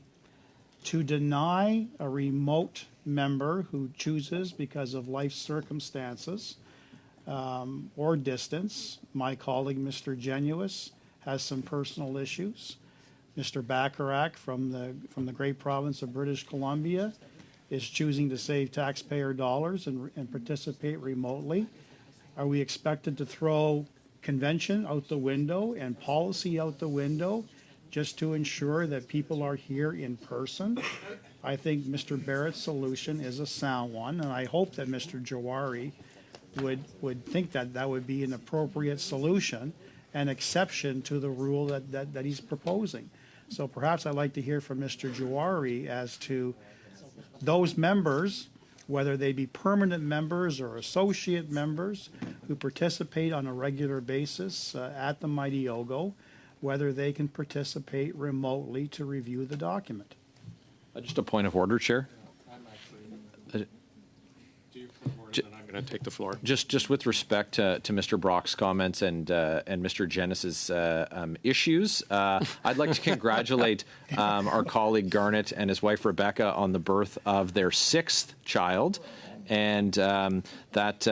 To deny a remote member who chooses because of life circumstances or distance, my colleague Mr. Genuis has some personal issues. Mr. Bacharach from the great province of British Columbia is choosing to save taxpayer dollars and participate remotely. Are we expected to throw convention out the window and policy out the window just to ensure that people are here in person? I think Mr. Barrett's solution is a sound one, and I hope that Mr. Jawari would think that would be an appropriate solution, an exception to the rule that he's proposing. So perhaps I'd like to hear from Mr. Jawari as to those members, whether they be permanent members or associate members who participate on a regular basis at the Mighty Ogo, whether they can participate remotely to review the document. Just a point of order, Chair. I'm going to take the floor. Just with respect to Mr. Brock's comments and Mr. Genis's issues, I'd like to congratulate our colleague Garnet and his wife Rebecca on the birth of their 6th child, and that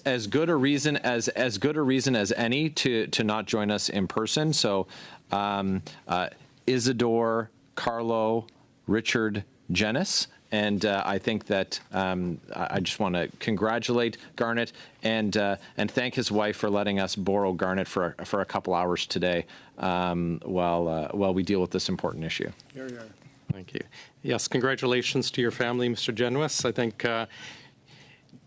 as good a reason as any to not join us in person. So Isidore, Carlo, Richard, Genis. And I think that I just want to congratulate Garnet and thank his wife for letting us borrow Garnet for a couple hours today while we deal with this important issue. Here you are. Thank you. Yes, congratulations to your family, Mr. Genuis. I think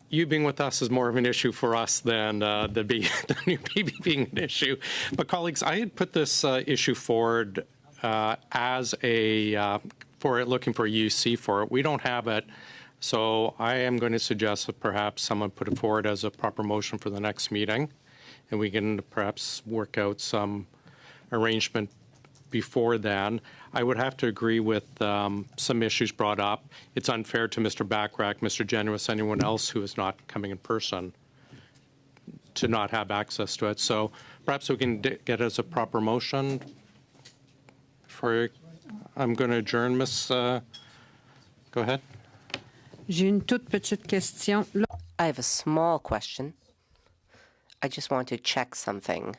you being with us is more of an issue for us than the new baby being an issue. But colleagues, I had put this issue forward as looking for a UC for it. We don't have it, so I am going to suggest that perhaps someone put it forward as a proper motion for the next meeting, and we can perhaps work out some arrangement before then. I would have to agree with some issues brought up. It's unfair to Mr. Bacharach, Mr. Genuis, anyone else who is not coming in person to not have access to it. So perhaps we can get it as a proper motion for. I'm going to adjourn, Miss. Go ahead. J'ai une toute petite question. I have a small question. I just want to check something.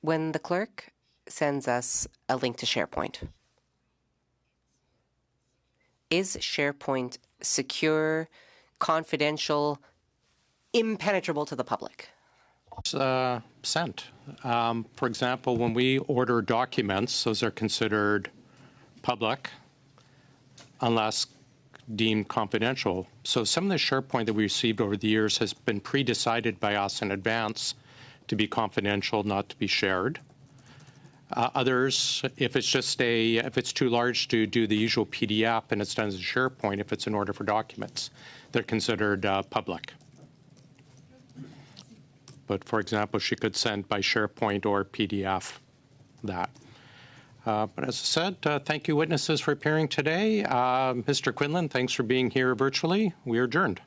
When the clerk sends us a link to SharePoint, is SharePoint secure, confidential, impenetrable to the public? Sent. For example, when we order documents, those are considered public, unless deemed confidential. So some of the SharePoint that we received over the years has been pre-decided by us in advance to be confidential, not to be shared. Others, if it's too large to do the usual PDF and it's done as a SharePoint, if it's an order for documents, they're considered public. But for example, she could send by SharePoint or PDF that. But as I said, thank you, witnesses, for appearing today. Mr. Quinlan, thanks for being here virtually. We are adjourned.